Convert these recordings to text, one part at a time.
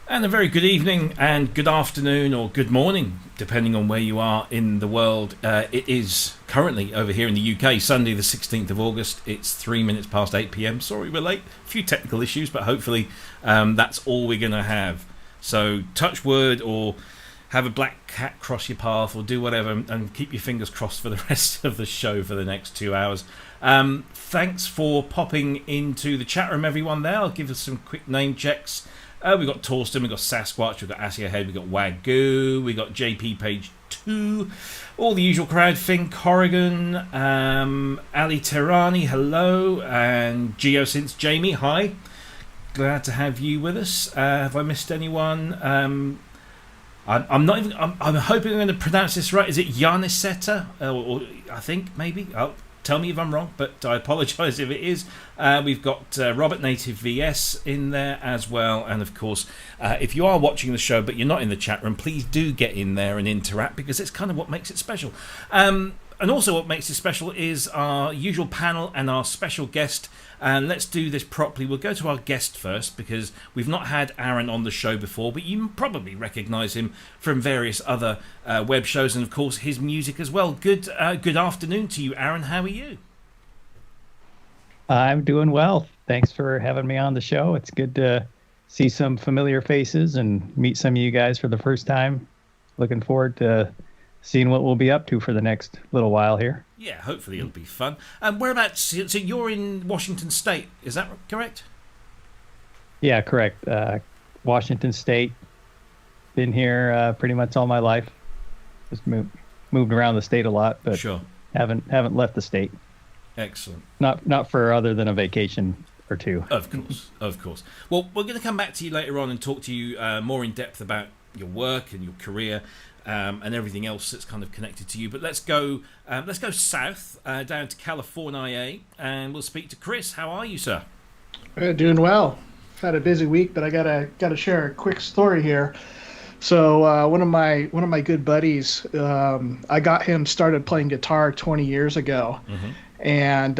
And a very good evening and good afternoon or good morning, depending on where you are in the world. It is currently over here in the UK, Sunday the 16th of August. It's 3 minutes past 8 p.m. Sorry we're late. A few technical issues, but hopefully that's all we're going to have. So touch wood or have a black cat cross your path or do whatever and keep your fingers crossed for the rest of the show for the next 2 hours. Thanks for popping into the chat room, everyone there. I'll give us some quick name checks. We've got Torsten, we've got Sasquatch, we've got Asia Head, we've got Wagyu, we've got JP Page 2, all the usual crowd, Finn Corrigan, Ali Terani, hello, and Geosynth Jamie, hi. Glad to have you with us. Have I missed anyone? I'm hoping I'm going to pronounce this right. Is it Yaniseta? Or I think, maybe. Tell me if I'm wrong, but I apologise if it is. We've got Robert Native VS in there as well. And of course, if you are watching the show but you're not in the chat room, please do get in there and interact, because it's kind of what makes it special. And also what makes it special is our usual panel and our special guest. And let's do this properly. We'll go to our guest first, because we've not had Aaron on the show before, but you probably recognise him from various other web shows and, of course, his music as well. Good afternoon to you, Aaron. How are you? I'm doing well. Thanks for having me on the show. It's good to see some familiar faces and meet some of you guys for the first time. Looking forward to seeing what we'll be up to for the next little while here. Yeah, hopefully it'll be fun. Whereabouts? So you're in Washington State, is that correct? Yeah, correct. Washington State. Been here pretty much all my life. Just moved around the state a lot, but sure. haven't left the state. Excellent. Not for other than a vacation or two. Of course. Well, we're going to come back to you later on and talk to you more in depth about your work and your career. And everything else that's kind of connected to you. But let's go south, down to California, and we'll speak to Cryss. How are you, sir? Doing well. Had a busy week, but I gotta share a quick story here. So one of my good buddies, I got him started playing guitar 20 years ago, and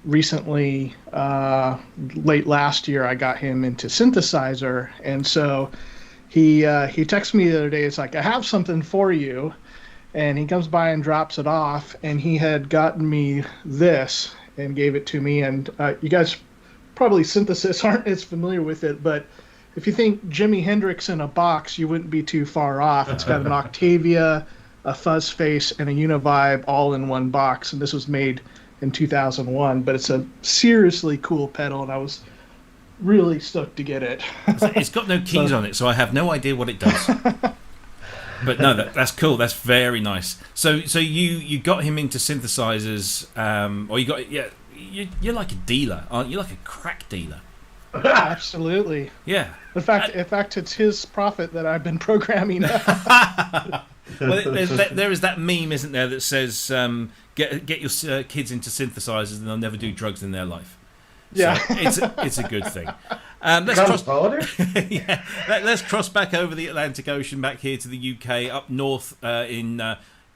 recently, late last year, I got him into synthesizer, and so. He texted me the other day. It's like, I have something for you, and he comes by and drops it off. And he had gotten me this and gave it to me. And you guys probably synthesis aren't as familiar with it, but if you think Jimi Hendrix in a box, you wouldn't be too far off. It's got an Octavia, a fuzz face, and a Univibe all in one box. And this was made in 2001. But it's a seriously cool pedal, and I was really stoked to get it. It's got no keys on it, so I have no idea what it does. But no, that's cool. That's very nice. So you got him into synthesizers, or you're like a dealer, aren't you? Like a crack dealer. Absolutely. Yeah. In fact, it's his profit that I've been programming. Well, there is that meme, isn't there, that says get your kids into synthesizers and they'll never do drugs in their life. Yeah, so it's a good thing. Let's cross back over the Atlantic Ocean back here to the UK, up north in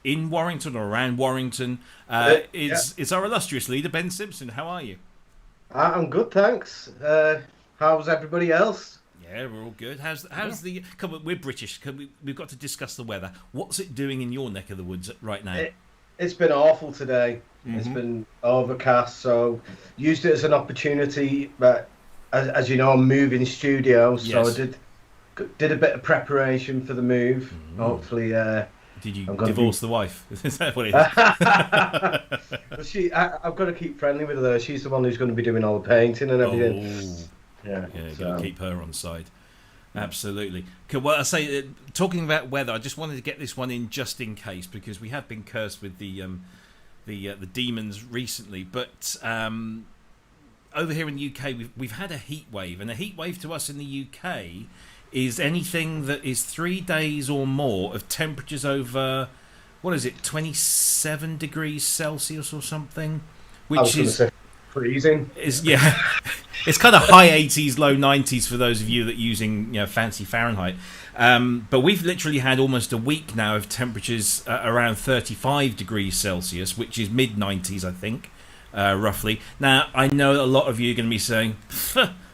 Warrington or around Warrington. It's our illustrious leader, Ben Simpson. How are you? I'm good, thanks. How's everybody else? Yeah, we're all good. How's the? Come on, we're British. We've got to discuss the weather. What's it doing in your neck of the woods right now? It's been awful today. It's been overcast, so used it as an opportunity. But as you know, I'm moving studios, so I did a bit of preparation for the move. Hopefully, did you divorce the wife? Is that what it is? I've got to keep friendly with her. She's the one who's going to be doing all the painting and everything. Yeah, got to keep her on side. Absolutely. Well, I say, talking about weather, I just wanted to get this one in just in case, because we have been cursed with the demons recently. But over here in the UK, we've had a heat wave, and a heat wave to us in the UK is anything that is 3 days or more of temperatures over, 27 degrees Celsius or something, which is freezing. It's kind of high 80s, low 90s for those of you that are using fancy Fahrenheit. But we've literally had almost a week now of temperatures around 35 degrees Celsius, which is mid 90s, I think, roughly. Now, I know a lot of you are going to be saying,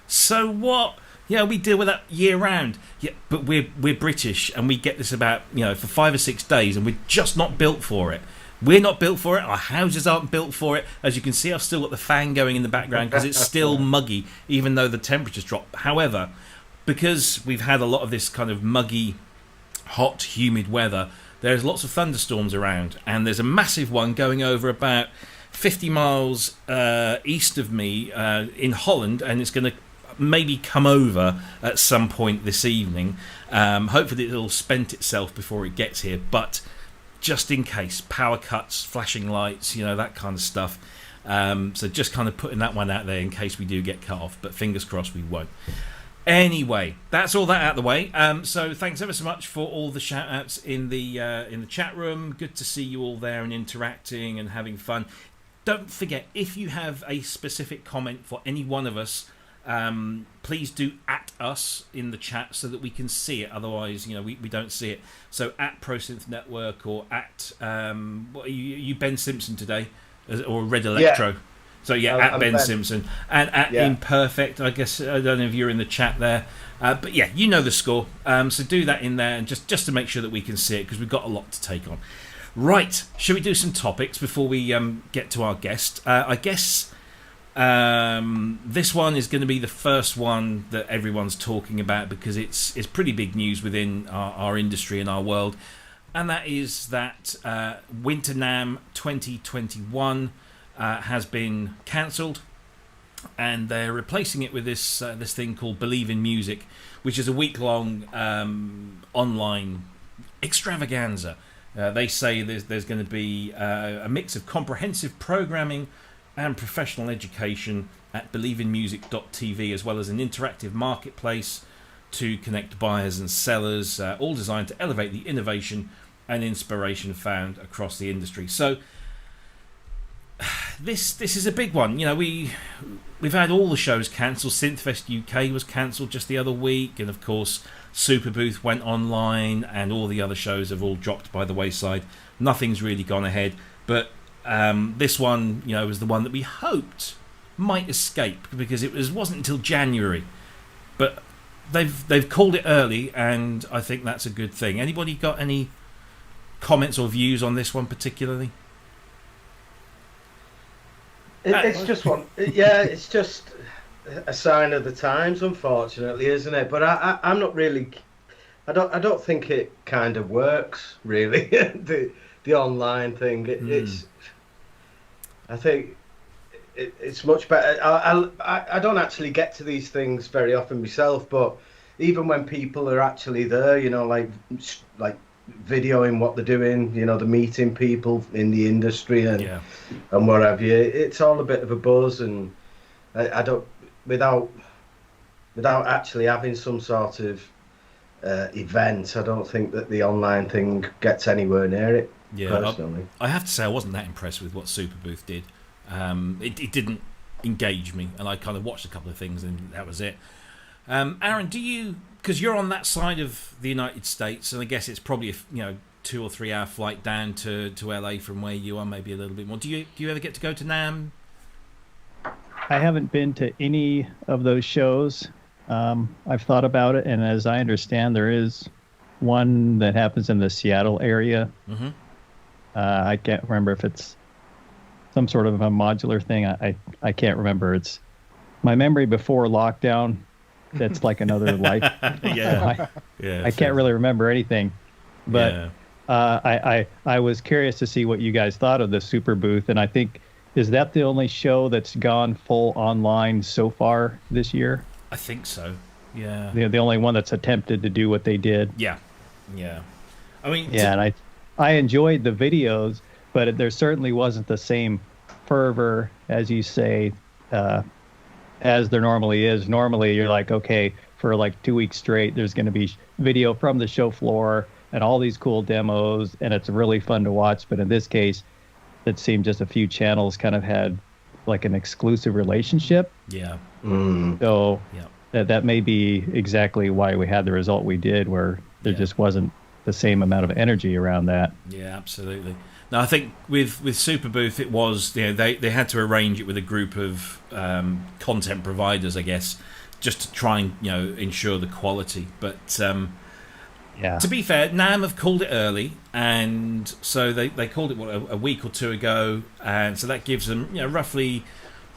so what? Yeah, we deal with that year round. Yeah, but we're British, and we get this about, for 5 or 6 days, and we're just not built for it. We're not built for it. Our houses aren't built for it. As you can see, I've still got the fan going in the background because it's still muggy, even though the temperature's dropped. However, because we've had a lot of this kind of muggy, hot, humid weather, there's lots of thunderstorms around, and there's a massive one going over about 50 miles east of me in Holland, and it's going to maybe come over at some point this evening. Hopefully it'll spent itself before it gets here, but just in case, power cuts, flashing lights, that kind of stuff. So just kind of putting that one out there in case we do get cut off, but fingers crossed we won't. Anyway, that's all that out of the way. So thanks ever so much for all the shout outs in the chat room. Good to see you all there and interacting and having fun. Don't forget, if you have a specific comment for any one of us, please do at us in the chat so that we can see it. Otherwise, we don't see it. So at Synth Network, or at what are you Ben Simpson today, or Red Electro. Yeah. So at Ben Simpson, and at Imperfekt. I guess I don't know if you're in the chat there, but yeah, you know the score. So do that in there, and just to make sure that we can see it, because we've got a lot to take on. Right, should we do some topics before we get to our guest? I guess this one is going to be the first one that everyone's talking about, because it's pretty big news within our industry and our world, and that is that Winter NAMM 2021 has been cancelled, and they're replacing it with this thing called Believe in Music, which is a week-long online extravaganza. They say there's going to be a mix of comprehensive programming and professional education at believeinmusic.tv, as well as an interactive marketplace to connect buyers and sellers, all designed to elevate the innovation and inspiration found across the industry. So this is a big one. We've had all the shows cancelled. Synthfest UK was cancelled just the other week, and of course Superbooth went online, and all the other shows have all dropped by the wayside. Nothing's really gone ahead, but this one, was the one that we hoped might escape, because it wasn't until January, but they've called it early, and I think that's a good thing. Anybody got any comments or views on this one particularly? It's just one. Yeah, it's just a sign of the times, unfortunately, isn't it? But I'm not really. I don't think it kind of works really. the online thing. It's. I think it's much better. I don't actually get to these things very often myself, but even when people are actually there, like videoing what they're doing, they're meeting people in the industry and what have you. It's all a bit of a buzz, and I don't, without actually having some sort of event, I don't think that the online thing gets anywhere near it. Yeah, personally. I have to say I wasn't that impressed with what Superbooth did. It didn't engage me, and I kind of watched a couple of things, and that was it. Aaron, do you? Because you're on that side of the United States, and I guess it's probably a 2 or 3 hour flight down to LA from where you are, maybe a little bit more. Do you ever get to go to NAMM? I haven't been to any of those shows. I've thought about it, and as I understand, there is one that happens in the Seattle area. Mm-hmm. I can't remember if it's some sort of a modular thing. I can't remember. It's my memory before lockdown. That's like another life. I can't really remember anything, but I was curious to see what you guys thought of the Superbooth, and I think, is that the only show that's gone full online so far this year? I think so. Yeah. The only one that's attempted to do what they did. Yeah. I mean. Yeah, and I enjoyed the videos, but there certainly wasn't the same fervor, as you say, as there normally is. Normally, you're like, okay, for like 2 weeks straight, there's going to be video from the show floor and all these cool demos, and it's really fun to watch. But in this case, it seemed just a few channels kind of had like an exclusive relationship. Yeah. So that may be exactly why we had the result we did, where there just wasn't the same amount of energy around that. Yeah, absolutely. Now, I think with Superbooth, it was, they had to arrange it with a group of content providers, I guess, just to try and ensure the quality. But yeah. To be fair, NAMM have called it early, and so they called it a week or two ago, and so that gives them roughly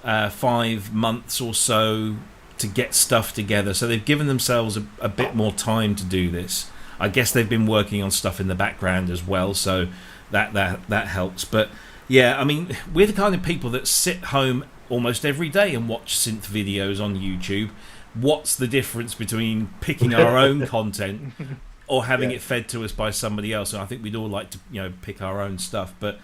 5 months or so to get stuff together. So they've given themselves a bit more time to do this. I guess they've been working on stuff in the background as well, so that helps. But yeah, I mean, we're the kind of people that sit home almost every day and watch synth videos on YouTube. What's the difference between picking our own content or having it fed to us by somebody else? And I think we'd all like to pick our own stuff, but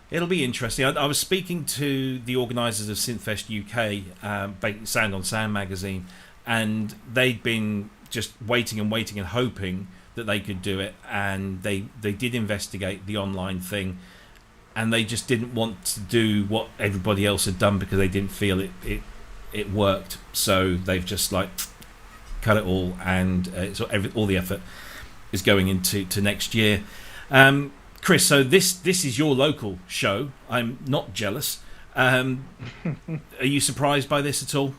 it'll be interesting. I was speaking to the organisers of Synthfest UK, Sound on Sound magazine, and they'd been just waiting and hoping that they could do it, and they did investigate the online thing, and they just didn't want to do what everybody else had done because they didn't feel it worked. So they've just cut it all, and all the effort is going into next year. Cryss, so this is your local show. I'm not jealous. Are you surprised by this at all?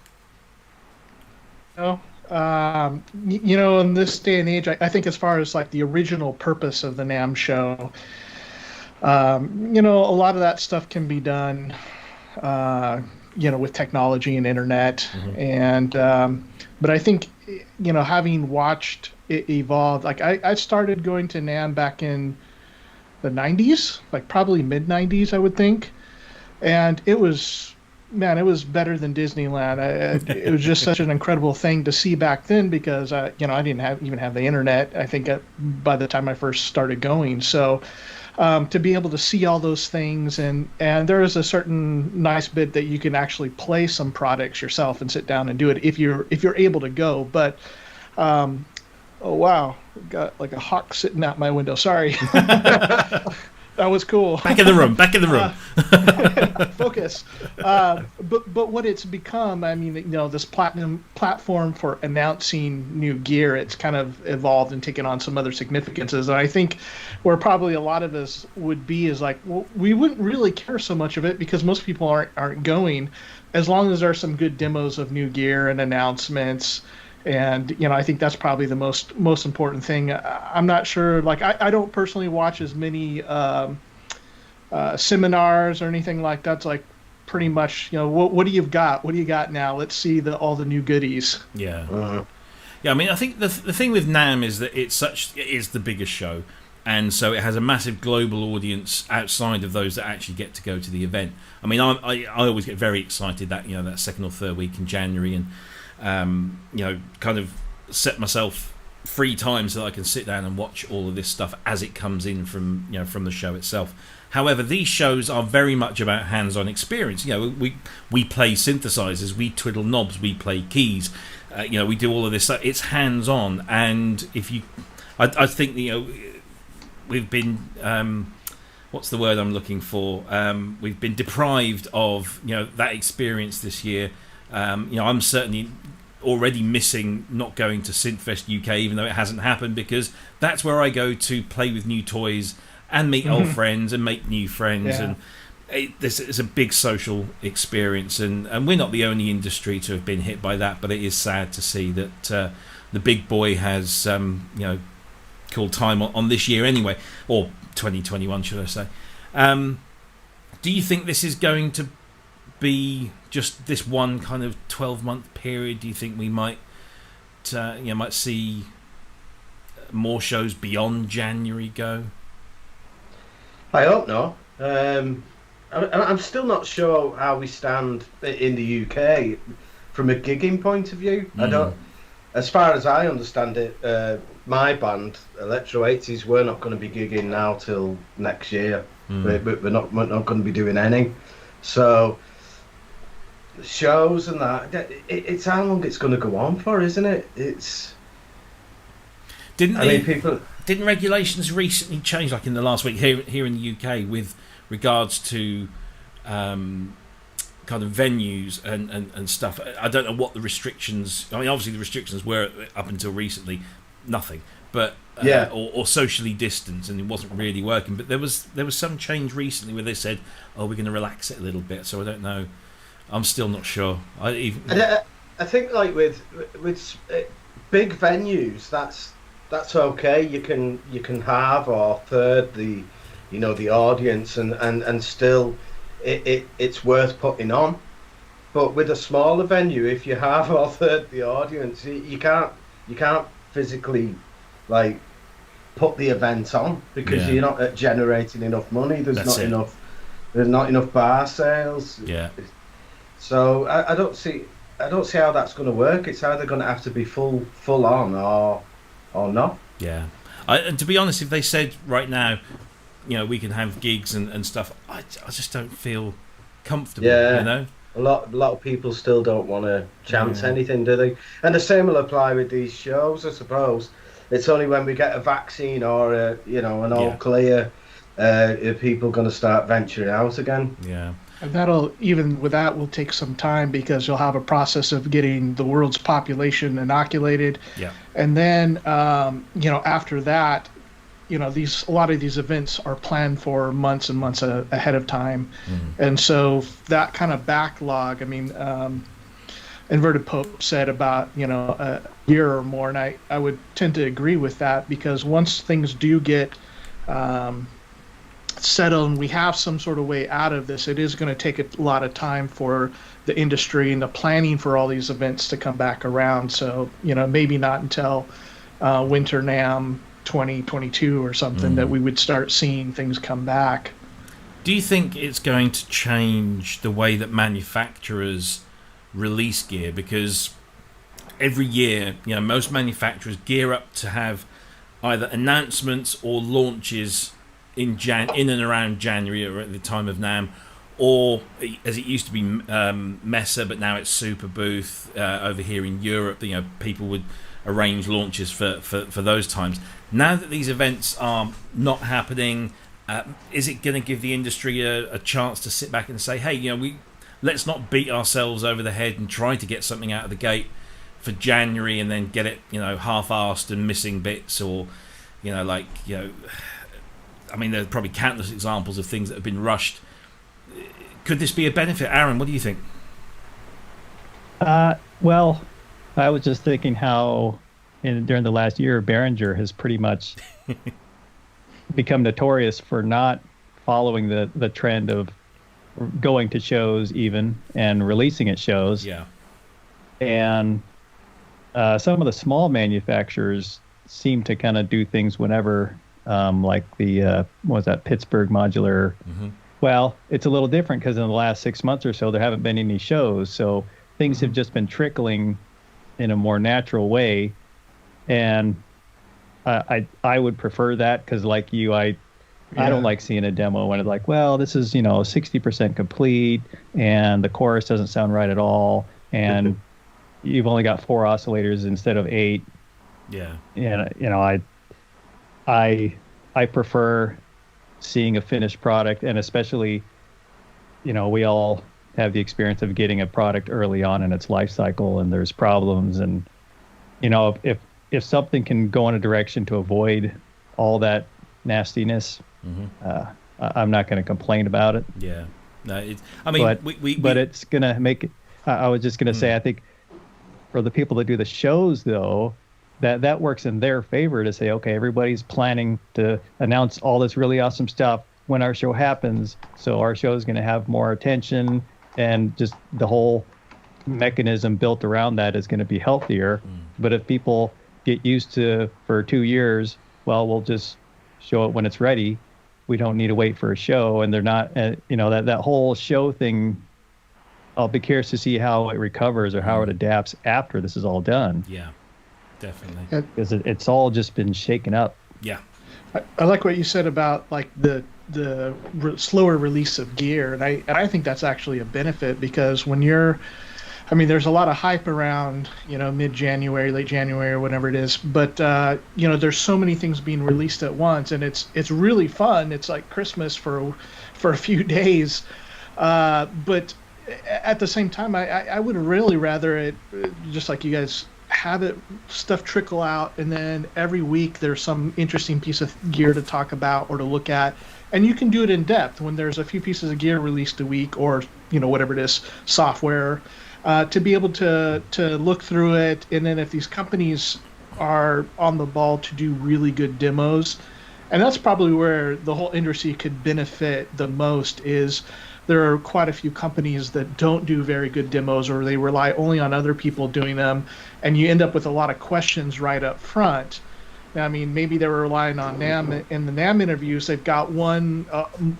No. In this day and age, I think as far as the original purpose of the NAMM show, a lot of that stuff can be done, with technology and internet. Mm-hmm. And but I think, having watched it evolve, I started going to NAMM back in the 90s, probably mid 90s, I would think. And it was better than Disneyland. It was just such an incredible thing to see back then because, I didn't even have the internet, I think, by the time I first started going. So to be able to see all those things, and there is a certain nice bit that you can actually play some products yourself and sit down and do it if you're able to go. But oh wow, got a hawk sitting out my window. Sorry. That was cool. Back in the room. Focus. But what it's become, this platform for announcing new gear, it's kind of evolved and taken on some other significances. And I think where probably a lot of us would be is we wouldn't really care so much of it because most people aren't going, as long as there are some good demos of new gear and announcements. And I think that's probably the most important thing. I'm not sure. I don't personally watch as many seminars or anything like that. It's pretty much what do you got? What do you got now? Let's see all the new goodies. Yeah. Yeah. I mean, I think the thing with NAMM is that it is the biggest show, and so it has a massive global audience outside of those that actually get to go to the event. I mean, I always get very excited that that second or third week in January and. Kind of set myself free time so that I can sit down and watch all of this stuff as it comes in from the show itself. However, these shows are very much about hands-on experience. We play synthesizers, we twiddle knobs, we play keys. We do all of this stuff. It's hands-on, and I think we've been what's the word I'm looking for? We've been deprived of that experience this year. I'm certainly already missing not going to Synthfest UK, even though it hasn't happened, because that's where I go to play with new toys and meet old friends and make new friends. Yeah. And this is a big social experience, and we're not the only industry to have been hit by that, but it is sad to see that the big boy has called time on this year anyway, or 2021 should I say. Do you think this is going to be just this one kind of 12-month period? Do you think we might see more shows beyond January go? I hope not. I'm still not sure how we stand in the UK from a gigging point of view. I don't. As far as I understand it, my band Electro 80s, we're not going to be gigging now till next year. We're not going to be doing any. So shows and that, it's how long it's going to go on for, isn't it? Didn't regulations recently change, in the last week here in the UK, with regards to kind of venues and stuff? I don't know what the restrictions. I mean, obviously the restrictions were up until recently nothing, but or socially distanced, and it wasn't really working. But there was some change recently where they said, "Oh, we're going to relax it a little bit." So I don't know. I'm still not sure. I think like with big venues, that's okay. You can have or third the audience and still it's worth putting on. But with a smaller venue, if you have or third the audience, you can't physically like put the event on because you're not generating enough money. There's not enough bar sales. Yeah. So I don't see how that's going to work. It's either going to have to be full on or not. Yeah. And to be honest, if they said right now, we can have gigs and stuff, I just don't feel comfortable. Yeah. A lot of people still don't want to chance anything, do they? And the same will apply with these shows, I suppose. It's only when we get a vaccine or an all clear, are people going to start venturing out again. Yeah. And will take some time because you'll have a process of getting the world's population inoculated. Yeah. And then, after that, a lot of these events are planned for months and months ahead of time. And so that kind of backlog, Inverted Pope said about, a year or more. And I would tend to agree with that because once things do get settled and we have some sort of way out of this, it is going to take a lot of time for the industry and the planning for all these events to come back around. So, maybe not until Winter NAMM 2022 or something that we would start seeing things come back. Do you think it's going to change the way that manufacturers release gear? Because every year, most manufacturers gear up to have either announcements or launches in and around January or at the time of NAMM, or as it used to be Messe, but now it's Super Booth over here in Europe. People would arrange launches for those times. Now that these events are not happening, is it going to give the industry a chance to sit back and say, hey, let's not beat ourselves over the head and try to get something out of the gate for January and then get it, half-assed and missing bits, or, there are probably countless examples of things that have been rushed. Could this be a benefit? Aaron, what do you think? Well, I was just thinking how during the last year, Behringer has pretty much become notorious for not following the trend of going to shows even and releasing at shows. Yeah. And some of the small manufacturers seem to kind of do things whenever, like the, Pittsburgh Modular. Mm-hmm. Well, it's a little different because in the last 6 months or so, there haven't been any shows. So things have just been trickling in a more natural way. And I would prefer that because, like you, I don't like seeing a demo when it's like, well, this is 60% complete and the chorus doesn't sound right at all, and you've only got 4 oscillators instead of 8. Yeah. And I prefer seeing a finished product, and especially we all have the experience of getting a product early on in its life cycle and there's problems, and if something can go in a direction to avoid all that nastiness, I'm not going to complain about it. Yeah. No, but it's going to make it. I was just going to say, I think for the people that do the shows, though, that works in their favor to say, okay, everybody's planning to announce all this really awesome stuff when our show happens. So our show is going to have more attention, and just the whole mechanism built around that is going to be healthier. But if people get used to for 2 years, well, we'll just show it when it's ready. We don't need to wait for a show. And they're not, that whole show thing, I'll be curious to see how it recovers or how it adapts after this is all done. Yeah, definitely. Because it's all just been shaken up. Yeah. I like what you said about like the slower release of gear. And I think that's actually a benefit, because when there's a lot of hype around, mid-January, late January, or whatever it is. But, there's so many things being released at once, and it's really fun. It's like Christmas for a few days. But at the same time, I would really rather it, just like you guys, have it stuff trickle out, and then every week there's some interesting piece of gear to talk about or to look at. And you can do it in depth when there's a few pieces of gear released a week, or, whatever it is, software. to be able to look through it, and then if these companies are on the ball to do really good demos, and that's probably where the whole industry could benefit the most, is there are quite a few companies that don't do very good demos, or they rely only on other people doing them, and you end up with a lot of questions right up front. I mean, maybe they were relying on NAMM. In the NAMM interviews, they've got one.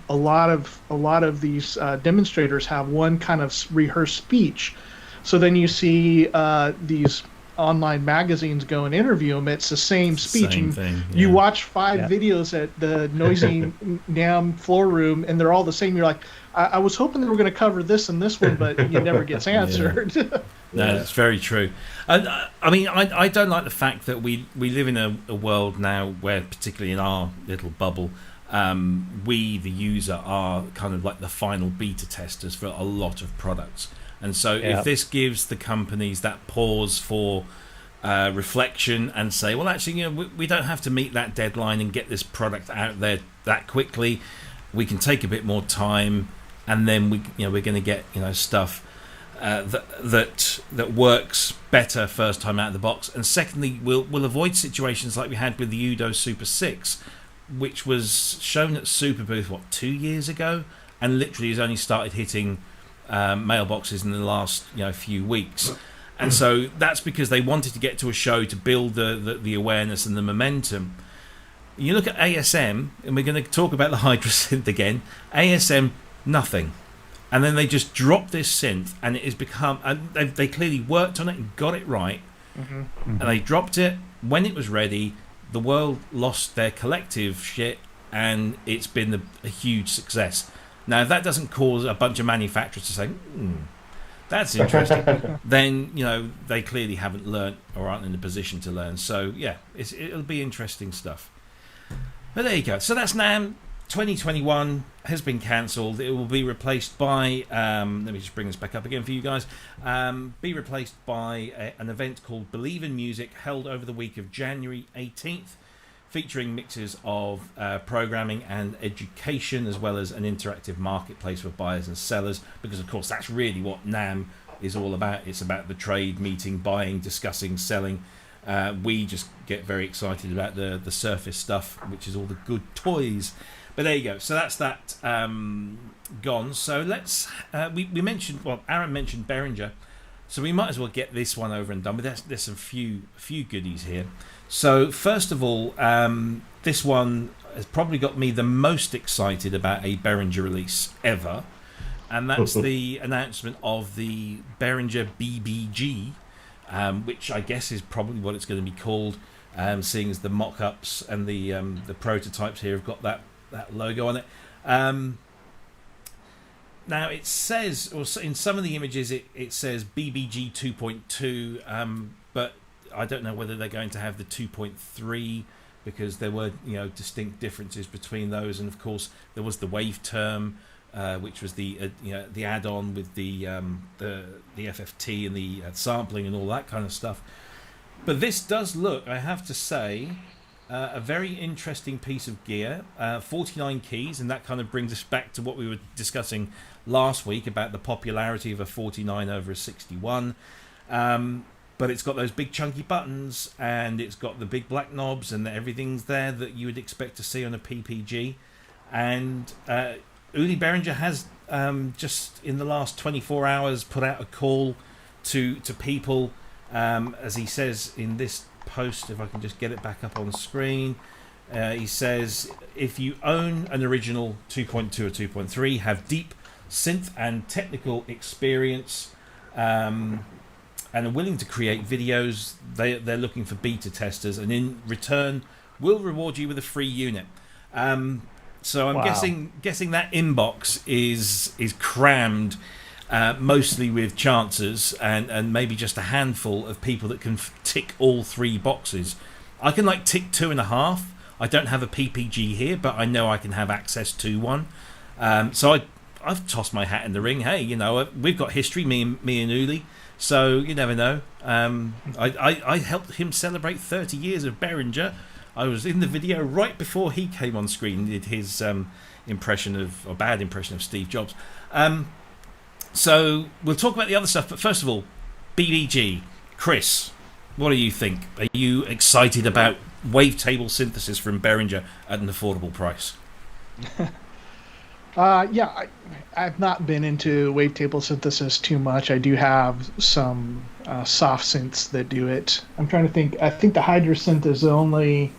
A lot of these demonstrators have one kind of rehearsed speech. So then you see these online magazines go and interview them. It's the same speech. Same thing. Yeah. You watch 5 videos at the noisy NAMM floor room, and they're all the same. You're like, I was hoping they were going to cover this and this one, but it never gets answered. No, that's very true. I mean, I don't like the fact that we live in a world now where, particularly in our little bubble, we, the user, are kind of like the final beta testers for a lot of products. And so if this gives the companies that pause for reflection and say, well, actually, we don't have to meet that deadline and get this product out there that quickly. We can take a bit more time, and then we're going to get stuff that works better first time out of the box. And secondly, we'll avoid situations like we had with the Udo Super 6, which was shown at Super Booth 2 years ago, and literally has only started hitting mailboxes in the last few weeks. And so that's because they wanted to get to a show to build the awareness and the momentum. You look at ASM, and we're going to talk about the Hypersynth again. ASM, nothing. And then they just dropped this synth, and it has become... And they clearly worked on it and got it right. Mm-hmm. And they dropped it when it was ready. The world lost their collective shit, and it's been a huge success. Now, if that doesn't cause a bunch of manufacturers to say, that's interesting, then, they clearly haven't learnt or aren't in a position to learn. So, yeah, it'll be interesting stuff. But there you go. So that's NAMM. 2021 has been cancelled. It will be replaced by, let me just bring this back up again for you guys, be replaced by an event called Believe in Music, held over the week of January 18th, featuring mixes of programming and education, as well as an interactive marketplace for buyers and sellers, because of course that's really what NAMM is all about. It's about the trade, meeting, buying, discussing, selling. We just get very excited about the surface stuff, which is all the good toys. But there you go. So that's that gone. So let's we mentioned, Aaron mentioned Behringer, so we might as well get this one over and done with. There's some few goodies here. So first of all, this one has probably got me the most excited about a Behringer release ever, and that's the announcement of the Behringer BBG, which I guess is probably what it's going to be called, seeing as the mock-ups and the prototypes here have got that logo on it. Now it says, or in some of the images it says BBG 2.2, but I don't know whether they're going to have the 2.3, because there were distinct differences between those, and of course there was the wave term, which was the add-on with the FFT and the sampling and all that kind of stuff. But this does look, I have to say, a very interesting piece of gear. 49 keys, and that kind of brings us back to what we were discussing last week about the popularity of a 49 over a 61. But it's got those big chunky buttons, and it's got the big black knobs, and everything's there that you would expect to see on a PPG. And Uli Behringer has just in the last 24 hours put out a call to people, as he says in this post, if I can just get it back up on screen. He says, if you own an original 2.2 or 2.3, have deep synth and technical experience, and are willing to create videos, they're looking for beta testers, and in return will reward you with a free unit. So I'm guessing that inbox is crammed mostly with chancers and maybe just a handful of people that can tick all 3 boxes. I can tick 2.5. I don't have a PPG here, but I know I can have access to one. So I've tossed my hat in the ring. Hey, we've got history, me and Uli. So you never know. I helped him celebrate 30 years of Behringer. I was in the video right before he came on screen and did his bad impression of Steve Jobs. So we'll talk about the other stuff, but first of all, BDG. Cryss, what do you think? Are you excited about wavetable synthesis from Behringer at an affordable price? Yeah, I've not been into wavetable synthesis too much. I do have some soft synths that do it. I'm trying to think. I think the Hypersynth is the only.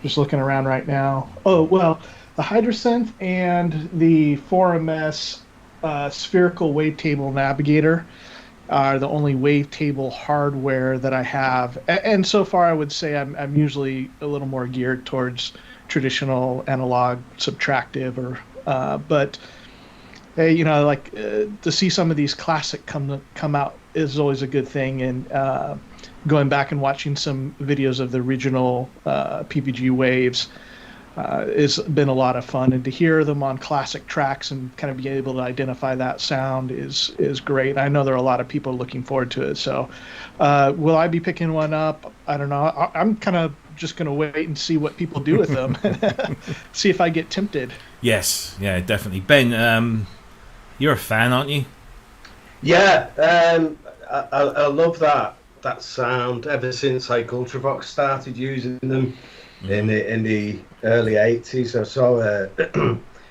Just looking around right now. Oh well, the Hypersynth and the 4MS spherical wavetable navigator are the only wavetable hardware that I have. And so far, I would say I'm usually a little more geared towards traditional analog subtractive, or but you know, like to see some of these classic come out is always a good thing. And going back and watching some videos of the original PPG waves has been a lot of fun, and to hear them on classic tracks and kind of be able to identify that sound is great. I know there are a lot of people looking forward to it. So will I be picking one up? I don't know. I'm kind of just going to wait and see what people do with them. See if I get tempted. Yes, yeah, definitely. Ben, you're a fan, aren't you? Yeah, I love that sound ever since like Ultravox started using them in the early 80s. I saw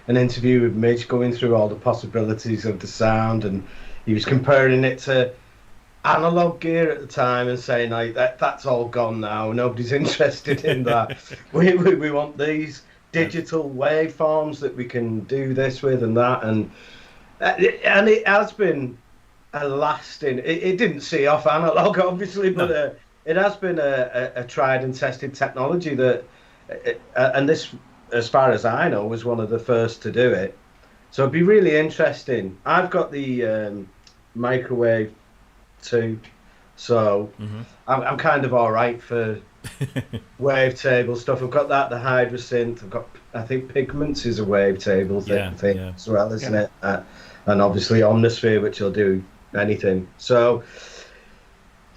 an interview with Mitch going through all the possibilities of the sound, and he was comparing it to analog gear at the time and saying like that's all gone now, nobody's interested in that. we want these digital waveforms that we can do this with and that, and it has been a lasting. It didn't see off analog, obviously, but it has been a tried and tested technology that, and this, as far as I know, was one of the first to do it. So it'd be really interesting. I've got the microwave too, so I'm kind of all right for wavetable stuff. I've got the Hypersynth. I've got, I think Pigments is a wavetable thing as well, isn't it? And obviously Omnisphere, which will do anything. So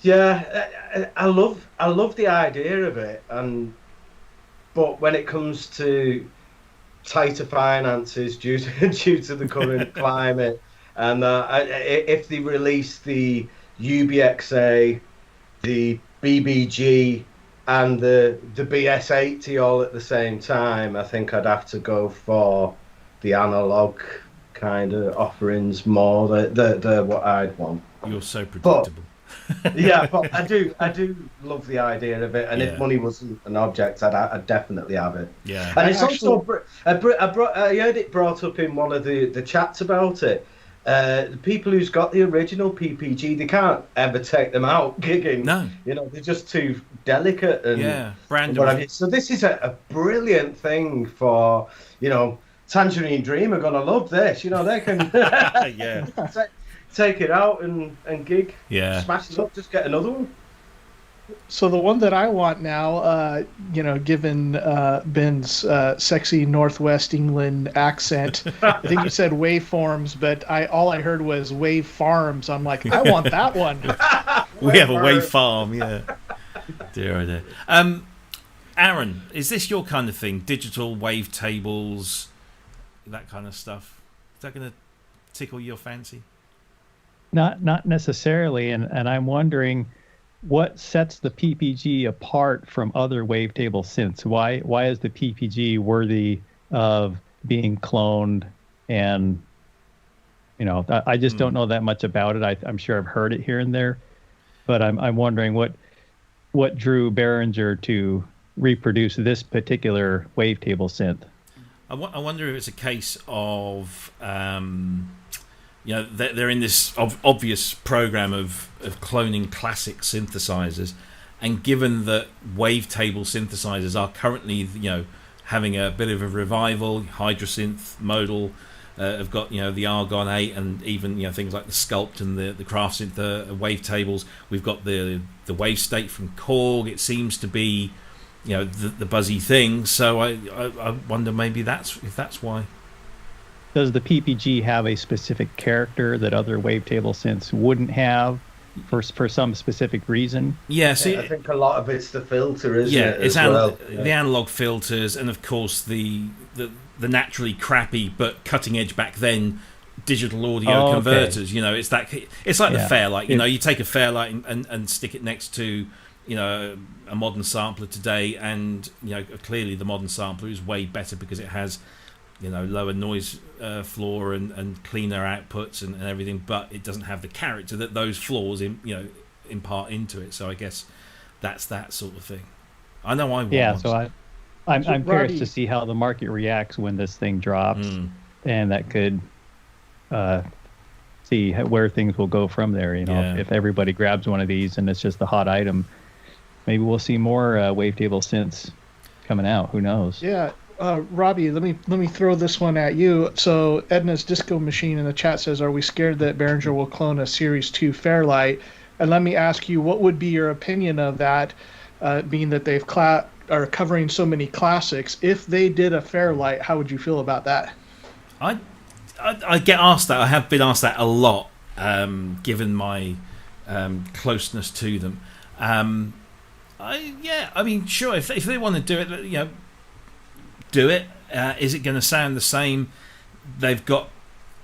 yeah, I love the idea of it, but when it comes to tighter finances due to the current climate, and if they release the UBXA, the BBG, and the BS80 all at the same time, I think I'd have to go for the analog kind of offerings more. They're what I'd want. You're so predictable. Yeah, but I do love the idea of it, and if money wasn't an object, I'd definitely have it. Yeah, and it's also I heard it brought up in one of the chats about it. The people who's got the original PPG, they can't ever take them out gigging. No, they're just too delicate and brand. So this is a brilliant thing for Tangerine Dream are gonna love this. They can take it out and gig. Yeah, smash it up, just get another one. So the one that I want now, given Ben's sexy Northwest England accent, I think you said waveforms, but all I heard was wave farms. I'm like, I want that one. We have a wave farm, yeah. Dear, oh dear. Aaron, is this your kind of thing? Digital wavetables, that kind of stuff. Is that going to tickle your fancy? Not necessarily, and I'm wondering what sets the PPG apart from other wavetable synths. Why is the PPG worthy of being cloned? And I just don't know that much about it. I'm sure I've heard it here and there, but I'm wondering what drew Behringer to reproduce this particular wavetable synth. I wonder if it's a case of they're in this obvious program of cloning classic synthesizers, and given that wavetable synthesizers are currently having a bit of a revival, Hypersynth modal have got the Argon 8, and even things like the Sculpt and the Craft Synth wavetables. We've got the Wave State from Korg. It seems to be the buzzy thing. So I wonder maybe that's why. Does the PPG have a specific character that other wavetable synths wouldn't have for some specific reason? Yeah, see, I think a lot of it's the filter, isn't it? It's the analog filters, and of course the naturally crappy but cutting edge back then digital audio converters. You know, it's like the Fairlight. You know, you take a Fairlight and stick it next to, you know, a modern sampler today, and you know, clearly the modern sampler is way better because it has, you know, lower noise floor and cleaner outputs and everything, but it doesn't have the character that those flaws impart into it. So I guess that's that sort of thing. I know I want. Yeah, so I'm curious to see how the market reacts when this thing drops, and that could see where things will go from there. You know, if everybody grabs one of these and it's just the hot item, maybe we'll see more wavetable synths coming out. Who knows? Yeah. Robbie, let me throw this one at you. So Edna's Disco Machine in the chat says, "Are we scared that Behringer will clone a Series 2 Fairlight?" And let me ask you, what would be your opinion of that, being that they've are covering so many classics? If they did a Fairlight, how would you feel about that? I get asked that. I have been asked that a lot, given my closeness to them. I mean, sure, if they want to do it, you know, do it. Is it going to sound the same? They've got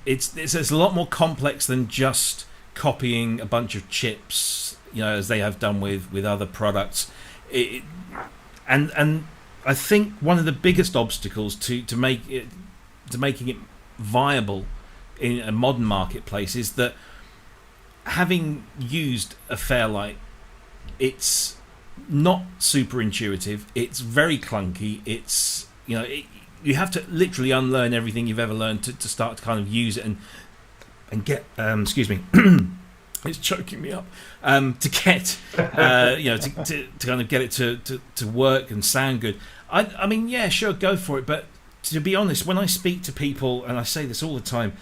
it's a lot more complex than just copying a bunch of chips, you know, as they have done with other products. And I think one of the biggest obstacles to making it viable in a modern marketplace is that, having used a Fairlight, it's not super intuitive. It's very clunky. It's, you know, you have to literally unlearn everything you've ever learned to start to kind of use it and get excuse me, it's choking me up, to get you know, to kind of get it to work and sound good. I mean, yeah, sure, go for it. But to be honest, when I speak to people, and I say this all the time,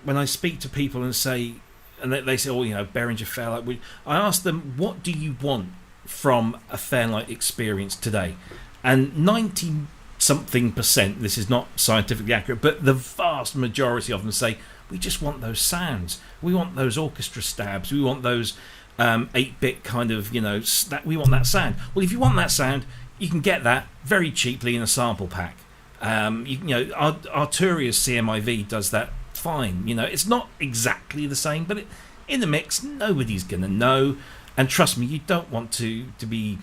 when I speak to people and say, and they say, oh, you know, Behringer Fairlight, I ask them, what do you want from a Fairlight experience today? And 90-something%, this is not scientifically accurate, but the vast majority of them say, we just want those sounds. We want those orchestra stabs. We want those 8-bit kind of, you know, we want that sound. Well, if you want that sound, you can get that very cheaply in a sample pack. You know, Arturia's CMIV does that fine. You know, it's not exactly the same, but in the mix, nobody's going to know. And trust me, you don't want to be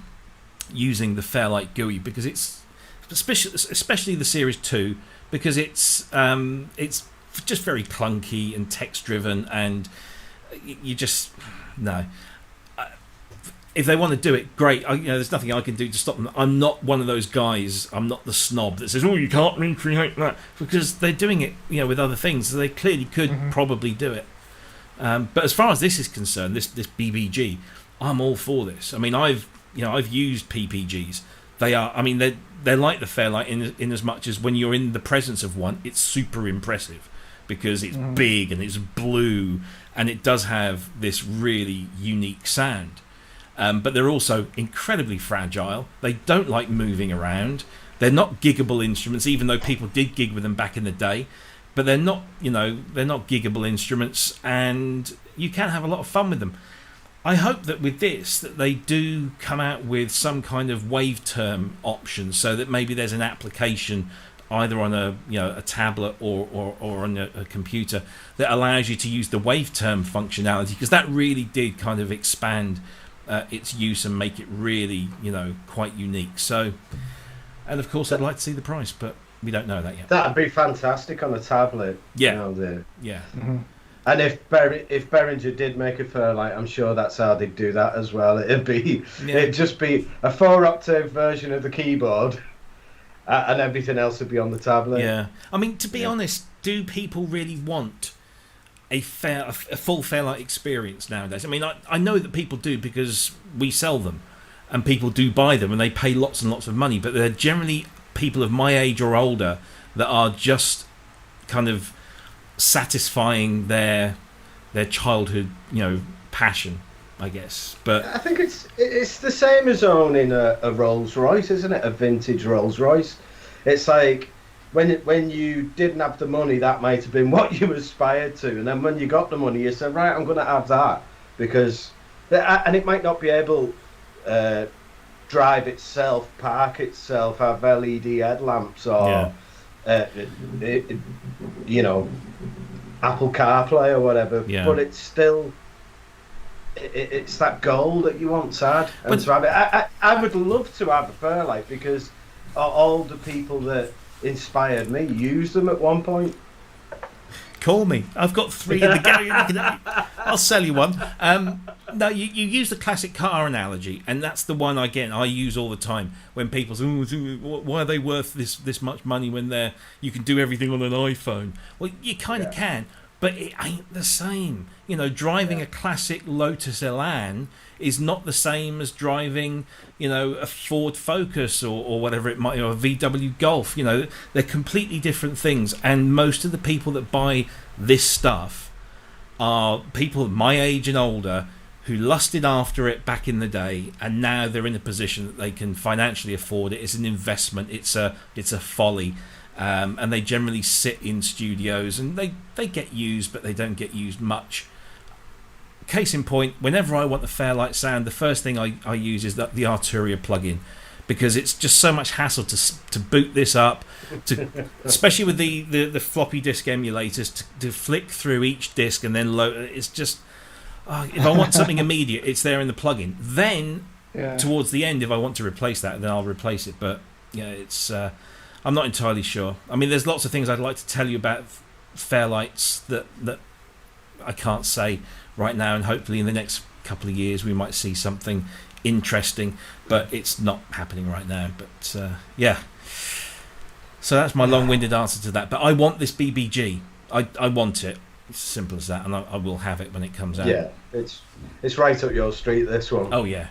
using the Fairlight GUI, because it's especially the Series 2, because it's just very clunky and text driven, and you just no. If they want to do it, great. You know, there's nothing I can do to stop them. I'm not one of those guys. I'm not the snob that says, "Oh, you can't recreate that," because they're doing it, you know, with other things. So they clearly could probably do it. But as far as this is concerned, this BBG, I'm all for this. I mean, I've used PPGs. They are, I mean, they're like the Fairlight in as much as when you're in the presence of one, it's super impressive because it's big and it's blue and it does have this really unique sound. But they're also incredibly fragile. They don't like moving around. They're not giggable instruments, even though people did gig with them back in the day. But they're not, you know, they're not giggable instruments, and you can have a lot of fun with them. I hope that with this, that they do come out with some kind of waveterm option, so that maybe there's an application either on a tablet or on a computer that allows you to use the waveterm functionality, because that really did kind of expand its use and make it really, you know, quite unique. So, and of course, I'd like to see the price, but we don't know that yet. That'd be fantastic on a tablet. Yeah, you know, yeah. And if Behringer did make a Fairlight, I'm sure that's how they'd do that as well. It'd just be a 4-octave version of the keyboard, and everything else would be on the tablet. Yeah, I mean, to be honest, do people really want a full Fairlight experience nowadays? I mean, I know that people do, because we sell them, and people do buy them, and they pay lots and lots of money. But they're generally people of my age or older that are just kind of satisfying their childhood, you know, passion, I guess. But I think it's the same as owning a Rolls Royce, isn't it? A vintage Rolls Royce. It's like when you didn't have the money, that might have been what you aspired to, and then when you got the money, you said, right, I'm going to have that, because and it might not be able drive itself, park itself, have LED headlamps, or you know, Apple CarPlay or whatever. Yeah. But it's still, it's that goal that you once had. And to have it, I would love to have a Fairlight, because all the people that inspired me used them at one point. Call me. I've got 3 in the garage. I'll sell you one. No, you use the classic car analogy, and that's the one I use all the time when people say, why are they worth this much money when you can do everything on an iPhone? Well, you kind of can, but it ain't the same. You know, driving a classic Lotus Elan is not the same as driving, you know, a Ford Focus or whatever it might, or a VW Golf. You know, they're completely different things, and most of the people that buy this stuff are people my age and older who lusted after it back in the day, and now they're in a position that they can financially afford it. It's an investment. It's a folly. And they generally sit in studios, and they get used, but they don't get used much. Case in point, whenever I want the Fairlight sound, the first thing I use is the Arturia plugin, because it's just so much hassle to boot this up, especially with the floppy disk emulators, to flick through each disk and then load. It's just, if I want something immediate, it's there in the plugin. Then towards the end, if I want to replace that, then I'll replace it. But yeah, it's I'm not entirely sure. I mean, there's lots of things I'd like to tell you about Fairlights that I can't say right now, and hopefully in the next couple of years we might see something interesting, but it's not happening right now. But yeah, so that's my long-winded answer to that. But I want this BBG. I want it. It's as simple as that, and I will have it when it comes out. Yeah, it's right up your street, this one. Oh yeah,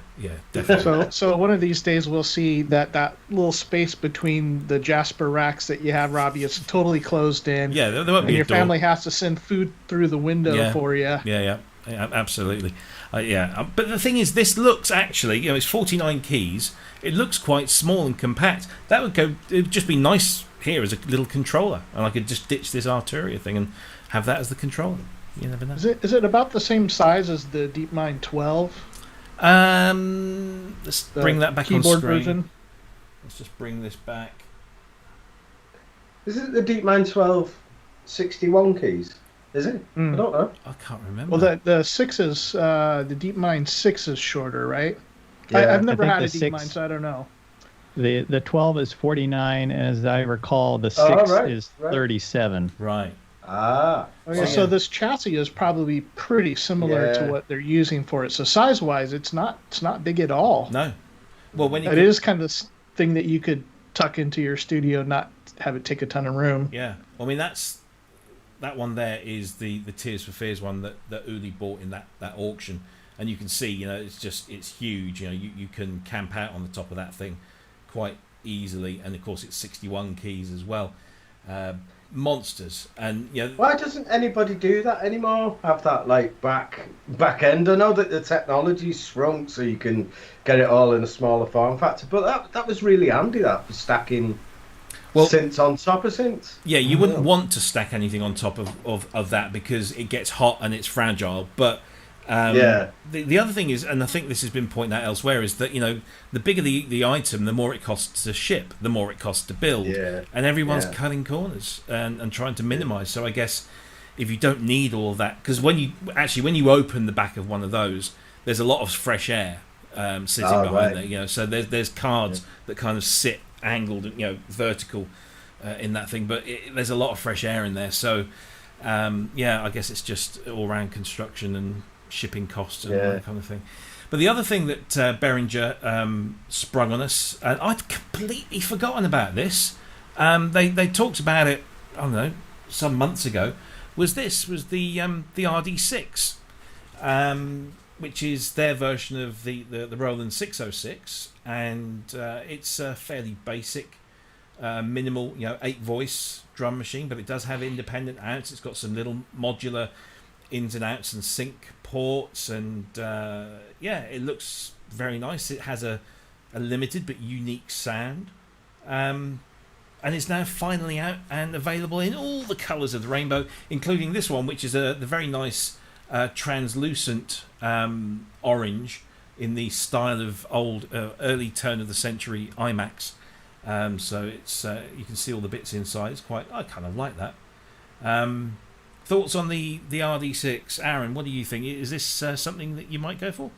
definitely. So one of these days we'll see that little space between the Jasper racks that you have, Robbie, it's totally closed in. Yeah, there won't be and a your door. family has to send food through the window for you. Yeah, absolutely. But the thing is, this looks actually, you know, it's 49 keys. It looks quite small and compact. It would just be nice here as a little controller, and I could just ditch this Arturia thing and have that as the controller. You never know. Is it about the same size as the DeepMind 12? Let's bring that back on screen. Version? Let's just bring this back. Is it the DeepMind 12 61 keys? Is it? I don't know. I can't remember. Well, the 6 is the DeepMind 6 is shorter, right? Yeah. I've never had a the DeepMind, 6 so I don't know. The 12 is 49, and as I recall, the 6 is 37. Right. Okay, so this chassis is probably pretty similar to what they're using for it. So size-wise, it's not big at all. No. Well, it is kind of the thing that you could tuck into your studio, not have it take a ton of room. Yeah. Well, I mean, that one there is the Tears for Fears one that Uli bought in that auction, and you can see, you know, it's huge. You know, you can camp out on the top of that thing quite easily, and of course it's 61 keys as well. Monsters. And you know, why doesn't anybody do that anymore? Have that like back end? I know that the technology's shrunk so you can get it all in a smaller form factor, but that was really handy, that, for stacking synths on top of synths. Yeah, you wouldn't want to stack anything on top of that, because it gets hot and it's fragile. But the other thing is, and I think this has been pointed out elsewhere, is that, you know, the bigger the item, the more it costs to ship, the more it costs to build, and everyone's cutting corners and trying to minimise. So I guess if you don't need all of that, because when you open the back of one of those, there's a lot of fresh air sitting behind there. You know, so there's cards that kind of sit angled, you know, vertical in that thing, but there's a lot of fresh air in there. So I guess it's just all round construction and shipping costs and that kind of thing. But the other thing that Behringer sprung on us, and I'd completely forgotten about this, they talked about it, I don't know, some months ago, was the RD6, which is their version of the Roland 606, and it's a fairly basic, minimal, you know, 8-voice drum machine, but it does have independent outs. It's got some little modular ins and outs and sync ports, and it looks very nice. It has a limited but unique sound, and it's now finally out and available in all the colours of the rainbow, including this one, which is the very nice translucent orange in the style of old early turn of the century iMacs. So it's you can see all the bits inside. It's quite. I kind of like that. Thoughts on the RD6, Aaron? What do you think? Is this something that you might go for?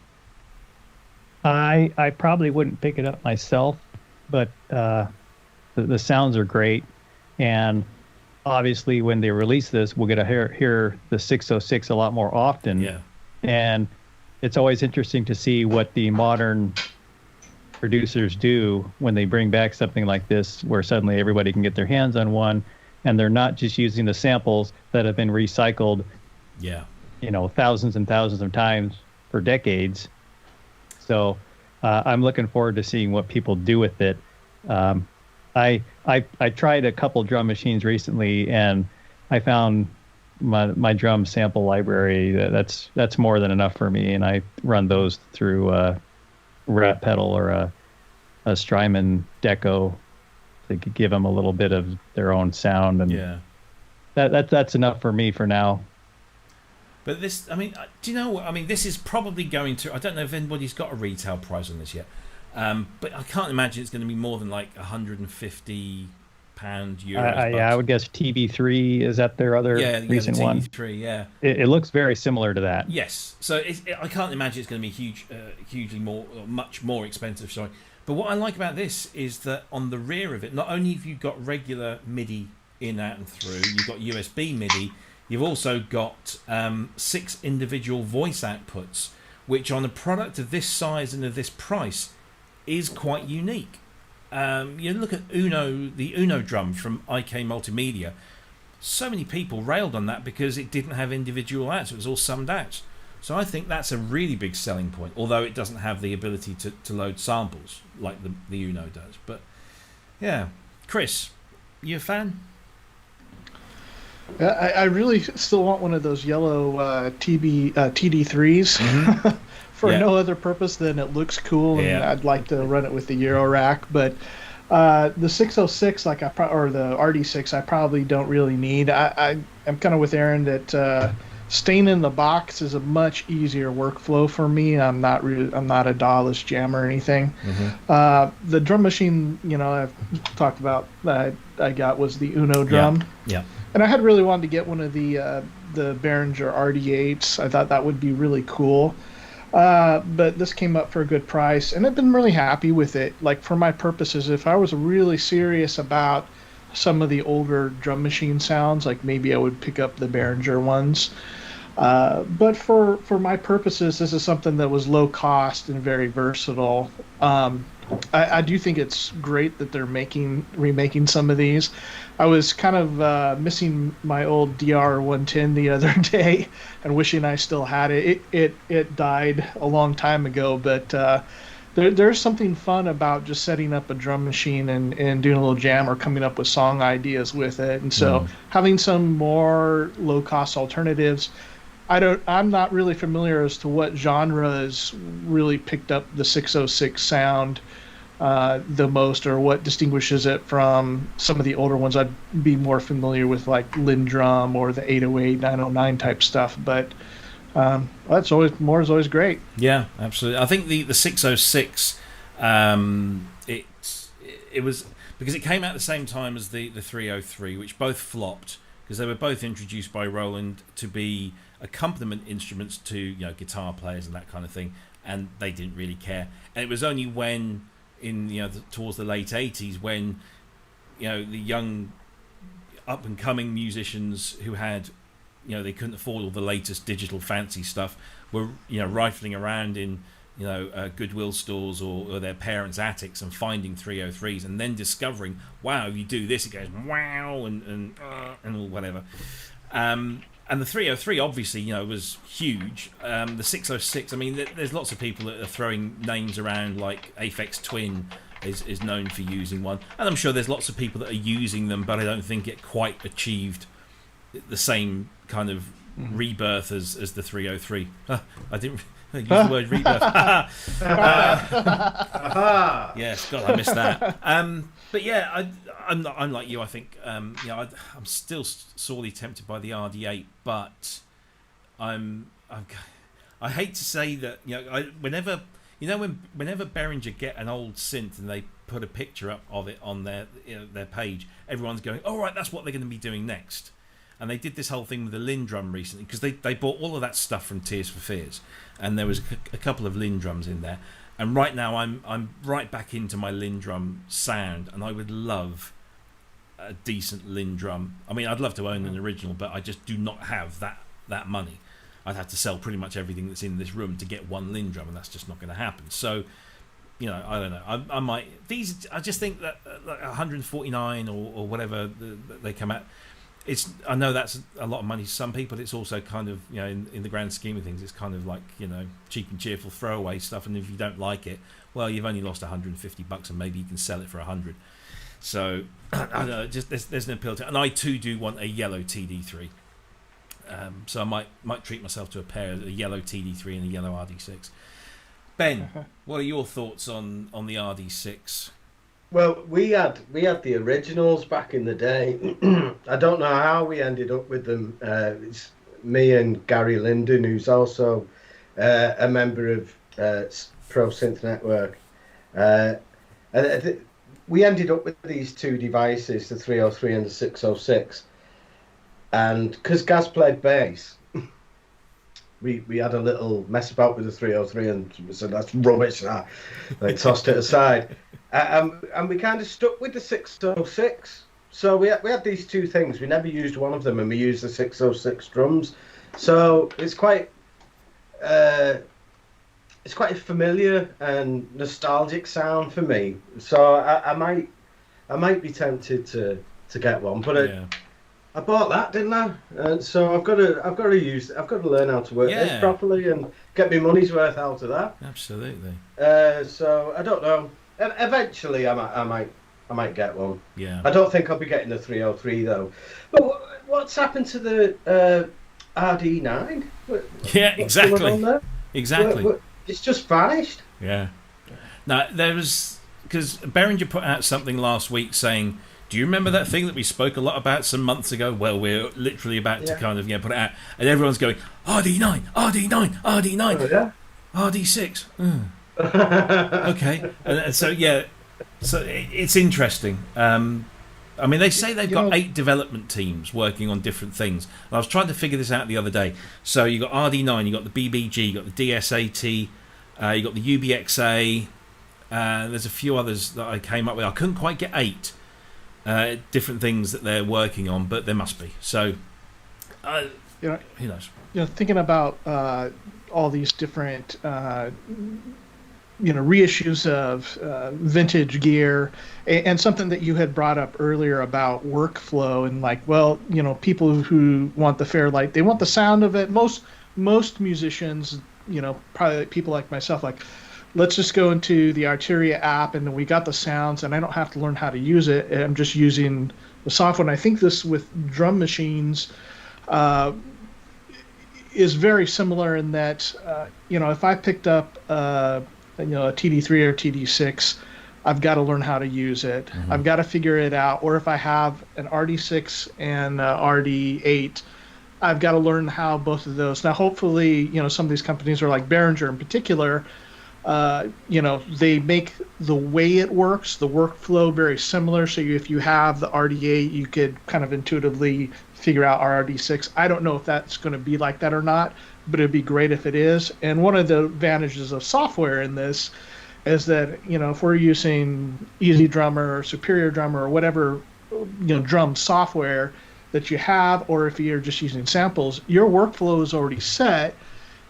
I probably wouldn't pick it up myself, but the sounds are great, and obviously when they release this, we'll get to hear the 606 a lot more often. Yeah. And it's always interesting to see what the modern producers do when they bring back something like this, where suddenly everybody can get their hands on one, and they're not just using the samples that have been recycled, thousands and thousands of times for decades. So I'm looking forward to seeing what people do with it. I tried a couple drum machines recently, and I found my drum sample library that's more than enough for me, and I run those through a Rat Pedal or a Strymon Deco to give them a little bit of their own sound, and that's enough for me for now. But this, I mean, do you know what? I mean, this is probably going to, I don't know if anybody's got a retail price on this yet, but I can't imagine it's going to be more than like £150, euros. I would guess TB3, is that their other recent the one? TB3, yeah. It looks very similar to that. Yes. So I can't imagine it's going to be hugely more, or much more expensive, sorry. But what I like about this is that on the rear of it, not only have you got regular MIDI in, out and through, you've got USB MIDI, you've also got 6 individual voice outputs, which on a product of this size and of this price is quite unique. You look at the Uno drum from IK Multimedia. So many people railed on that because it didn't have individual outs. It was all summed out. So I think that's a really big selling point, although it doesn't have the ability to load samples like the Uno does. But yeah, Cryss, you a fan? I really still want one of those yellow TD3s for no other purpose than it looks cool, and I'd like to run it with the Euro rack. But the 606, or the RD6, I probably don't really need. I'm kind of with Aaron that staying in the box is a much easier workflow for me. I'm not a DAW-less jammer or anything. Mm-hmm. The drum machine, I've talked about that I got was the Uno drum. Yeah. And I had really wanted to get one of the Behringer RD8s. I thought that would be really cool. But this came up for a good price, and I've been really happy with it. Like, for my purposes, if I was really serious about some of the older drum machine sounds, like maybe I would pick up the Behringer ones. But for my purposes, this is something that was low cost and very versatile. I do think it's great that they're remaking some of these. I was kind of missing my old DR110 the other day and wishing I still had it. It died a long time ago, but there's something fun about just setting up a drum machine and doing a little jam or coming up with song ideas with it. And so having some more low-cost alternatives. I'm not really familiar as to what genres really picked up the 606 sound the most, or what distinguishes it from some of the older ones. I'd be more familiar with like Lindrum or the 808, 909 type stuff, but that's always great. Yeah, absolutely. I think the 606 it was because it came out at the same time as the 303, which both flopped because they were both introduced by Roland to be accompaniment instruments to guitar players and that kind of thing, and they didn't really care. And it was only when towards the late 80s when the young up and coming musicians who had they couldn't afford all the latest digital fancy stuff were rifling around in Goodwill stores or their parents' attics and finding 303s, and then discovering, wow, you do this, it goes wow and all whatever. And the 303 obviously was huge. The 606, I mean, there's lots of people that are throwing names around, like Aphex Twin is known for using one, and I'm sure there's lots of people that are using them, but I don't think it quite achieved the same kind of rebirth as the 303. I didn't use the word rebirth. Yes, God, I missed that. But yeah, I'm like you. I think I'm still sorely tempted by the RD8, but I hate to say that whenever Behringer get an old synth and they put a picture up of it on their page, everyone's going, "Oh right, that's what they're going to be doing next." And they did this whole thing with the Lindrum recently because they bought all of that stuff from Tears for Fears, and there was a couple of Lindrums in there. And right now I'm right back into my Lindrum sound, and I would love a decent Lindrum. I mean, I'd love to own an original, but I just do not have that money. I'd have to sell pretty much everything that's in this room to get one Lindrum, and that's just not going to happen. So, you know, I don't know. I might. I just think that like 149 or whatever they come at. I know that's a lot of money to some people. It's also kind of, you know, in the grand scheme of things, it's kind of like, you know, cheap and cheerful throwaway stuff. And if you don't like it, well, you've only lost $150, and maybe you can sell it for $100. So I don't know. Just there's an appeal to it. And I too do want a yellow TD3. So I might treat myself to a yellow TD3 and a yellow RD6. Ben, what are your thoughts on the RD6? Well, we had the originals back in the day. I don't know how we ended up with them. It's me and Gary Linden, who's also a member of Pro Synth Network. We ended up with these two devices, the 303 and the 606. And because Gaz played bass, we had a little mess about with the 303 and said, that's rubbish, that. They tossed it aside. And we kind of stuck with the 606. So we had these two things. We never used one of them, and we used the 606 drums. So it's quite a familiar and nostalgic sound for me. So I might be tempted to get one, but I bought that, didn't I? And so I've got to learn how to work this properly and get my money's worth out of that. Absolutely. So I don't know. Eventually, I might get one. Yeah. I don't think I'll be getting the 303 though. But what's happened to the RD9? Yeah, exactly. Exactly. It's just vanished. Yeah. Now there was, because Behringer put out something last week saying, do you remember that thing that we spoke a lot about some months ago? Well, we're literally about to kind of put it out, and everyone's going RD9, RD9, RD9, oh, yeah? RD6. Okay, and so it's interesting. I mean, they say they've got 8 development teams working on different things. And I was trying to figure this out the other day. So you got RD9, you got the BBG, you got the DSAT, you got the UBXA. There's a few others that I came up with. I couldn't quite get 8 different things that they're working on, but there must be. So, who knows? Thinking about all these different reissues of vintage gear, and something that you had brought up earlier about workflow, and people who want the Fairlight, they want the sound of it. Most musicians, probably people like myself, let's just go into the Arteria app and we got the sounds and I don't have to learn how to use it. I'm just using the software. And I think this with drum machines is very similar in that, if I picked up a TD3 or TD6, I've got to learn how to use it. Mm-hmm. I've got to figure it out. Or if I have an RD6 and RD8, I've got to learn how both of those. Now, hopefully, some of these companies are like Behringer in particular. They make the way it works, the workflow, very similar. So if you have the RD8, you could kind of intuitively figure out RD6. I don't know if that's going to be like that or not, but it'd be great if it is. And one of the advantages of software in this is that, if we're using Easy Drummer or Superior Drummer or whatever, drum software that you have, or if you're just using samples, your workflow is already set.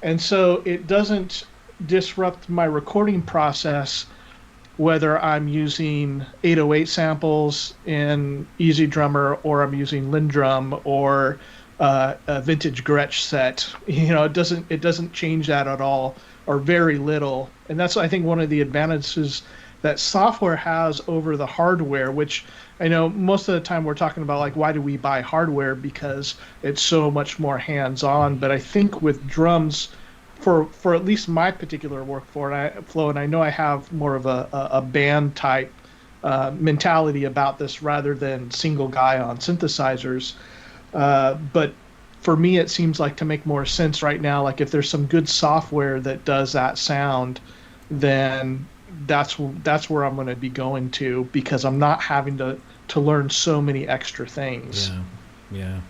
And so it doesn't disrupt my recording process whether I'm using 808 samples in Easy Drummer or I'm using Lindrum or a vintage Gretsch set. It doesn't change that at all, or very little. And that's, I think, one of the advantages that software has over the hardware, which I know most of the time we're talking about why do we buy hardware, because it's so much more hands-on. But I think with drums, for at least my particular workflow, and I know I have more of a band type mentality about this rather than single guy on synthesizers. But for me, it seems like to make more sense right now, if there's some good software that does that sound, then that's where I'm going to be going to, because I'm not having to learn so many extra things. Yeah.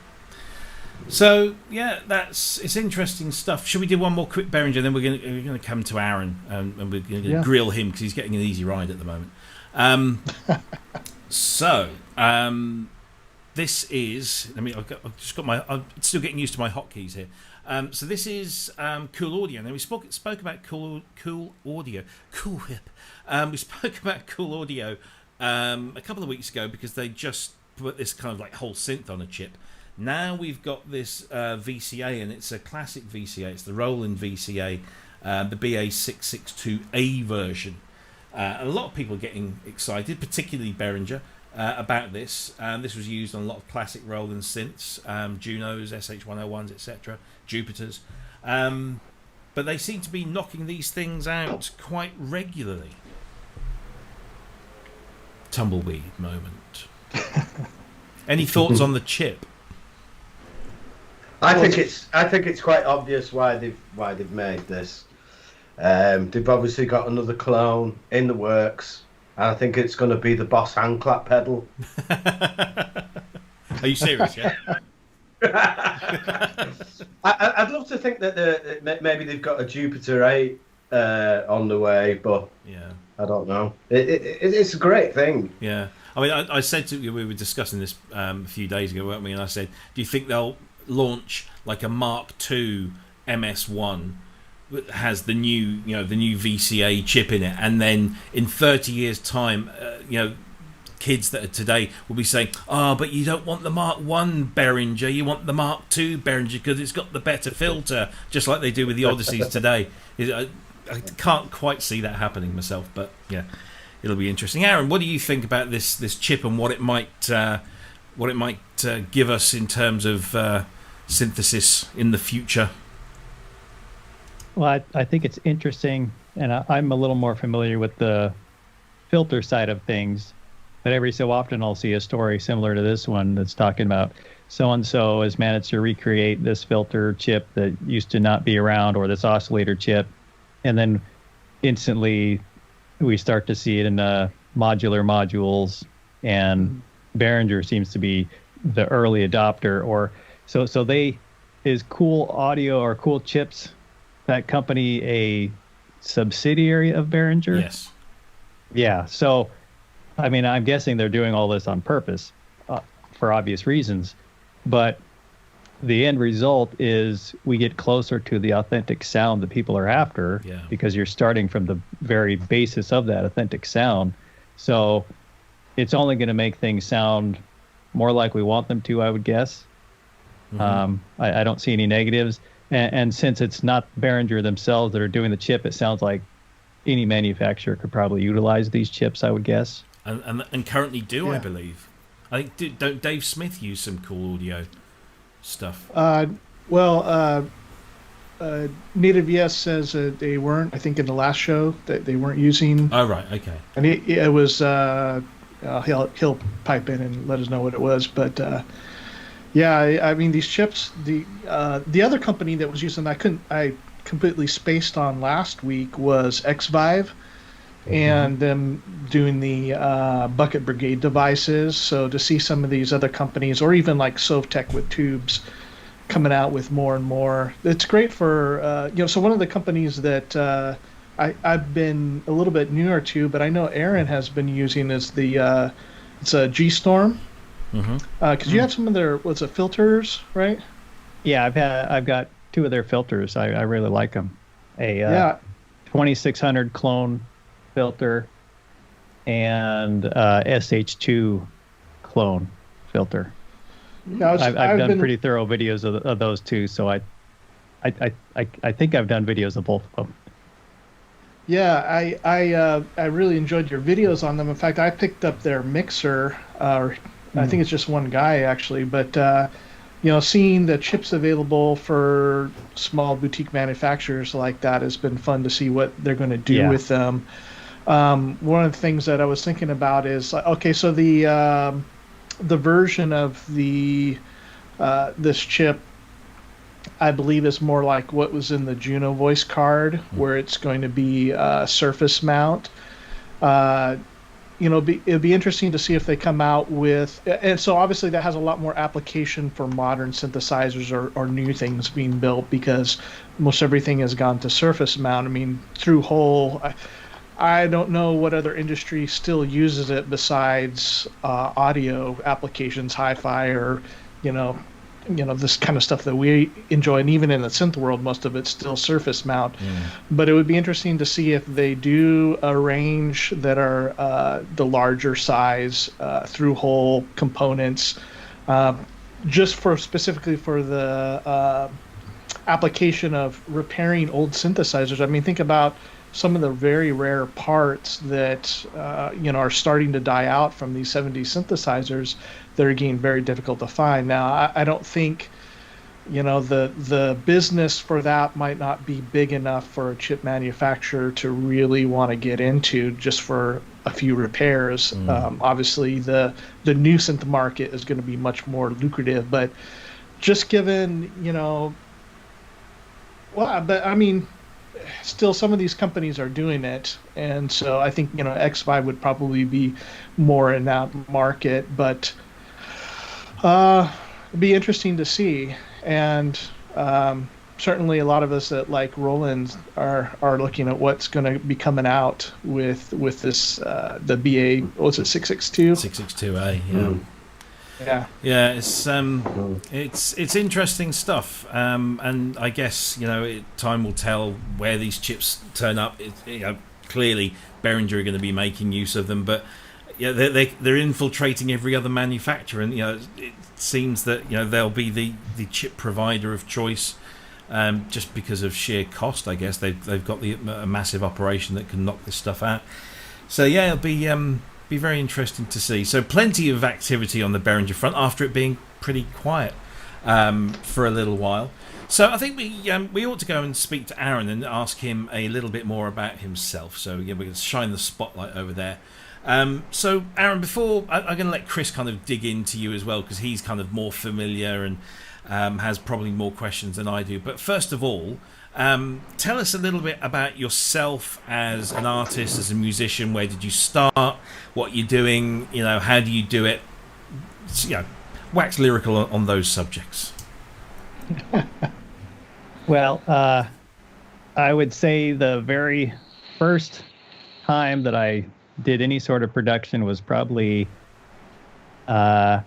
So yeah, it's interesting stuff. Should we do one more quick Behringer? Then we're going to come to Aaron and we're going to grill him because he's getting an easy ride at the moment. This is. I'm still getting used to my hotkeys here. So this is Coolaudio. Now we spoke about Coolaudio. We spoke about Coolaudio a couple of weeks ago because they just put this kind of like whole synth on a chip. Now we've got this VCA, and it's a classic VCA. It's the Roland VCA, the BA662A version. A lot of people are getting excited, particularly Behringer, about this. This was used on a lot of classic Roland synths, Junos, SH101s, etc., Jupiters. But they seem to be knocking these things out quite regularly. Tumbleweed moment. Any thoughts on the chip? I think it's quite obvious why they've made this. They've obviously got another clone in the works. And I think it's going to be the Boss hand clap pedal. Are you serious? Yeah. I'd love to think that maybe they've got a Jupiter 8 on the way, but yeah, I don't know. It's a great thing. Yeah, I mean, I said to you, we were discussing this a few days ago, weren't we? And I said, do you think they'll launch like a Mark II MS1 that has the new VCA chip in it, and then in 30 years' time, kids that are today will be saying, but you don't want the Mark I Behringer, you want the Mark II Behringer because it's got the better filter, just like they do with the Odysseys today. I can't quite see that happening myself, but yeah, it'll be interesting. Aaron, what do you think about this chip and what it might give us in terms of synthesis in the future? Well, I think it's interesting, and I'm a little more familiar with the filter side of things, but every so often I'll see a story similar to this one that's talking about so-and-so has managed to recreate this filter chip that used to not be around, or this oscillator chip, and then instantly we start to see it in modular modules, and Behringer seems to be the early adopter. Or so they is Coolaudio or Cool Chips, that company, a subsidiary of Behringer? Yes. Yeah. So, I mean, I'm guessing they're doing all this on purpose for obvious reasons. But the end result is we get closer to the authentic sound that people are after, because you're starting from the very basis of that authentic sound. So it's only going to make things sound more like we want them to, I would guess. Mm-hmm. I don't see any negatives. And since it's not Behringer themselves that are doing the chip, it sounds like any manufacturer could probably utilize these chips, I would guess. And currently do, I believe. I think, don't Dave Smith use some Coolaudio stuff? Native Yes says they weren't, I think in the last show, that they weren't using... Oh, right, okay. And it was... he'll pipe in and let us know what it was, but... yeah, I mean, these chips, the other company that was using I completely spaced on last week was XVive, and them doing the Bucket Brigade devices. So to see some of these other companies, or even like Sovtech with tubes, coming out with more and more, it's great for, so one of the companies that I've been a little bit newer to, but I know Aaron has been using is it's a G-Storm. Because you have some of their filters, right? Yeah, I've got two of their filters. I really like them. A 2600 clone filter and SH2 clone filter. Yeah, I've done pretty thorough videos of those two, so I think I've done videos of both of them. Yeah, I really enjoyed your videos on them. In fact, I picked up their mixer. I think it's just one guy actually, but seeing the chips available for small boutique manufacturers like that has been fun to see what they're going to do with them. One of the things that I was thinking about is so the version of the this chip, I believe, is more like what was in the Juno voice card, where it's going to be surface mount. It'd be interesting to see if they come out with, and so obviously that has a lot more application for modern synthesizers or new things being built, because most everything has gone to surface mount. I mean, through hole. I don't know what other industry still uses it besides audio applications, hi-fi, or this kind of stuff that we enjoy. And even in the synth world, most of it's still surface mount. But it would be interesting to see if they do a range that are the larger size through hole components, just specifically for the application of repairing old synthesizers. I mean, think about some of the very rare parts that are starting to die out from these 70s synthesizers that are getting very difficult to find. Now, I don't think the business for that might not be big enough for a chip manufacturer to really want to get into just for a few repairs. Obviously, the new synth market is going to be much more lucrative, but just given but I mean, still some of these companies are doing it, and so I think X5 would probably be more in that market, but it'd be interesting to see. And certainly a lot of us that like Roland are looking at what's going to be coming out with this the BA, what's it, 662 662A. Yeah, it's interesting stuff, and I guess time will tell where these chips turn up. Clearly Behringer are going to be making use of them, but they're infiltrating every other manufacturer, and it seems that they'll be the chip provider of choice, just because of sheer cost. I guess they've got a massive operation that can knock this stuff out. So it'll be very interesting to see. So plenty of activity on the Behringer front after it being pretty quiet for a little while. So I think we ought to go and speak to Aaron and ask him a little bit more about himself. So we're going to shine the spotlight over there. So Aaron, before I'm going to let Cryss kind of dig into you as well, because he's kind of more familiar and has probably more questions than I do. But first of all, tell us a little bit about yourself as an artist, as a musician. Where did you start? What you're doing? How do you do it? Wax lyrical on those subjects. Well, I would say the very first time that I did any sort of production was probably right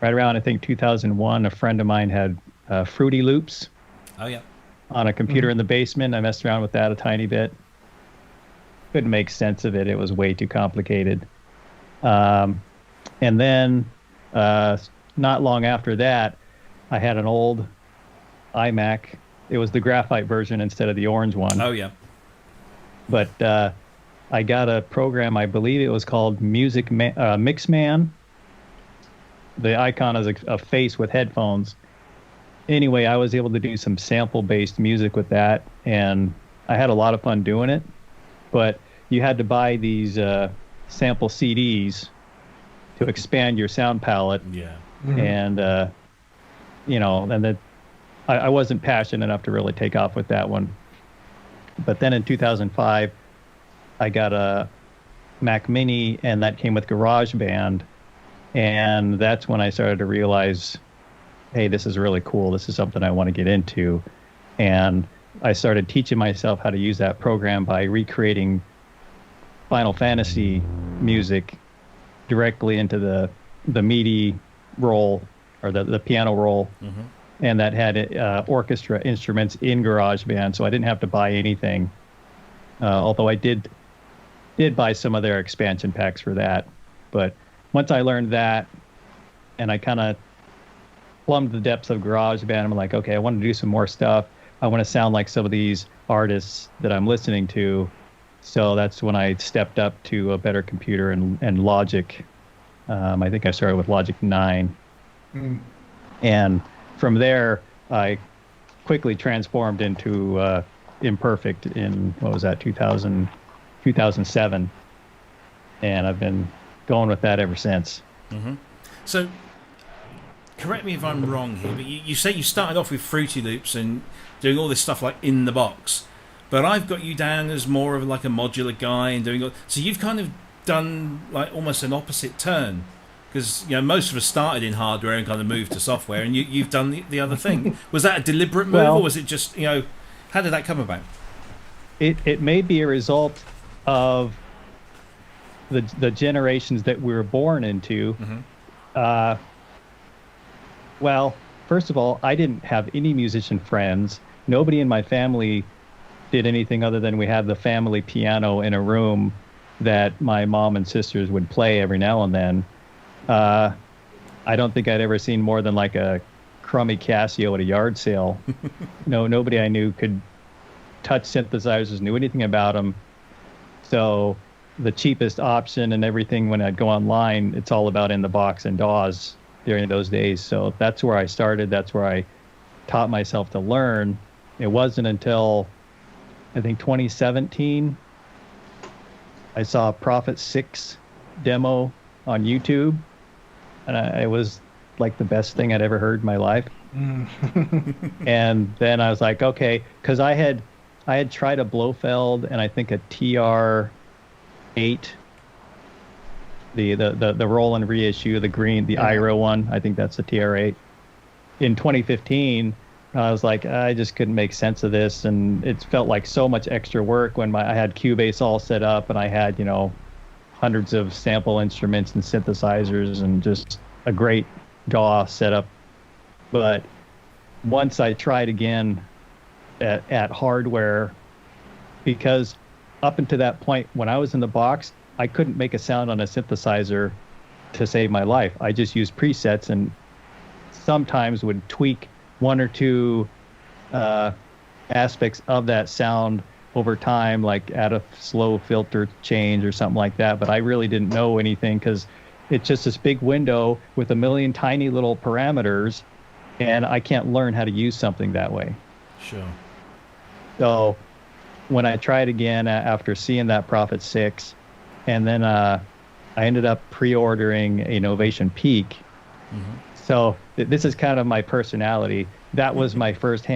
around, I think, 2001. A friend of mine had Fruity Loops. Oh yeah. On a computer in the basement. I messed around with that a tiny bit. Couldn't make sense of it. It was way too complicated. And then not long after that, I had an old iMac. It was the graphite version instead of the orange one. Oh yeah. But I got a program, I believe it was called Mixman. The icon is a face with headphones. Anyway, I was able to do some sample-based music with that, and I had a lot of fun doing it. But you had to buy these sample CDs to expand your sound palette. Yeah. And and that I wasn't passionate enough to really take off with that one. But then in 2005, I got a Mac Mini, and that came with GarageBand, and that's when I started to realize, hey, this is really cool. This is something I want to get into. And I started teaching myself how to use that program by recreating Final Fantasy music directly into the MIDI roll, or the piano roll. And that had orchestra instruments in GarageBand, so I didn't have to buy anything. Although I did buy some of their expansion packs for that. But once I learned that, and I kind of plumbed the depths of GarageBand, I'm like, okay, I want to do some more stuff. I want to sound like some of these artists that I'm listening to. So that's when I stepped up to a better computer and Logic. I think I started with Logic 9. And from there, I quickly transformed into Imperfect in, 2007. And I've been going with that ever since. So, correct me if I'm wrong here, but you say you started off with Fruity Loops and doing all this stuff like in the box, but I've got you down as more of like a modular guy and doing. So you've kind of done like almost an opposite turn, because most of us started in hardware and kind of moved to software, and you've done the other thing. Was that a deliberate move, or was it just how did that come about? It may be a result of the generations that we were born into. Mm-hmm. Well, first of all, I didn't have any musician friends. Nobody in my family did anything other than we had the family piano in a room that my mom and sisters would play every now and then. I don't think I'd ever seen more than like a crummy Casio at a yard sale. Nobody I knew could touch synthesizers, knew anything about them. So the cheapest option and everything, when I'd go online, it's all about in the box and DAWs during those days. So that's where I started. That's where I taught myself to learn. It wasn't until I think 2017 I saw a Prophet 6 demo on YouTube, and it was like the best thing I'd ever heard in my life. And then I was like, okay, because I had tried a Blofeld and I think a TR8, the Roland reissue, the green, the Iro one. I think that's the TR8. In 2015, I was like, I just couldn't make sense of this, and it felt like so much extra work when I had Cubase all set up and I had hundreds of sample instruments and synthesizers and just a great DAW setup. But once I tried again at hardware, because up until that point when I was in the box, I couldn't make a sound on a synthesizer to save my life. I just used presets and sometimes would tweak one or two aspects of that sound over time, like add a slow filter change or something like that. But I really didn't know anything because it's just this big window with a million tiny little parameters, and I can't learn how to use something that way. Sure. So when I tried again after seeing that Prophet 6, and then I ended up pre-ordering a Novation Peak. Mm-hmm. So this is kind of my personality. That was my first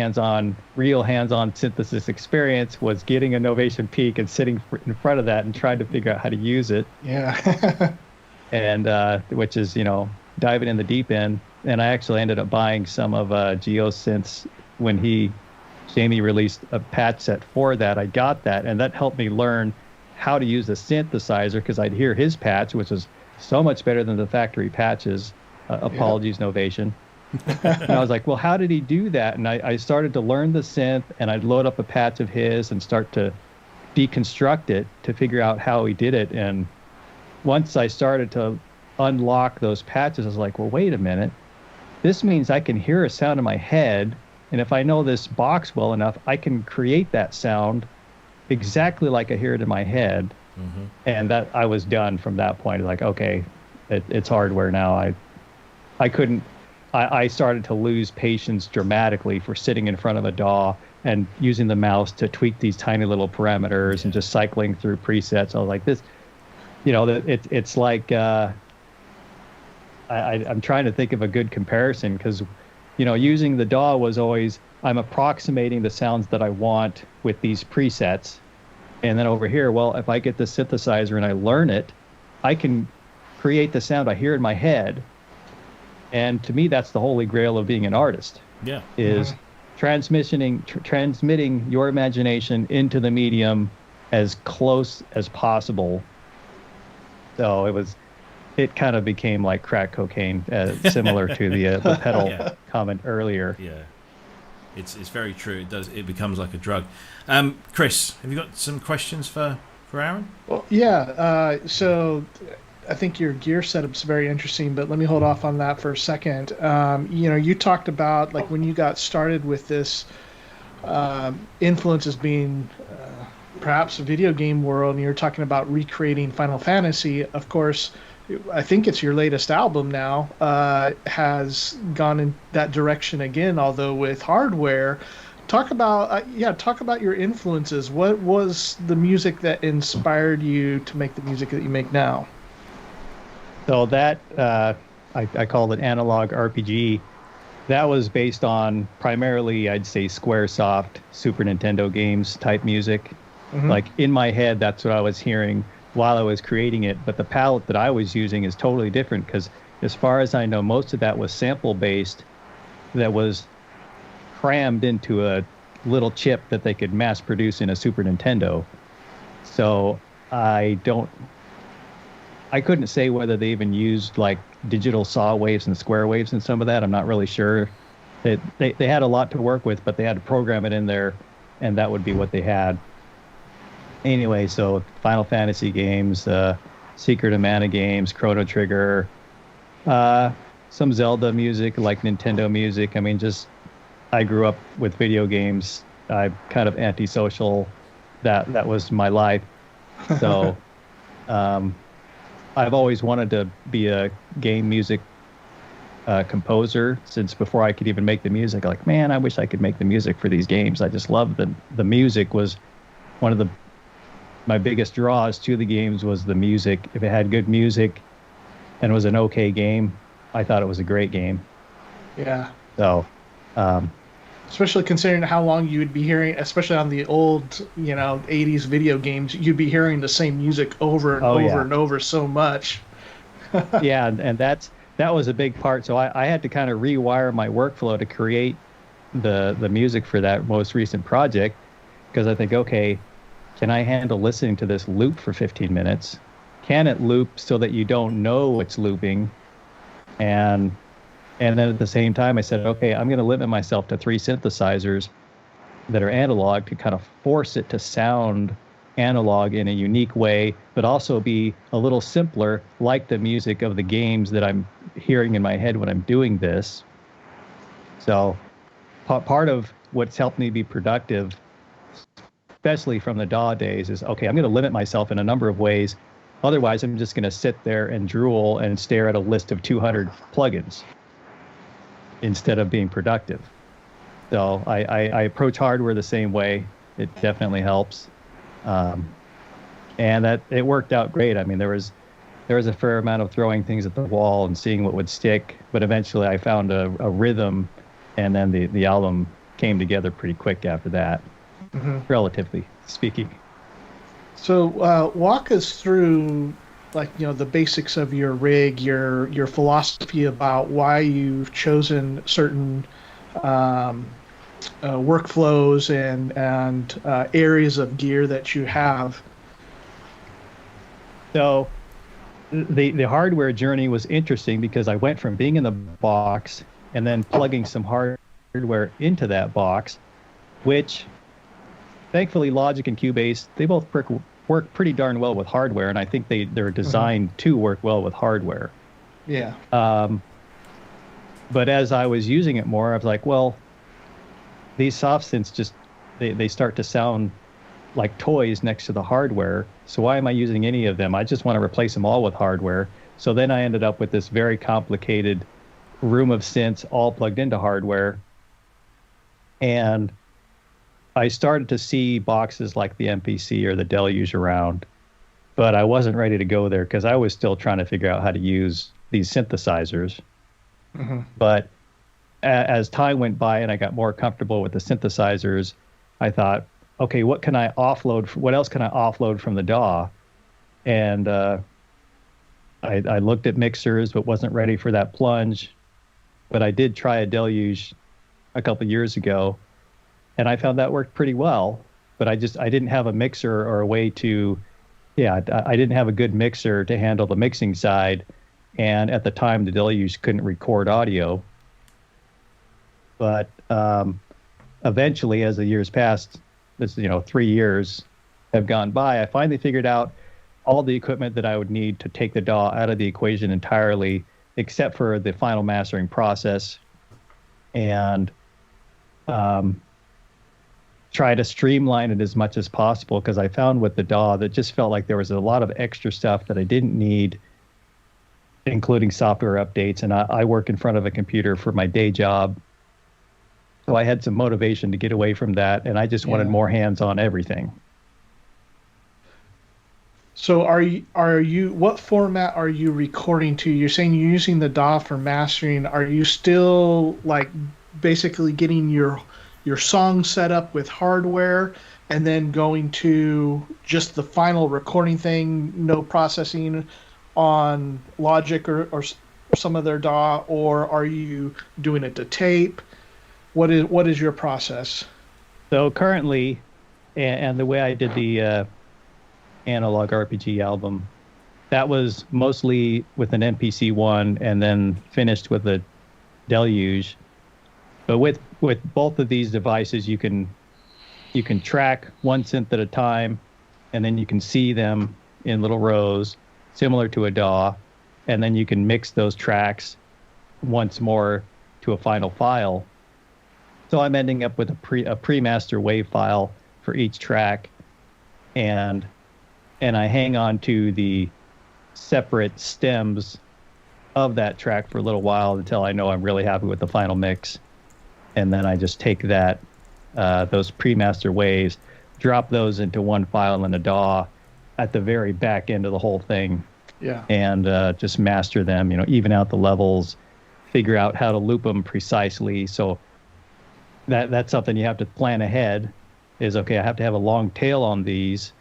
real hands-on synthesis experience, was getting a Novation Peak and sitting in front of that and trying to figure out how to use it. Yeah. And which is, diving in the deep end. And I actually ended up buying some of Geosynth's when Jamie released a patch set for that. I got that, and that helped me learn how to use the synthesizer, because I'd hear his patch, which was so much better than the factory patches. Apologies, Novation. And I was like, well, how did he do that? And I started to learn the synth, and I'd load up a patch of his and start to deconstruct it to figure out how he did it. And once I started to unlock those patches, I was like, well, wait a minute. This means I can hear a sound in my head, and if I know this box well enough, I can create that sound exactly like I hear it in my head. Mm-hmm. And that I was done from that point. Like, okay, it's hardware now. I started to lose patience dramatically for sitting in front of a DAW and using the mouse to tweak these tiny little parameters and just cycling through presets. I was like, this, it's like, I'm trying to think of a good comparison, because, using the DAW was always, I'm approximating the sounds that I want with these presets. And then over here, well, if I get the synthesizer and I learn it, I can create the sound I hear in my head. And to me, that's the holy grail of being an artist. Yeah. Is transmitting your imagination into the medium as close as possible. So it kind of became like crack cocaine, similar to the pedal comment earlier. Yeah. It's very true. It becomes like a drug. Cryss, have you got some questions for Aaron? Well, yeah. So I think your gear setup's very interesting, but let me hold off on that for a second. You talked about like when you got started with this, influences being perhaps a video game world, and you're talking about recreating Final Fantasy. Of course, I think it's your latest album now, has gone in that direction again, although with hardware. Talk about your influences. What was the music that inspired you to make the music that you make now? So that I call it analog RPG. that was based on primarily, I'd say, Squaresoft, Super Nintendo games type music. Mm-hmm. Like in my head, that's what I was hearing while I was creating it. But the palette that I was using is totally different because, as far as I know, most of that was sample based, that was crammed into a little chip that they could mass produce in a Super Nintendo. So I couldn't say whether they even used like digital saw waves and square waves and some of that. I'm not really sure. They had a lot to work with, but they had to program it in there, and that would be what they had. Anyway, so Final Fantasy games, Secret of Mana games, Chrono Trigger, some Zelda music, like Nintendo music. I mean, just I grew up with video games. I'm kind of antisocial. That was my life. So I've always wanted to be a game music composer since before I could even make the music. Like, man, I wish I could make the music for these games. I just love the music. Was one of my biggest draws to the games was the music. If it had good music and was an okay game, I thought it was a great game. Yeah. So, especially considering how long you would be hearing, especially on the old, 80s video games, you'd be hearing the same music over and over and over so much. Yeah, and that was a big part. So I had to kind of rewire my workflow to create the music for that most recent project, because I think, okay, can I handle listening to this loop for 15 minutes? Can it loop so that you don't know it's looping? And then at the same time, I said, okay, I'm going to limit myself to 3 synthesizers that are analog to kind of force it to sound analog in a unique way, but also be a little simpler, like the music of the games that I'm hearing in my head when I'm doing this. So part of what's helped me be productive, especially from the DAW days, is, okay, I'm going to limit myself in a number of ways. Otherwise, I'm just going to sit there and drool and stare at a list of 200 plugins instead of being productive. So I approach hardware the same way. It definitely helps. And that it worked out great. I mean, there was a fair amount of throwing things at the wall and seeing what would stick, but eventually I found a rhythm, and then the album came together pretty quick after that, relatively speaking. So walk us through, the basics of your rig, your philosophy about why you've chosen certain workflows and areas of gear that you have. So the hardware journey was interesting because I went from being in the box and then plugging some hardware into that box, which thankfully Logic and Cubase, they both work pretty darn well with hardware, and I think they're designed to work well with hardware. Yeah. But as I was using it more, I was like, well, these soft synths just they start to sound like toys next to the hardware. So why am I using any of them? I just want to replace them all with hardware. So then I ended up with this very complicated room of synths all plugged into hardware. And I started to see boxes like the MPC or the Deluge around, but I wasn't ready to go there because I was still trying to figure out how to use these synthesizers. But as time went by and I got more comfortable with the synthesizers, I thought, okay, what else can I offload from the DAW? And I looked at mixers, but wasn't ready for that plunge. But I did try a Deluge a couple of years ago, and I found that worked pretty well. But I didn't have a mixer or a way to, I didn't have a good mixer to handle the mixing side. And at the time, the Deluge couldn't record audio. But eventually, as the years passed, 3 years have gone by, I finally figured out all the equipment that I would need to take the DAW out of the equation entirely, except for the final mastering process, and try to streamline it as much as possible, because I found with the DAW that just felt like there was a lot of extra stuff that I didn't need, including software updates. And I work in front of a computer for my day job, so I had some motivation to get away from that, and I just wanted more hands on everything. So what format are you recording to? You're saying you're using the DAW for mastering. Are you still like basically getting your song set up with hardware and then going to just the final recording thing, no processing on Logic or some other DAW, or are you doing it to tape? What is your process? So currently, and the way I did the analog RPG album, that was mostly with an MPC-1 and then finished with a Deluge. But with both of these devices, you can track one synth at a time, and then you can see them in little rows, similar to a DAW, and then you can mix those tracks once more to a final file. So I'm ending up with a pre-master wave file for each track, and I hang on to the separate stems of that track for a little while until I know I'm really happy with the final mix. And then I just take that, those pre-master waves, drop those into one file in a DAW at the very back end of the whole thing. Yeah. And just master them, even out the levels, figure out how to loop them precisely. So that's something you have to plan ahead is, okay, I have to have a long tail on these,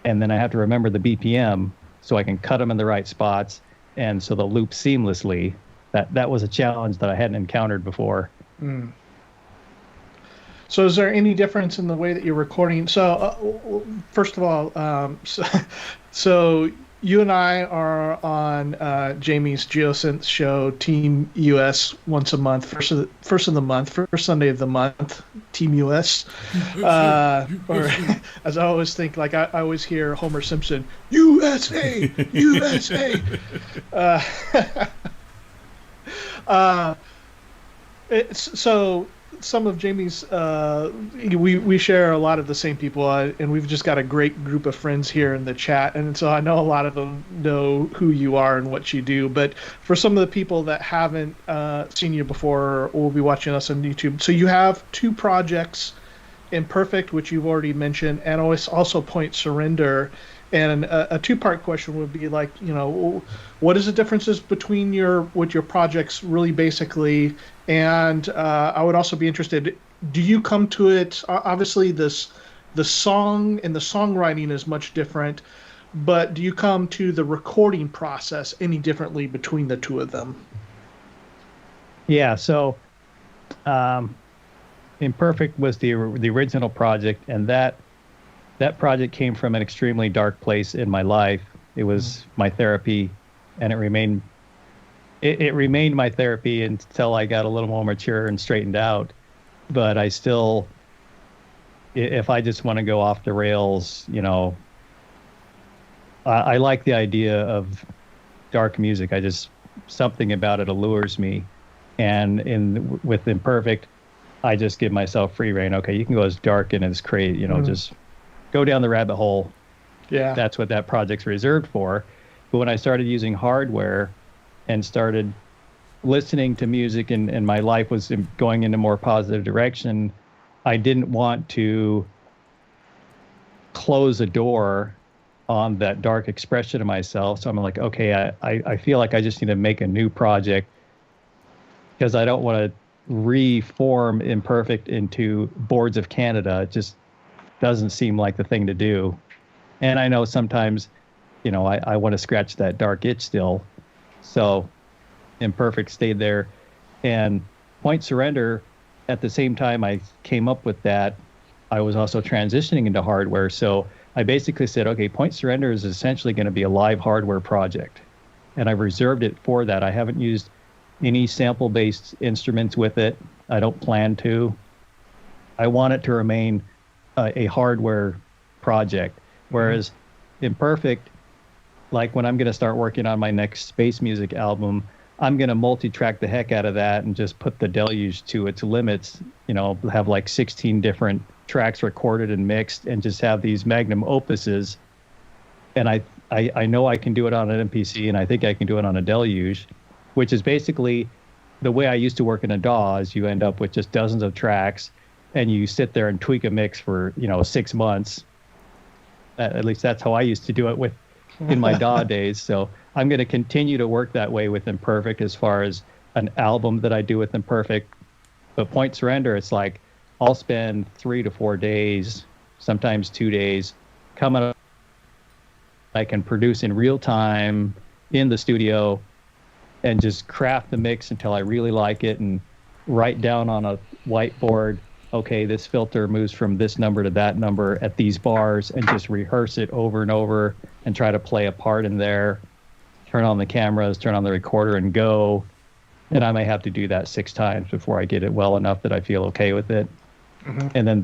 and then I have to remember the BPM so I can cut them in the right spots, and so they'll loop seamlessly. That was a challenge that I hadn't encountered before. Mm. So is there any difference in the way that you're recording? So first of all, so you and I are on Jamie's GeoSynth show, Team US, once a month, first of the month, first Sunday of the month, Team US. Or as I always think, like I always hear Homer Simpson, USA, USA. So some of Jamie's, we share a lot of the same people, and we've just got a great group of friends here in the chat, and so I know a lot of them know who you are and what you do. But for some of the people that haven't seen you before or will be watching us on YouTube, so you have two projects, Impurfekt, which you've already mentioned, and also Point Surrender. And a two-part question would be like, what is the differences between your projects really basically? And I would also be interested, do you come to it, obviously the song and the songwriting is much different, but do you come to the recording process any differently between the two of them? Yeah, so Impurfekt was the original project, and that project came from an extremely dark place in my life. It was my therapy, and it remained my therapy until I got a little more mature and straightened out. But I still, if I just want to go off the rails, I like the idea of dark music. Something about it allures me. And with Impurfekt, I just give myself free rein. Okay, you can go as dark and as crazy, just go down the rabbit hole. Yeah. That's what that project's reserved for. But when I started using hardware and started listening to music and my life was going in a more positive direction, I didn't want to close a door on that dark expression of myself. So I'm like, okay, I feel like I just need to make a new project because I don't want to reform Impurfekt into Boards of Canada. It just doesn't seem like the thing to do. And I know sometimes, I want to scratch that dark itch still. So Impurfekt stayed there. And Point Surrender, at the same time I came up with that, I was also transitioning into hardware. So I basically said, okay, Point Surrender is essentially going to be a live hardware project. And I've reserved it for that. I haven't used any sample-based instruments with it. I don't plan to. I want it to remain a hardware project. Whereas Impurfekt, like when I'm going to start working on my next space music album, I'm going to multi-track the heck out of that and just put the deluge to its limits, have like 16 different tracks recorded and mixed and just have these magnum opuses. And I know I can do it on an MPC, and I think I can do it on a deluge, which is basically the way I used to work in a DAW. Is you end up with just dozens of tracks and you sit there and tweak a mix for 6 months, At least that's how I used to do it in my DAW days. So I'm going to continue to work that way with Imperfekt as far as an album that I do with Imperfekt. But Point Surrender, it's like I'll spend 3 to 4 days, sometimes 2 days, coming up. I can produce in real time in the studio and just craft the mix until I really like it and write down on a whiteboard, okay, this filter moves from this number to that number at these bars, and just rehearse it over and over and try to play a part in there, turn on the cameras, turn on the recorder and go. And I may have to do that 6 times before I get it well enough that I feel okay with it. Mm-hmm. And then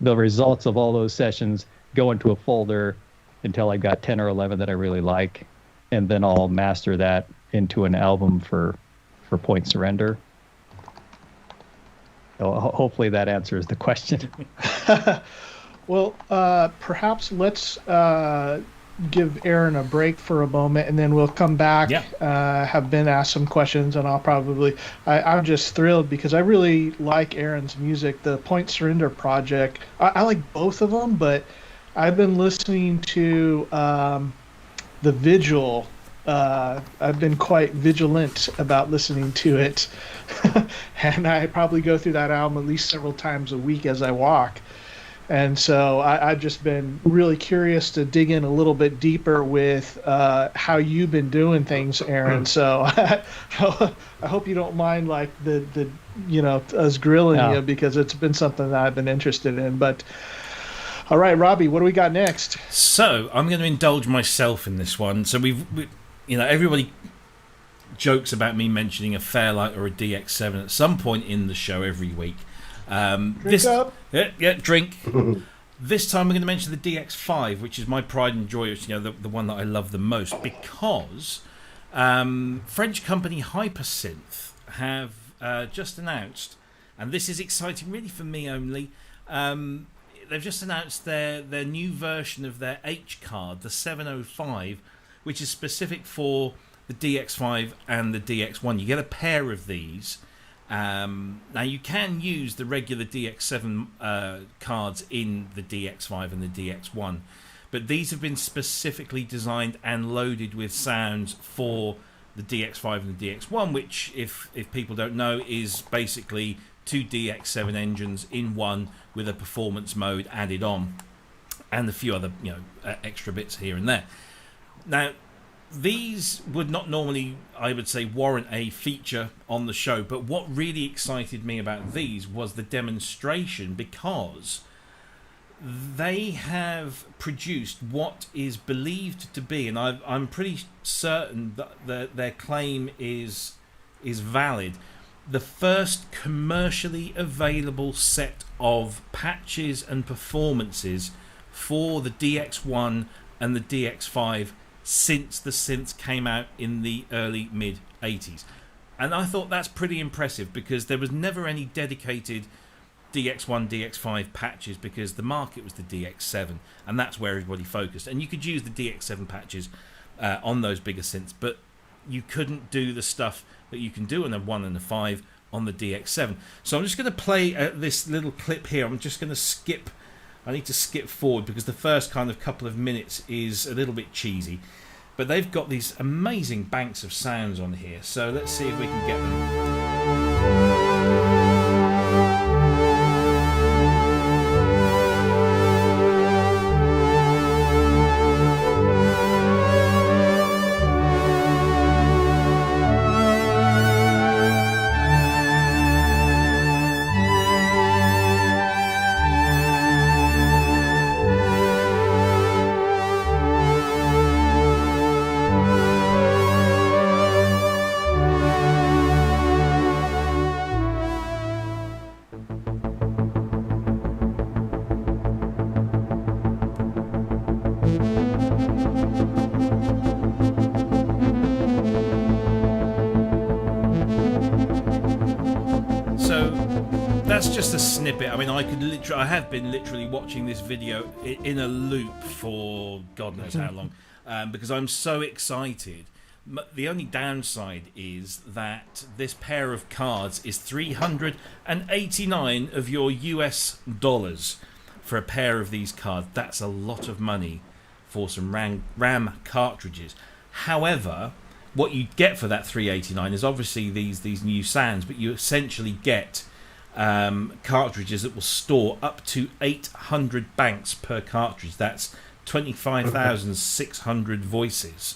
the results of all those sessions go into a folder until I've got 10 or 11 that I really like. And then I'll master that into an album for Point Surrender. So hopefully that answers the question. Well, perhaps let's give Aaron a break for a moment, and then we'll come back. Yeah. Have Ben ask some questions, and I'm just thrilled because I really like Aaron's music. The Point Surrender project, I like both of them, but I've been listening to the Vigil. I've been quite vigilant about listening to it, and I probably go through that album at least several times a week as I walk. And so I've just been really curious to dig in a little bit deeper with how you've been doing things, Aaron. So I hope you don't mind, like the us grilling you, because it's been something that I've been interested in. But all right, Robbie, what do we got next? So I'm going to indulge myself in this one. So we everybody jokes about me mentioning a Fairlight or a DX7 at some point in the show every week. Drink up. Yeah, drink. This time we're going to mention the DX5, which is my pride and joy. It's, the one that I love the most, because French company Hypersynth have just announced, and this is exciting really for me only, they've just announced their new version of their H card, the 705, which is specific for the DX5 and the DX1. You get a pair of these. Now you can use the regular DX7 cards in the DX5 and the DX1, but these have been specifically designed and loaded with sounds for the DX5 and the DX1, which, if people don't know, is basically 2 DX7 engines in one with a performance mode added on, and a few other extra bits here and there. Now, these would not normally, I would say, warrant a feature on the show, but what really excited me about these was the demonstration, because they have produced what is believed to be, and I'm pretty certain that their claim is valid, the first commercially available set of patches and performances for the DX1 and the DX5 since the synths came out in the early mid-80s. And I thought that's pretty impressive, because there was never any dedicated DX1, DX5 patches, because the market was the DX7, and that's where everybody focused. And you could use the DX7 patches on those bigger synths, but you couldn't do the stuff that you can do on the 1 and the 5 on the DX7. So I'm just going to play this little clip here. I'm just going to skip. I need to skip forward because the first kind of couple of minutes is a little bit cheesy. But they've got these amazing banks of sounds on here. So let's see if we can get them. Just a snippet. I mean, I have been literally watching this video in a loop for God knows how long, because I'm so excited. The only downside is that this pair of cards is $389 of your US dollars. for a pair of these cards, that's a lot of money for some RAM cartridges. However, what you get for that $389 is obviously these new sounds, but you essentially get cartridges that will store up to 800 banks per cartridge. That's 25,600 voices.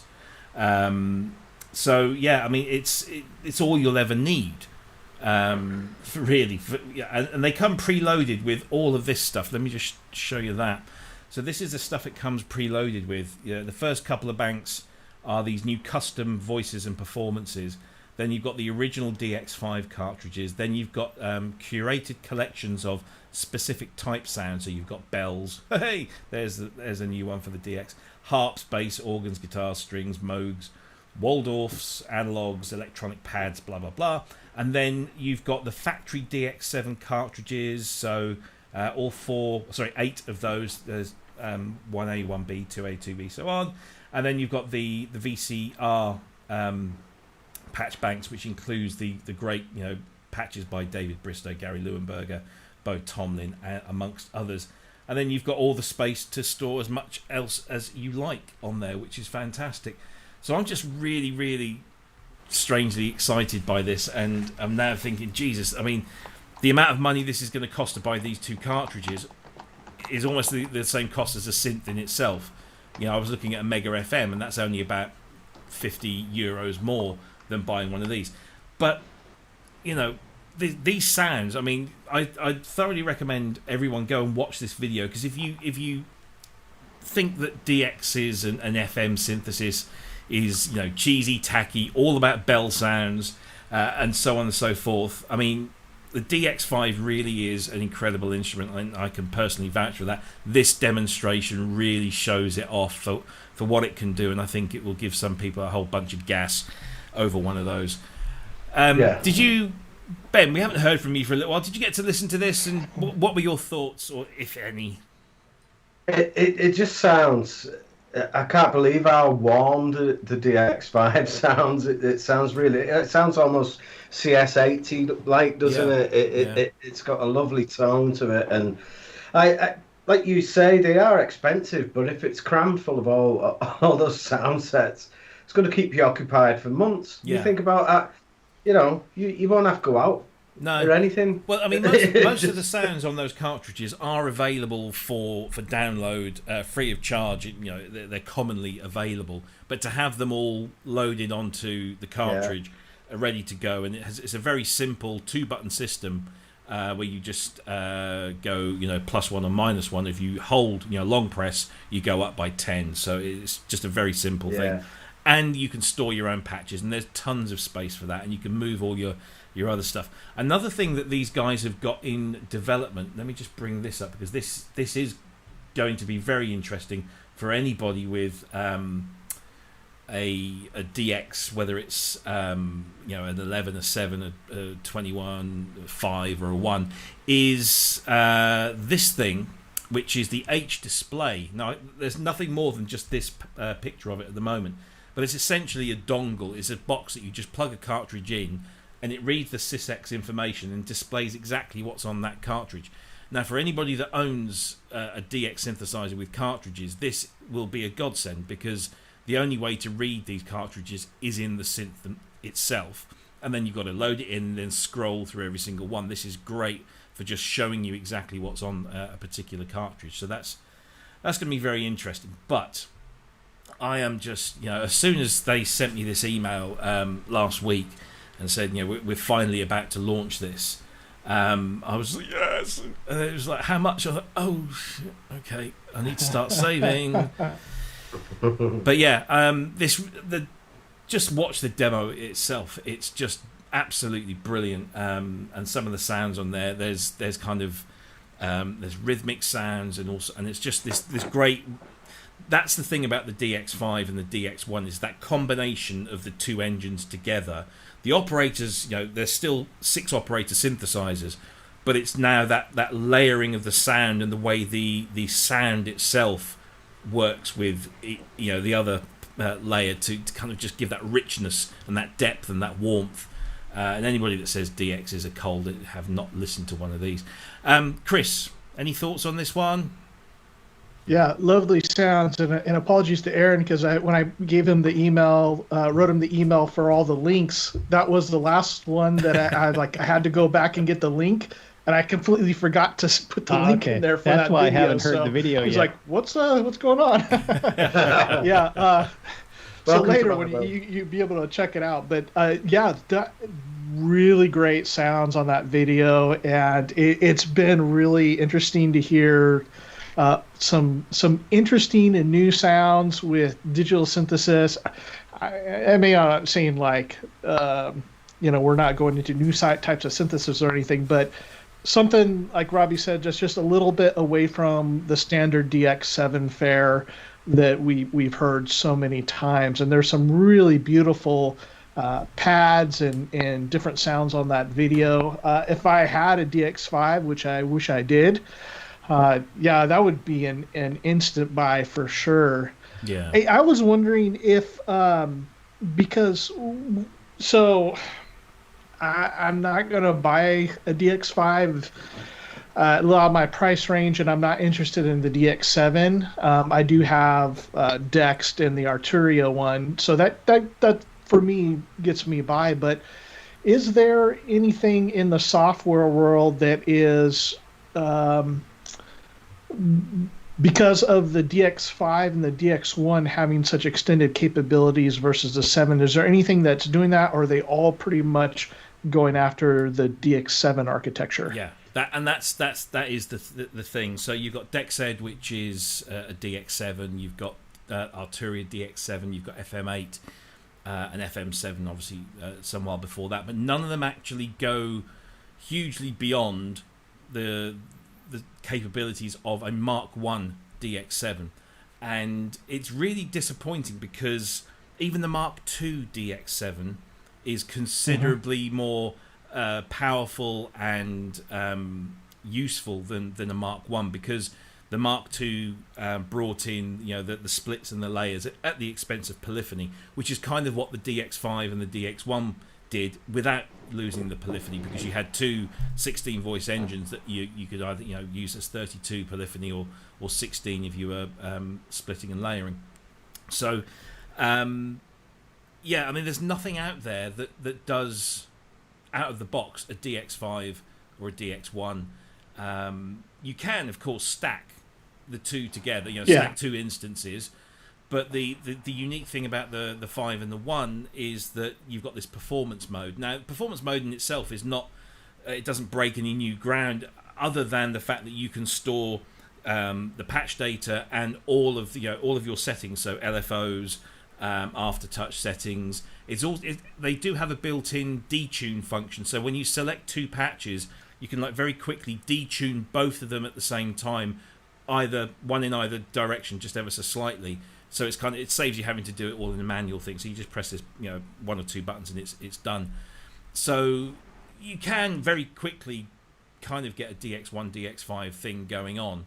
So yeah, I mean it's all you'll ever need, really. And they come preloaded with all of this stuff. Let me just show you that. So this is the stuff it comes preloaded with. The first couple of banks are these new custom voices and performances. Then you've got the original DX5 cartridges. Then you've got curated collections of specific type sounds. So you've got bells. Hey, there's a new one for the DX. Harps, bass, organs, guitars, strings, Moogs, Waldorfs, analogs, electronic pads, blah, blah, blah. And then you've got the factory DX7 cartridges. So all 8 of those. There's 1A, 1B, 2A, 2B, so on. And then you've got the VCR patch banks, which includes the great patches by David Bristow, Gary Leuenberger, Bo Tomlin, amongst others. And then you've got all the space to store as much else as you like on there, which is fantastic. So I'm just really, really strangely excited by this, and I'm now thinking, Jesus, I mean, the amount of money this is going to cost to buy these 2 cartridges is almost the same cost as a synth in itself. I was looking at a Mega FM, and that's only about €50 more than buying one of these. But these sounds, I mean, I thoroughly recommend everyone go and watch this video, because if you think that DXs and FM synthesis is cheesy, tacky, all about bell sounds, and so on and so forth, I mean, the DX5 really is an incredible instrument, and I can personally vouch for that. This demonstration really shows it off for what it can do, and I think it will give some people a whole bunch of gas over one of those. Did you, Ben, we haven't heard from you for a little while. Did you get to listen to this, and what were your thoughts, or if any? It just sounds... I can't believe how warm the DX5 sounds. It sounds really... It sounds almost CS80 like, doesn't it? It's got a lovely tone to it, and I like you say, they are expensive, but if it's crammed full of all those sound sets, it's going to keep you occupied for months. You think about that, you won't have to go out or anything. Well, I mean, most of the sounds on those cartridges are available for download free of charge. They're commonly available, but to have them all loaded onto the cartridge, ready to go, and it's a very simple 2-button system where you just go +1 or -1. If you hold long press, you go up by 10. So it's just a very simple thing, and you can store your own patches, and there's tons of space for that, and you can move all your other stuff. Another thing that these guys have got in development, let me just bring this up, because this is going to be very interesting for anybody with a DX, whether it's an 11, a 7, a 21, a 5 or a 1, is this thing, which is the H display. Now there's nothing more than just this picture of it at the moment, but it's essentially a dongle. It's a box that you just plug a cartridge in, and it reads the sysx information and displays exactly what's on that cartridge. Now, for anybody that owns a DX synthesizer with cartridges, this will be a godsend, because the only way to read these cartridges is in the synth itself, and then you've got to load it in and then scroll through every single one. This is great for just showing you exactly what's on a particular cartridge. So that's going to be very interesting. But I am just, as soon as they sent me this email last week and said, we're finally about to launch this, I was like, yes. And it was like, how much? I thought, oh, okay, I need to start saving. But yeah, just watch the demo itself. It's just absolutely brilliant, and some of the sounds on there. There's kind of there's rhythmic sounds, and it's just this great. That's the thing about the DX5 and the DX1, is that combination of the two engines together. The operators, there's still 6 operator synthesizers, but it's now that layering of the sound and the way the sound itself works with the other layer to kind of just give that richness and that depth and that warmth. And anybody that says DX is a cold have not listened to one of these. Cryss, Any thoughts on this one? Yeah, lovely sounds, and apologies to Aaron because when I gave him the email, wrote him the email for all the links, that was the last one that I had to go back and get the link, and I completely forgot to put the link in there for That's that why video. I haven't heard the video yet. He's like, what's going on? Yeah. So later when you be able to check it out, but that really great sounds on that video, and it's been really interesting to hear. Some interesting and new sounds with digital synthesis. I may not seem like we're not going into new types of synthesis or anything, but something like Robbie said, just a little bit away from the standard DX7 fare that we've heard so many times. And there's some really beautiful pads and different sounds on that video. If I had a DX5, which I wish I did, that would be an instant buy for sure. Yeah. I was wondering if because I'm not gonna buy a DX5 a lot of my price range, and I'm not interested in the DX7. I do have Dext and the Arturia one, so that for me gets me by. But is there anything in the software world that is because of the DX5 and the DX1 having such extended capabilities versus the 7, is there anything that's doing that, or are they all pretty much going after the DX7 architecture? Yeah, that is the thing. So you've got DexEd, which is a DX7. You've got Arturia DX7. You've got FM8 and FM7, obviously some while before that. But none of them actually go hugely beyond the capabilities of a Mark I DX7, and it's really disappointing because even the Mark II DX7 is considerably more powerful and useful than a Mark I, because the Mark II brought in the splits and the layers at the expense of polyphony, which is kind of what the DX5 and the DX1 did without losing the polyphony, because you had two 16 voice engines that you could either use as 32 polyphony or 16 if you were splitting and layering. So there's nothing out there that does out of the box a DX5 or a DX1. You can of course stack the two together, stack two instances. But the unique thing about the 5 and the 1 is that you've got this performance mode. Now, performance mode in itself is not, it doesn't break any new ground, other than the fact that you can store the patch data and all of your settings, so LFOs, aftertouch settings. They do have a built-in detune function. So when you select two patches, you can very quickly detune both of them at the same time, either one in either direction, just ever so slightly. So it saves you having to do it all in a manual thing. So you just press this, one or two buttons and it's done. So you can very quickly kind of get a DX1, DX5 thing going on.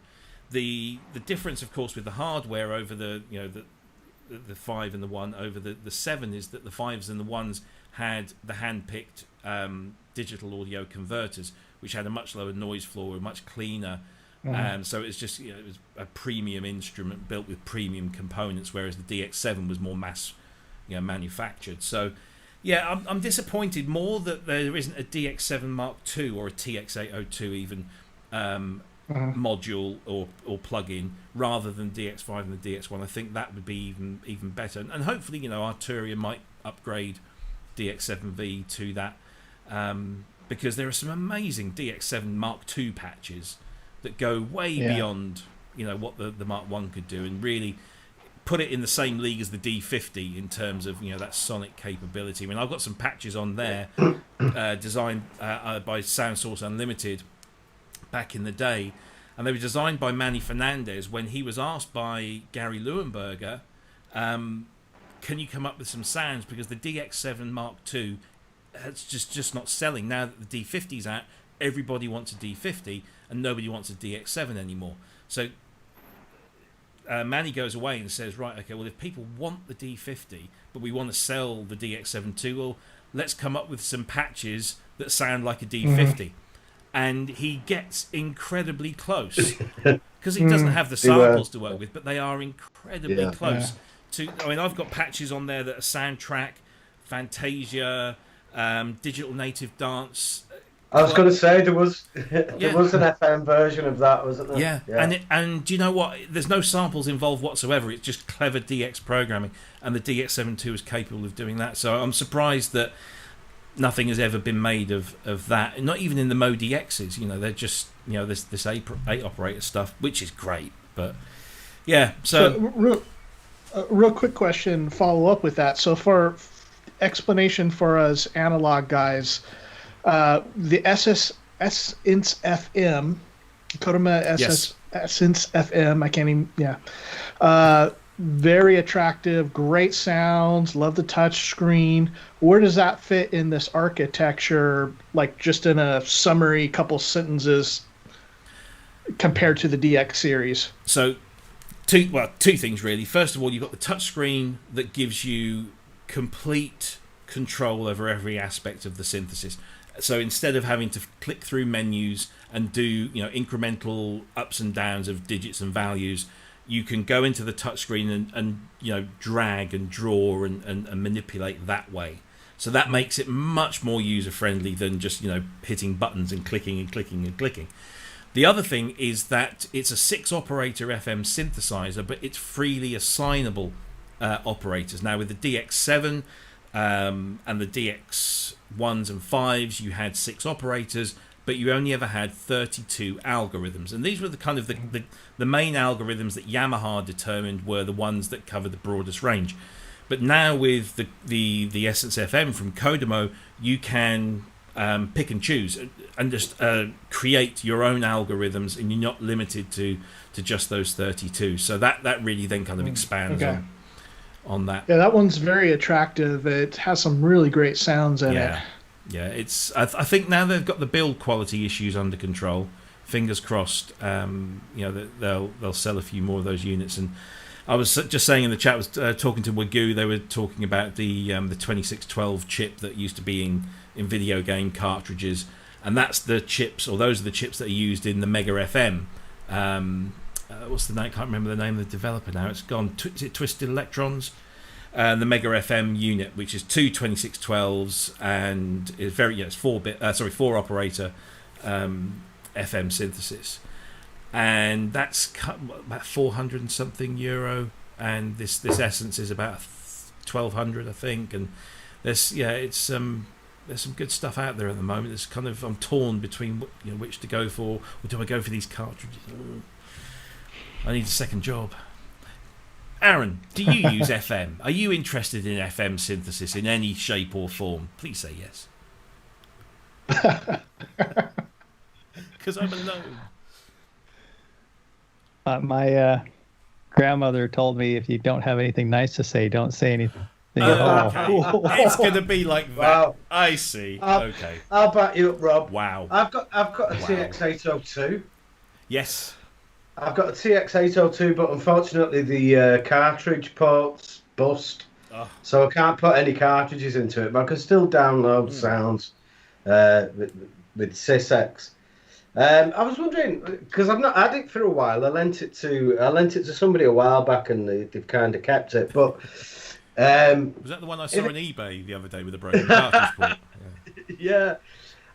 The difference, of course, with the hardware over the 5 and the 1 over the 7 is that the 5s and the 1s had the hand-picked digital audio converters, which had a much lower noise floor, much cleaner. So it's just it was a premium instrument built with premium components, whereas the DX7 was more mass manufactured. So I'm disappointed more that there isn't a DX7 Mark II or a TX802 even module or plug-in rather than DX5 and the DX1. I think that would be even better, and hopefully Arturia might upgrade DX7V to that, because there are some amazing DX7 Mark II patches that go way beyond what the Mark I could do, and really put it in the same league as the D50 in terms of that sonic capability. I mean, I've got some patches on there designed by Sound Source Unlimited back in the day, and they were designed by Manny Fernandez when he was asked by Gary Leuenberger, can you come up with some sounds, because the DX7 Mark II it's just not selling. Now that the D50's out, everybody wants a D50 and nobody wants a DX7 anymore. So Manny goes away and says, right, okay, well, if people want the D50 but we want to sell the DX7 too, well, let's come up with some patches that sound like a D50. and he gets incredibly close because he doesn't have the samples to work with, but they are incredibly close to. I mean, I've got patches on there that are Soundtrack, Fantasia, Digital Native Dance. I was going to say there was an FM version of that, wasn't there? Yeah. And do you know what? There's no samples involved whatsoever. It's just clever DX programming, and the DX72 is capable of doing that. So I'm surprised that nothing has ever been made of that. Not even in the Mo DXs. They're just this 8 operator stuff, which is great. But yeah, so real quick question, follow up with that. So for explanation for us analog guys. The Synth FM, Kodama Synth FM. I can't even. Very attractive, great sounds. Love the touch screen. Where does that fit in this architecture? Like just in a summary, couple sentences, compared to the DX series. So, two things really. First of all, you've got the touch screen that gives you complete control over every aspect of the synthesis. So instead of having to click through menus and do incremental ups and downs of digits and values, you can go into the touchscreen and drag and draw and manipulate that way. So that makes it much more user friendly than just hitting buttons and clicking and clicking and clicking. The other thing is that it's a 6 operator FM synthesizer, but it's freely assignable operators. Now with the DX7 and the DX1s and 5s, you had 6 operators, but you only ever had 32 algorithms, and these were the kind of the main algorithms that Yamaha determined were the ones that covered the broadest range. But now with the Essence FM from Kodamo, you can pick and choose and just create your own algorithms, and you're not limited to just those 32. So that really then kind of expands on that. Yeah, that one's very attractive. It has some really great sounds in it. Yeah, it's. I think now they've got the build quality issues under control. Fingers crossed. They'll sell a few more of those units. And I was just saying in the chat, I was talking to Wagyu. They were talking about the 2612 chip that used to be in video game cartridges, and that's the chips, or those are the chips that are used in the Mega FM. What's the name? I can't remember the name of the developer now. It's gone. Is it Twisted Electrons? The Mega FM unit, which is 2 2612s, and it's 4 operator FM synthesis, and that's about 400 and something euro, and this Essence is about 1200, I think. And there's some good stuff out there at the moment. It's kind of, I'm torn between which to go for, or do I go for these cartridges? I need a second job. Aaron, do you use FM? Are you interested in FM synthesis in any shape or form? Please say yes. Because I'm alone. My grandmother told me if you don't have anything nice to say, don't say anything at all. Okay. It's going to be like that. Wow. I see. Okay. I'll back you up, Rob. Wow. I've got a TX802. Yes. I've got a TX802, but unfortunately the cartridge ports bust, so I can't put any cartridges into it. But I can still download sounds with SysX. I was wondering, because I've not had it for a while. I lent it to somebody a while back, and they've kind of kept it. But was that the one I saw on eBay the other day with a broken cartridge port? Yeah.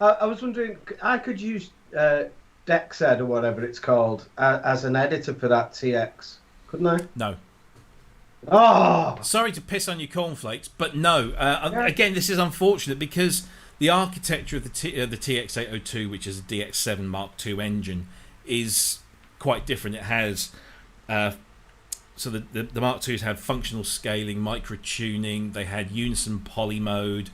I was wondering, I could use DexEd or whatever it's called as an editor for that TX, couldn't I? No. Oh, sorry to piss on your cornflakes, but no. Again, this is unfortunate because the architecture of the TX802, which is a DX7 Mark II engine, is quite different. It has so the Mark IIs had functional scaling, micro tuning. They had unison poly mode.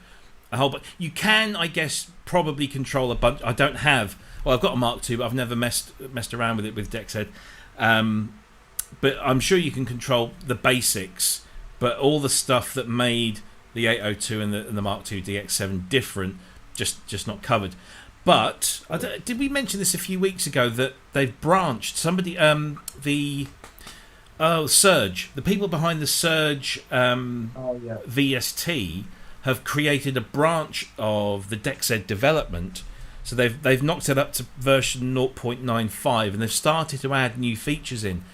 A whole bunch. You can, I guess, probably control a bunch. I don't have. Well, I've got a Mark II, but I've never messed around with it with DexEd. But I'm sure you can control the basics. But all the stuff that made the 802 and the Mark II DX7 different, just not covered. But did we mention this a few weeks ago that they've branched? Somebody, Surge, the people behind the Surge VST have created a branch of the DexEd development So they've knocked it up to version 0.95, and they've started to add new features in.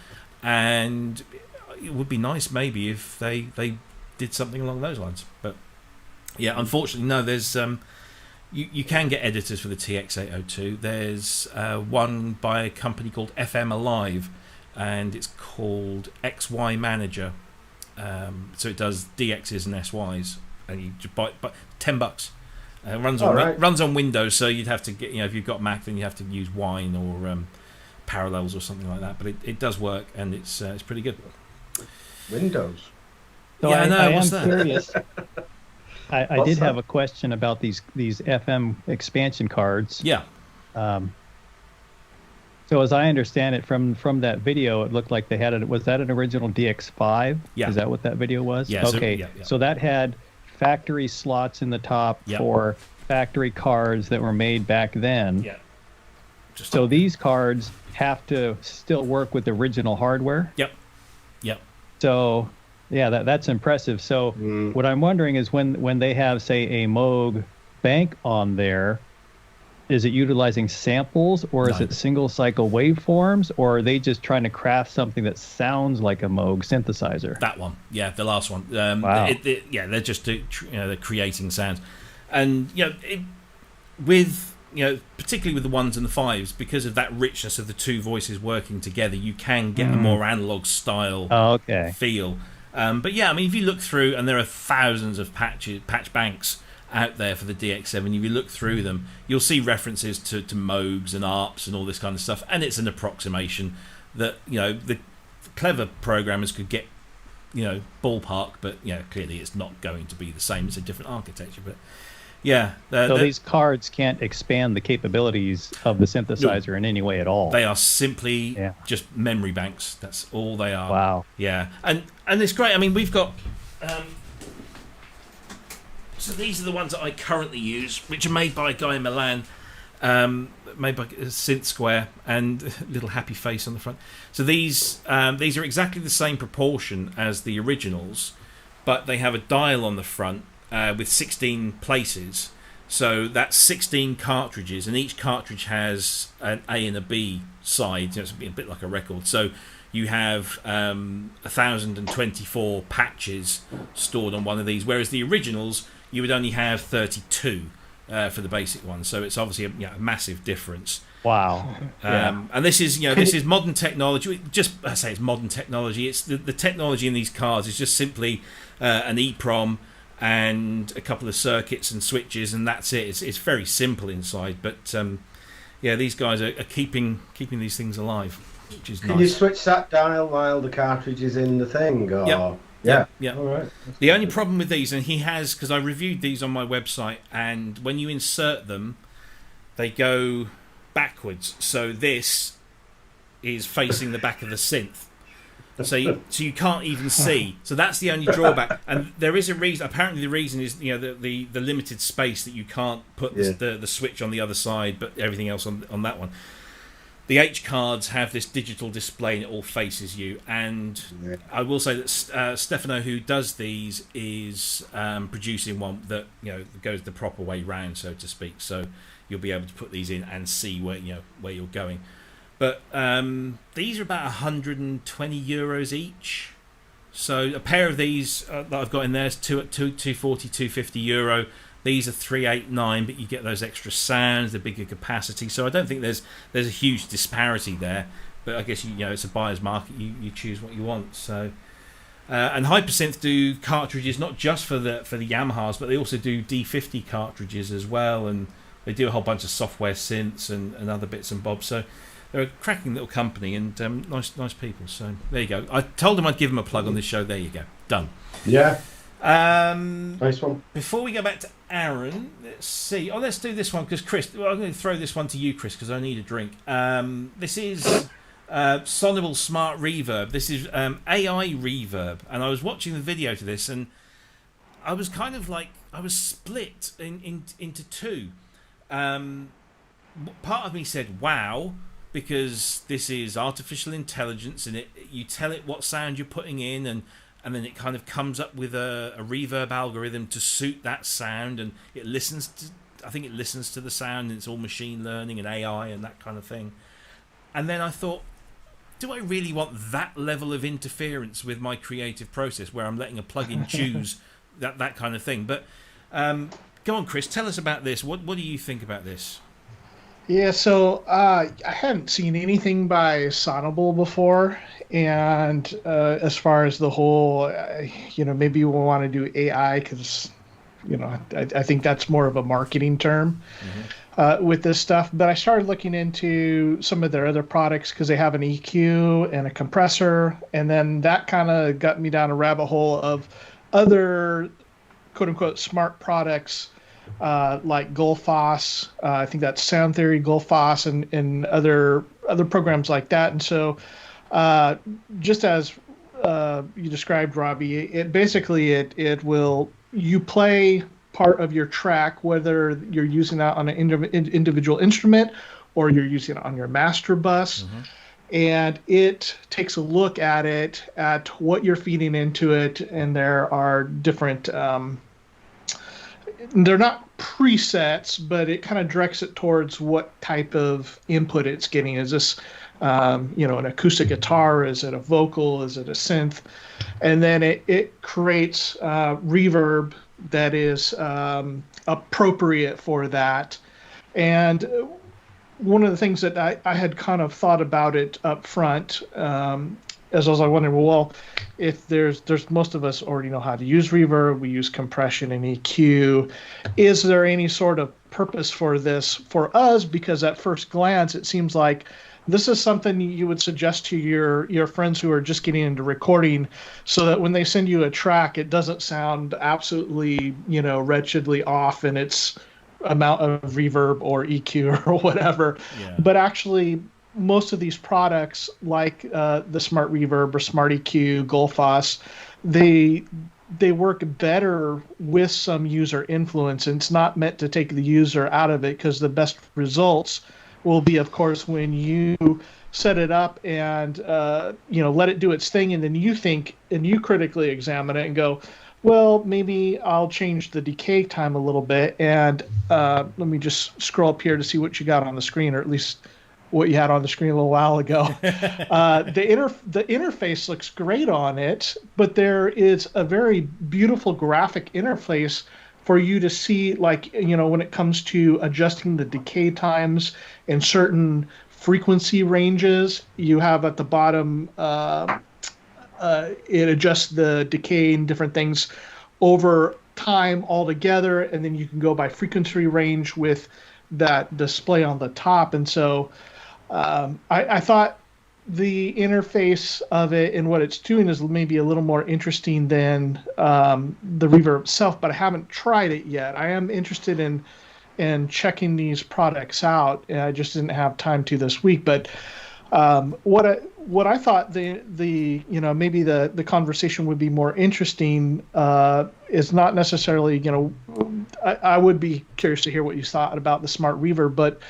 And it would be nice maybe if they did something along those lines. But yeah, unfortunately, no. There's you can get editors for the TX802. There's one by a company called FM Alive, and it's called XY Manager. So it does DXs and SYs, and you just buy $10. Runs on Windows, so you'd have to get, if you've got Mac, then you have to use Wine or Parallels or something like that. But it does work, and it's pretty good. Windows. So yeah, I know. I What's am that? curious. I did have a question about these FM expansion cards. Yeah. So as I understand it from that video, it looked like they had was that an original DX5? Yeah. Is that what that video was? Yeah. Okay. So that had factory slots in the top for factory cards that were made back then. Yeah. So these cards have to still work with the original hardware? Yep. So yeah, that's impressive. So what I'm wondering is when they have, say, a Moog bank on there, is it utilizing samples, or is it single cycle waveforms, or are they just trying to craft something that sounds like a Moog synthesizer? That one, yeah, the last one. Wow. They're just they're creating sounds, and with particularly with the ones and the fives, because of that richness of the two voices working together, you can get a more analog style feel. But yeah, I mean, if you look through, and there are thousands of patch banks out there for the DX7, if you look through them, you'll see references to Moogs and ARPs and all this kind of stuff, and it's an approximation that the clever programmers could get ballpark, but clearly it's not going to be the same. It's a different architecture, but yeah. So these cards can't expand the capabilities of the synthesizer in any way at all. They are simply just memory banks. That's all they are. Wow. Yeah, and it's great. I mean, we've got. So these are the ones that I currently use, which are made by a guy in Milan, made by Synth Square, and a little happy face on the front. So these are exactly the same proportion as the originals, but they have a dial on the front with 16 places. So that's 16 cartridges, and each cartridge has an A and a B side. It's a bit like a record. So you have 1,024 patches stored on one of these, whereas the originals, you would only have 32 for the basic one. So it's obviously a massive difference. Wow. And this is this is modern technology. I say it's modern technology. It's the technology in these cards is just simply an EEPROM and a couple of circuits and switches, and that's it. It's very simple inside, but these guys are keeping these things alive, which is nice. Can you switch that dial while the cartridge is in the thing? Or? Yep. Yeah. All right. The only problem with these, and he has, because I reviewed these on my website, and when you insert them, they go backwards. So this is facing the back of the synth. So you can't even see. So that's the only drawback. And there is a reason. Apparently, the reason is the limited space that you can't put the switch on the other side, but everything else on that one. The H cards have this digital display and it all faces you. And I will say that Stefano, who does these, is producing one that goes the proper way round, so to speak. So you'll be able to put these in and see where you're going. But these are about 120 euros each. So a pair of these that I've got in there is 240, 250 euro. These are 389, but you get those extra sounds, the bigger capacity. So I don't think there's a huge disparity there. But I guess it's a buyer's market. You choose what you want. So and Hypersynth do cartridges not just for the Yamahas, but they also do D50 cartridges as well, and they do a whole bunch of software synths and other bits and bobs. So they're a cracking little company and nice people. So there you go. I told them I'd give them a plug on this show. There you go. Done. Yeah. Nice one. Before we go back to Aaron, let's see. Let's do this one because Cryss. I'm going to throw this one to you, Cryss, because I need a drink. This is Sonible Smart Reverb. This is AI Reverb, and I was watching the video to this, and I was kind of like I was split into two. Part of me said, "Wow." Because this is artificial intelligence, and you tell it what sound you're putting in, and then it kind of comes up with a reverb algorithm to suit that sound, and it listens I think it listens to the sound, and it's all machine learning and AI and that kind of thing. And then I thought, do I really want that level of interference with my creative process, where I'm letting a plugin choose that kind of thing? But go on, Cryss, tell us about this. What do you think about this? Yeah, so I hadn't seen anything by Sonible before, and as far as the whole, maybe we'll want to do AI because, I think that's more of a marketing term with this stuff. But I started looking into some of their other products because they have an EQ and a compressor, and then that kind of got me down a rabbit hole of other quote-unquote smart products like Gullfoss, I think that's Sound Theory, Gullfoss, and other programs like that. And so just as you described, Robbie, it basically it will, you play part of your track, whether you're using that on an individual instrument or you're using it on your master bus, and it takes a look at it, at what you're feeding into it, and there are different they're not presets, but it kind of directs it towards what type of input it's getting. Is this, an acoustic guitar? Is it a vocal? Is it a synth? And then it creates reverb that is appropriate for that. And one of the things that I had kind of thought about it up front, as I was wondering, well, if there's most of us already know how to use reverb, we use compression and EQ. Is there any sort of purpose for this for us? Because at first glance, it seems like this is something you would suggest to your friends who are just getting into recording, so that when they send you a track, it doesn't sound absolutely, wretchedly off in its amount of reverb or EQ or whatever. Yeah. But actually, most of these products, like the Smart Reverb or Smart EQ, Gullfoss, they work better with some user influence, and it's not meant to take the user out of it, because the best results will be, of course, when you set it up and let it do its thing, and then you think and you critically examine it and go, well, maybe I'll change the decay time a little bit. And let me just scroll up here to see what you got on the screen, or at least what you had on the screen a little while ago. The interface looks great on it, but there is a very beautiful graphic interface for you to see, like, when it comes to adjusting the decay times in certain frequency ranges. You have at the bottom, it adjusts the decay and different things over time altogether, and then you can go by frequency range with that display on the top. And so I thought the interface of it and what it's doing is maybe a little more interesting than the reverb itself, but I haven't tried it yet. I am interested in checking these products out, and I just didn't have time to this week. But what I thought maybe the conversation would be more interesting is not necessarily, I would be curious to hear what you thought about the Smart Reverb, but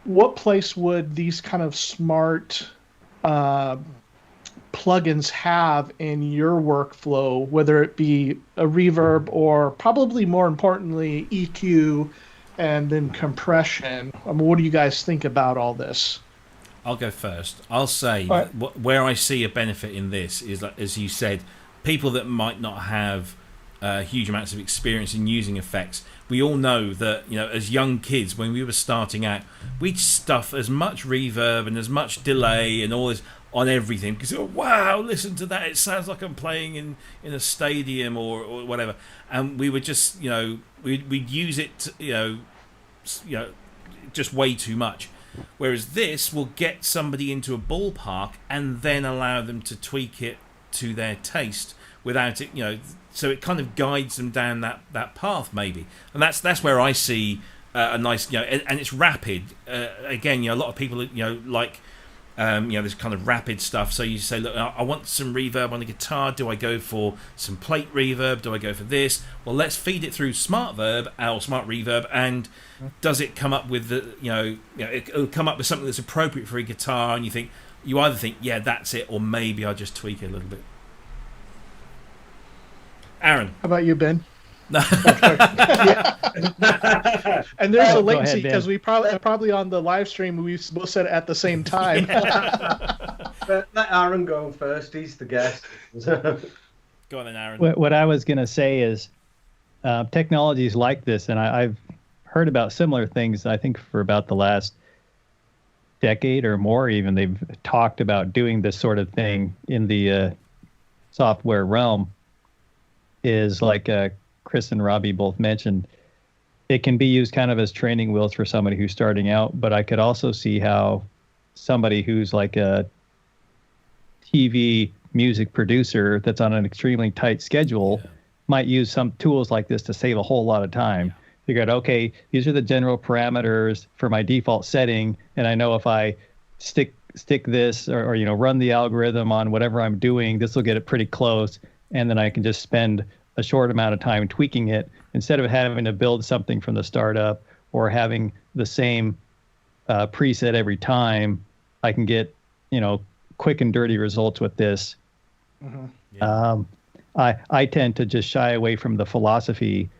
what place would these kind of smart plugins have in your workflow, whether it be a reverb or, probably more importantly, EQ and then compression? What do you guys think about all this? I'll go first. I'll say where I see a benefit in this is, like, as you said, people that might not have huge amounts of experience in using effects. We all know that, as young kids, when we were starting out, we'd stuff as much reverb and as much delay and all this on everything, because, oh, wow, listen to that, it sounds like I'm playing in a stadium or whatever. And we would just, we'd use it, just way too much. Whereas this will get somebody into a ballpark and then allow them to tweak it to their taste without it, so it kind of guides them down that path, maybe. And that's where I see a nice, and it's rapid. Again, a lot of people, like, this kind of rapid stuff. So you say, look, I want some reverb on the guitar. Do I go for some plate reverb? Do I go for this? Well, let's feed it through Smart Reverb, and does it come up with it'll come up with something that's appropriate for a guitar? And you either think, yeah, that's it, or maybe I'll just tweak it a little bit. Aaron, how about you, Ben? And there's a Go latency ahead, Ben. because we probably on the live stream we both said it at the same time. But let Aaron go first. He's the guest. Go on then, Aaron. What I was going to say is technologies like this, and I've heard about similar things, I think, for about the last decade or more even. They've talked about doing this sort of thing in the software realm, is like Cryss and Robbie both mentioned. It can be used kind of as training wheels for somebody who's starting out, but I could also see how somebody who's like a TV music producer that's on an extremely tight schedule might use some tools like this to save a whole lot of time. Figure out, okay, these are the general parameters for my default setting, and I know if I stick this or run the algorithm on whatever I'm doing, this will get it pretty close, and then I can just spend a short amount of time tweaking it instead of having to build something from the startup or having the same preset every time. I can get quick and dirty results with this. I tend to just shy away from the philosophy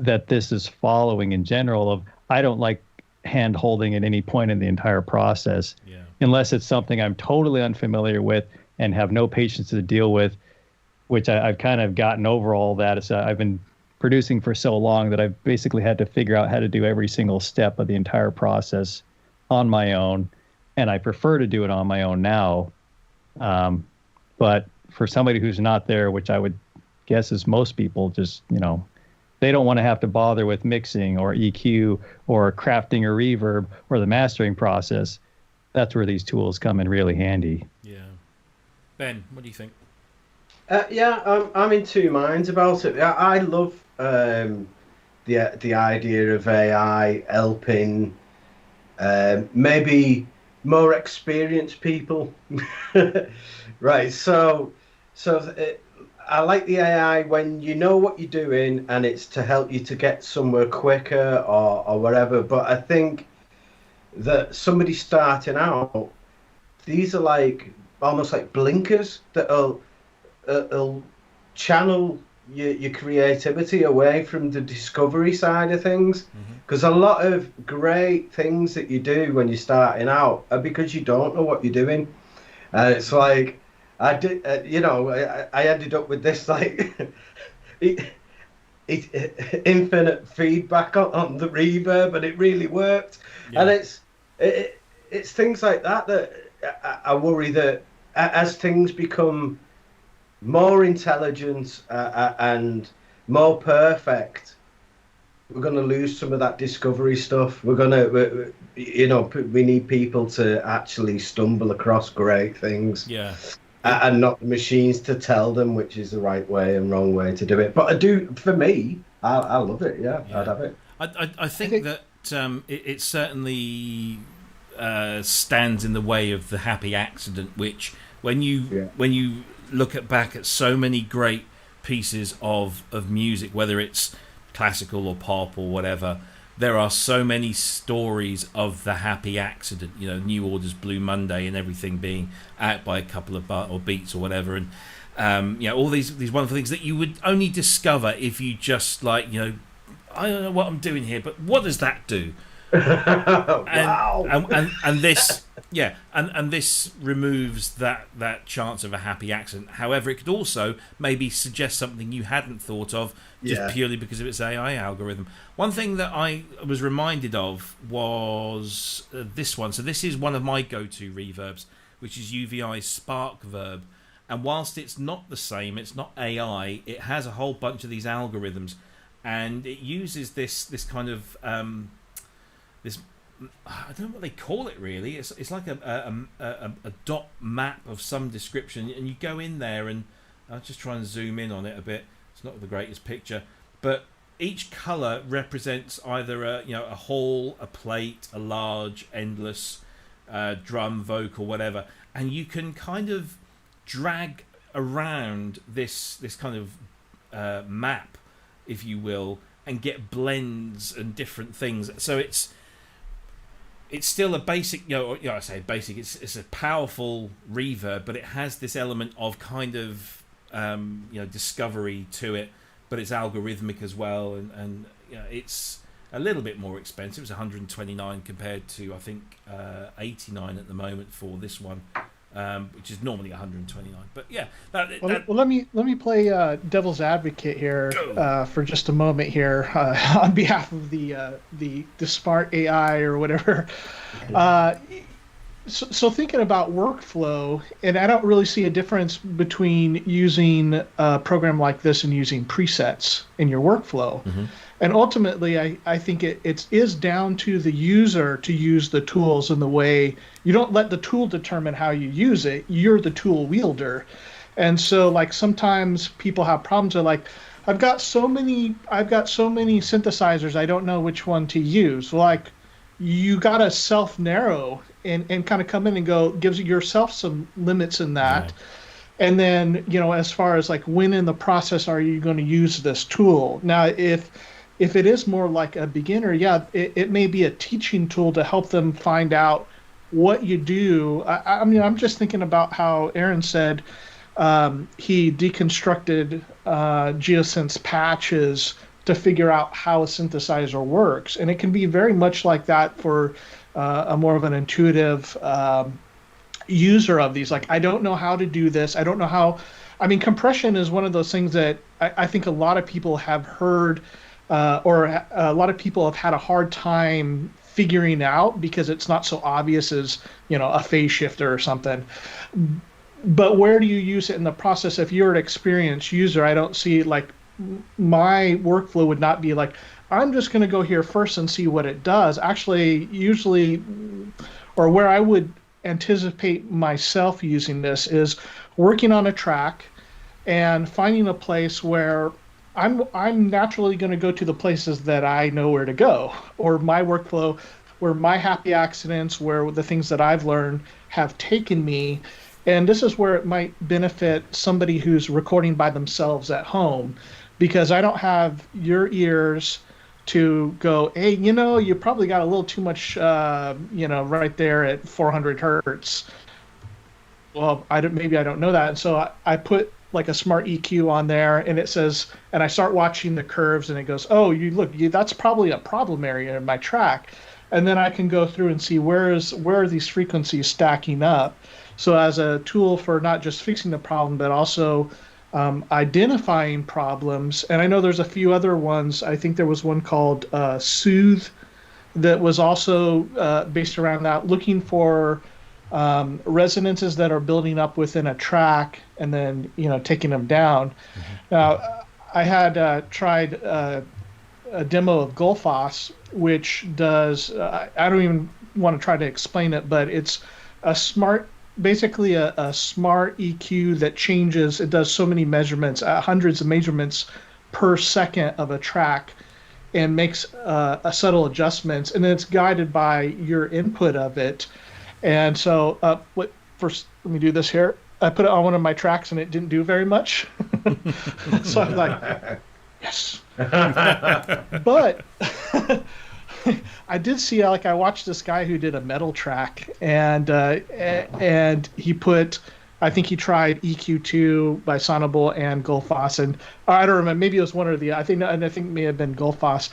that this is following in general of I don't like hand holding at any point in the entire process unless it's something I'm totally unfamiliar with and have no patience to deal with, which I've kind of gotten over all that. I've been producing for so long that I've basically had to figure out how to do every single step of the entire process on my own, and I prefer to do it on my own now. But for somebody who's not there, which I would guess is most people, just they don't want to have to bother with mixing or EQ or crafting or reverb or the mastering process. That's where these tools come in really handy. Yeah. Ben, what do you think? I'm in two minds about it. I love the idea of AI helping maybe more experienced people. Right. So I like the AI when you know what you're doing and it's to help you to get somewhere quicker or whatever. But I think that somebody starting out, these are like almost like blinkers that'll channel your creativity away from the discovery side of things. Because a lot of great things that you do when you're starting out are because you don't know what you're doing. And it's like, I did, I ended up with this like infinite feedback on the reverb, and it really worked. And it's things like that I worry that as things become more intelligent and more perfect, we're going to lose some of that discovery stuff. We need people to actually stumble across great things. Yeah. And not the machines to tell them which is the right way and wrong way to do it. But for me, I love it. Yeah, I'd have it. I think that it certainly stands in the way of the happy accident, which when you look back at so many great pieces of music, whether it's classical or pop or whatever, there are so many stories of the happy accident. New Order's Blue Monday and everything being out by a couple of or beats or whatever, and all these wonderful things that you would only discover if you just I don't know what I'm doing here, but what does that do? Wow. And this and this removes that chance of a happy accident. However, it could also maybe suggest something you hadn't thought of just purely because of its AI algorithm. One thing that I was reminded of was this one. So this is one of my go-to reverbs, which is UVI's Spark Verb. And whilst it's not the same, it's not AI, it has a whole bunch of these algorithms, and it uses this kind of this, I don't know what they call it really. It's like a dot map of some description, and you go in there, and I'll just try and zoom in on it a bit. It's not the greatest picture, but each color represents either a hall, a plate, a large, endless, drum, vocal, whatever, and you can kind of drag around this kind of map, if you will, and get blends and different things. So it's still a basic, I say basic, it's a powerful reverb, but it has this element of kind of discovery to it but it's algorithmic as well, and it's a little bit more expensive. It's 129 compared to I think 89 at the moment for this one, which is normally 129. But yeah, well, let me play devil's advocate here for just a moment here on behalf of the smart AI or whatever. So thinking about workflow, and I don't really see a difference between using a program like this and using presets in your workflow. Mm-hmm. And ultimately, I think it is down to the user to use the tools in the way. You don't let the tool determine how you use it. You're the tool wielder. And so like sometimes people have problems. They're like, I've got so many synthesizers, I don't know which one to use. Like, you got to self-narrow and kind of come in and go, gives yourself some limits in that. Right. And then, as far as like when in the process are you going to use this tool? Now, if it is more like a beginner, it may be a teaching tool to help them find out what you do. I mean, I'm just thinking about how Aaron said he deconstructed Geosynth's patches to figure out how a synthesizer works. And it can be very much like that for a more of an intuitive user of these. Like, I don't know how to do this. I don't know how. I mean, compression is one of those things that I think a lot of people have heard or a lot of people have had a hard time figuring out because it's not so obvious as, a phase shifter or something. But where do you use it in the process? If you're an experienced user, I don't see, like, my workflow would not be like, I'm just going to go here first and see what it does. Actually, usually, or where I would anticipate myself using this is working on a track and finding a place where I'm naturally going to go to the places that I know where to go, or my workflow, where my happy accidents, where the things that I've learned have taken me. And this is where it might benefit somebody who's recording by themselves at home, because I don't have your ears to go, hey, you probably got a little too much, right there at 400 hertz. Well, maybe I don't know that. And so I put like a smart EQ on there, and it says, and I start watching the curves, and it goes, oh, that's probably a problem area in my track. And then I can go through and see where are these frequencies stacking up. So as a tool for not just fixing the problem, but also identifying problems. And I know there's a few other ones. I think there was one called Soothe that was also based around that, looking for resonances that are building up within a track and then, taking them down. Mm-hmm. Now, I had tried a demo of Gullfoss, which does, I don't even want to try to explain it, but it's basically a smart EQ that changes. It does so many measurements, hundreds of measurements per second of a track, and makes subtle adjustments, and then it's guided by your input of it. And so first, let me do this here. I put it on one of my tracks, and it didn't do very much. So I'm like, yes. But I did see, like, I watched this guy who did a metal track, and he put, I think he tried EQ2 by Sonible and Gullfoss, and I don't remember, maybe it was one or the, I think it may have been Gullfoss,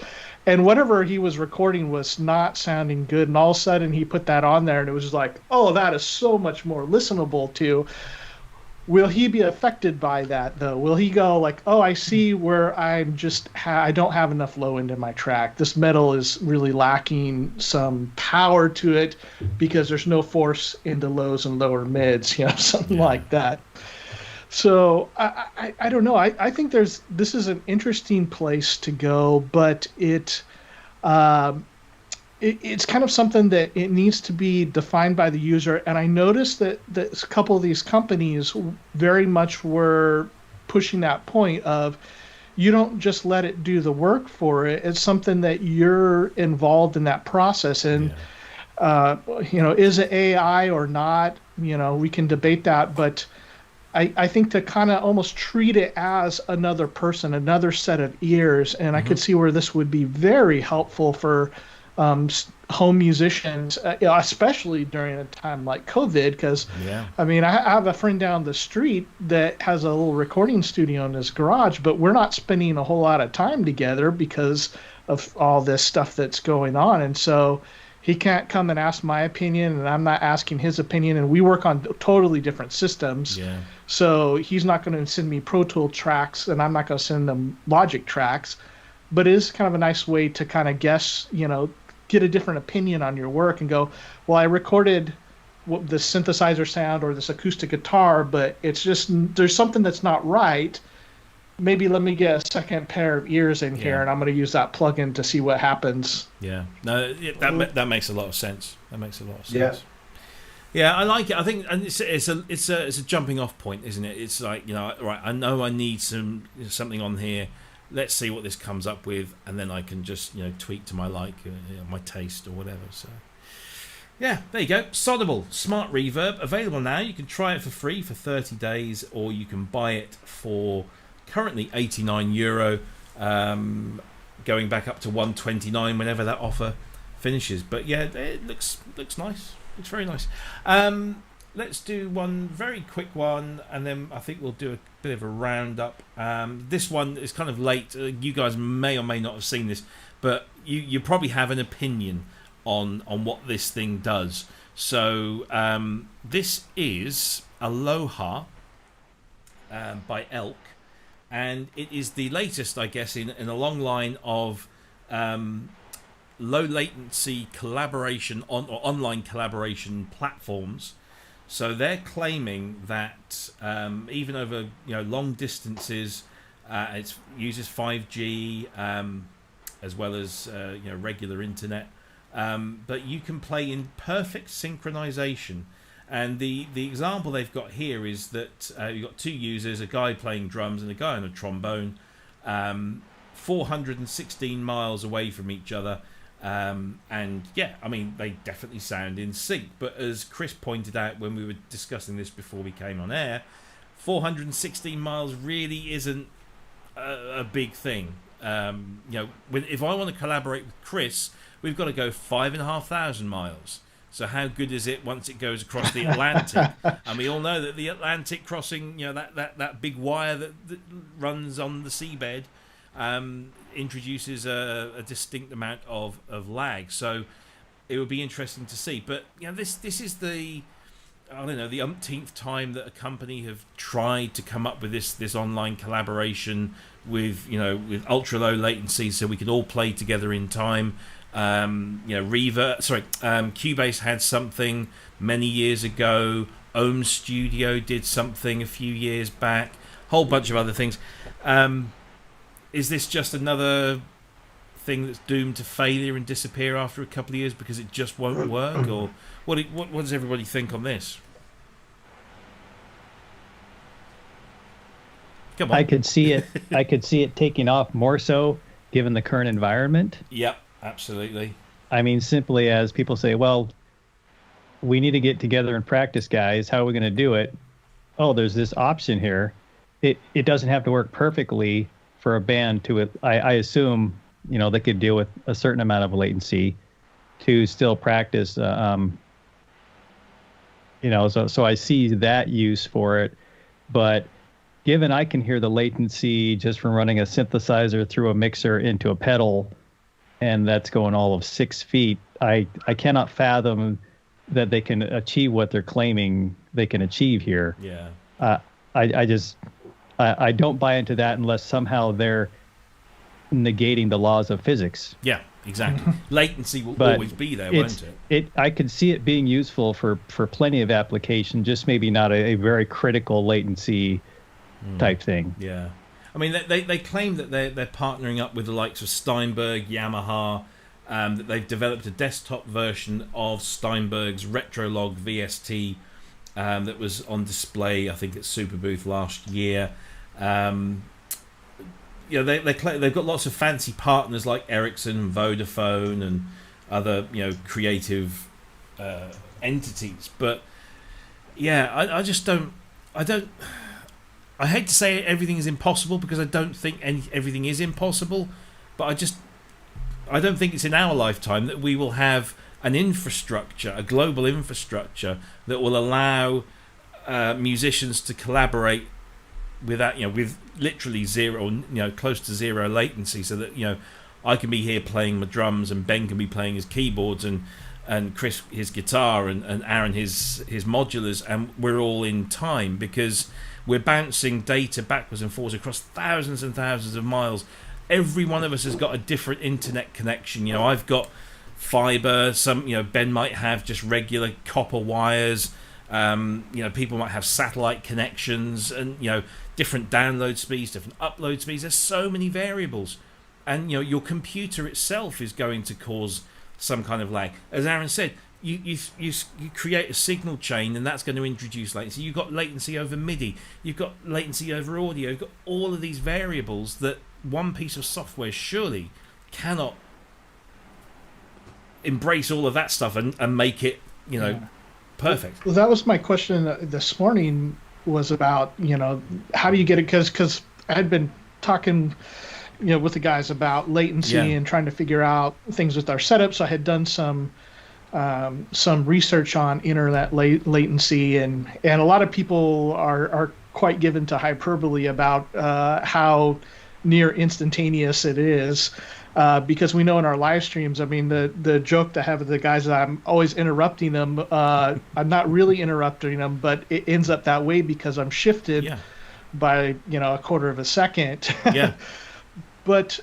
and whatever he was recording was not sounding good, and all of a sudden he put that on there, and it was just like, oh, that is so much more listenable to. Will he be affected by that, though? Will he go like, oh, I see where I don't have enough low end in my track. This metal is really lacking some power to it because there's no force into lows and lower mids, something like that. So I don't know. I think this is an interesting place to go, but it's kind of something that it needs to be defined by the user. And I noticed that a couple of these companies very much were pushing that point of, you don't just let it do the work for it. It's something that you're involved in that process. And, is it AI or not? We can debate that. But I think to kind of almost treat it as another person, another set of ears. And I could see where this would be very helpful for home musicians, especially during a time like COVID, because I mean, I have a friend down the street that has a little recording studio in his garage, but we're not spending a whole lot of time together because of all this stuff that's going on. And so he can't come and ask my opinion, and I'm not asking his opinion, and we work on totally different systems. Yeah. So he's not going to send me Pro Tool tracks, and I'm not going to send them Logic tracks. But it is kind of a nice way to kind of guess, get a different opinion on your work and go, well, I recorded the synthesizer sound or this acoustic guitar, but it's just there's something that's not right. Maybe let me get a second pair of ears in here, and I'm going to use that plugin to see what happens. Yeah, no, that makes a lot of sense. That makes a lot of sense. Yeah, I like it. I think, and it's a jumping off point, isn't it? It's like, right, I know I need something on here. Let's see what this comes up with, and then I can just tweak to my my taste or whatever. So yeah, there you go. Sonible Smart Reverb, available now. You can try it for free for 30 days, or you can buy it for currently €89, going back up to 129 whenever that offer finishes. But yeah, it looks nice. Looks very nice. Let's do one very quick one, and then I think we'll do a bit of a roundup. This one is kind of late. You guys may or may not have seen this, but you probably have an opinion on what this thing does. So this is Aloha by Elk, and it is the latest, I guess, in a long line of low latency collaboration or online collaboration platforms. So they're claiming that even over long distances, it uses 5G as well as regular internet, but you can play in perfect synchronization. And the example they've got here is that you've got two users, a guy playing drums and a guy on a trombone, 416 miles away from each other. And yeah, I mean, they definitely sound in sync. But as Cryss pointed out when we were discussing this before we came on air, 416 miles really isn't a big thing. If I want to collaborate with Cryss, we've got to go 5,500 miles. So how good is it once it goes across the Atlantic? And we all know that the Atlantic crossing, that big wire that runs on the seabed, introduces a distinct amount of lag. So it would be interesting to see. But this is the umpteenth time that a company have tried to come up with this online collaboration with ultra low latency, so we could all play together in time. Cubase had something many years ago. Ohm Studio did something a few years back. Whole bunch of other things. Is this just another thing that's doomed to failure and disappear after a couple of years because it just won't work? Or what does everybody think on this? Come on. I could see it taking off more so given the current environment. Yep, absolutely. I mean, simply as people say, well, we need to get together and practice, guys. How are we going to do it? Oh, there's this option here. It doesn't have to work perfectly for a band to, I assume, they could deal with a certain amount of latency to still practice. So I see that use for it. But given I can hear the latency just from running a synthesizer through a mixer into a pedal, and that's going all of 6 feet, I cannot fathom that they can achieve what they're claiming they can achieve here. Yeah. I don't buy into that unless somehow they're negating the laws of physics. Yeah, exactly. Latency will always be there, won't it? I could see it being useful for plenty of application, just maybe not a very critical latency type thing. Yeah. I mean, they claim that they're partnering up with the likes of Steinberg, Yamaha, that they've developed a desktop version of Steinberg's Retrolog VST that was on display, I think, at Superbooth last year. They've got lots of fancy partners like Ericsson, Vodafone, and other creative entities. But yeah, I just don't. I hate to say everything is impossible because I don't think everything is impossible. But I don't think it's in our lifetime that we will have an infrastructure, a global infrastructure that will allow musicians to collaborate without, with literally zero, close to zero latency, so that I can be here playing my drums and Ben can be playing his keyboards and Cryss his guitar and Aaron his modulars, and we're all in time because we're bouncing data backwards and forwards across thousands and thousands of miles. Every one of us has got a different internet connection. I've got fiber. Some, Ben might have just regular copper wires. People might have satellite connections, and different download speeds, different upload speeds. There's so many variables, and your computer itself is going to cause some kind of lag. As Aaron said, you create a signal chain, and that's going to introduce latency. You've got latency over MIDI. You've got latency over audio. You've got all of these variables that one piece of software surely cannot embrace all of that stuff and make it, perfect. Well, that was my question this morning, was about, how do you get it? Because I had been talking, with the guys about latency and trying to figure out things with our setup. So I had done some research on internet latency, and a lot of people are quite given to hyperbole about how near instantaneous it is. Because we know in our live streams, I mean, the joke to have with the guys that I'm always interrupting them. I'm not really interrupting them, but it ends up that way because I'm shifted by, a quarter of a second. Yeah. But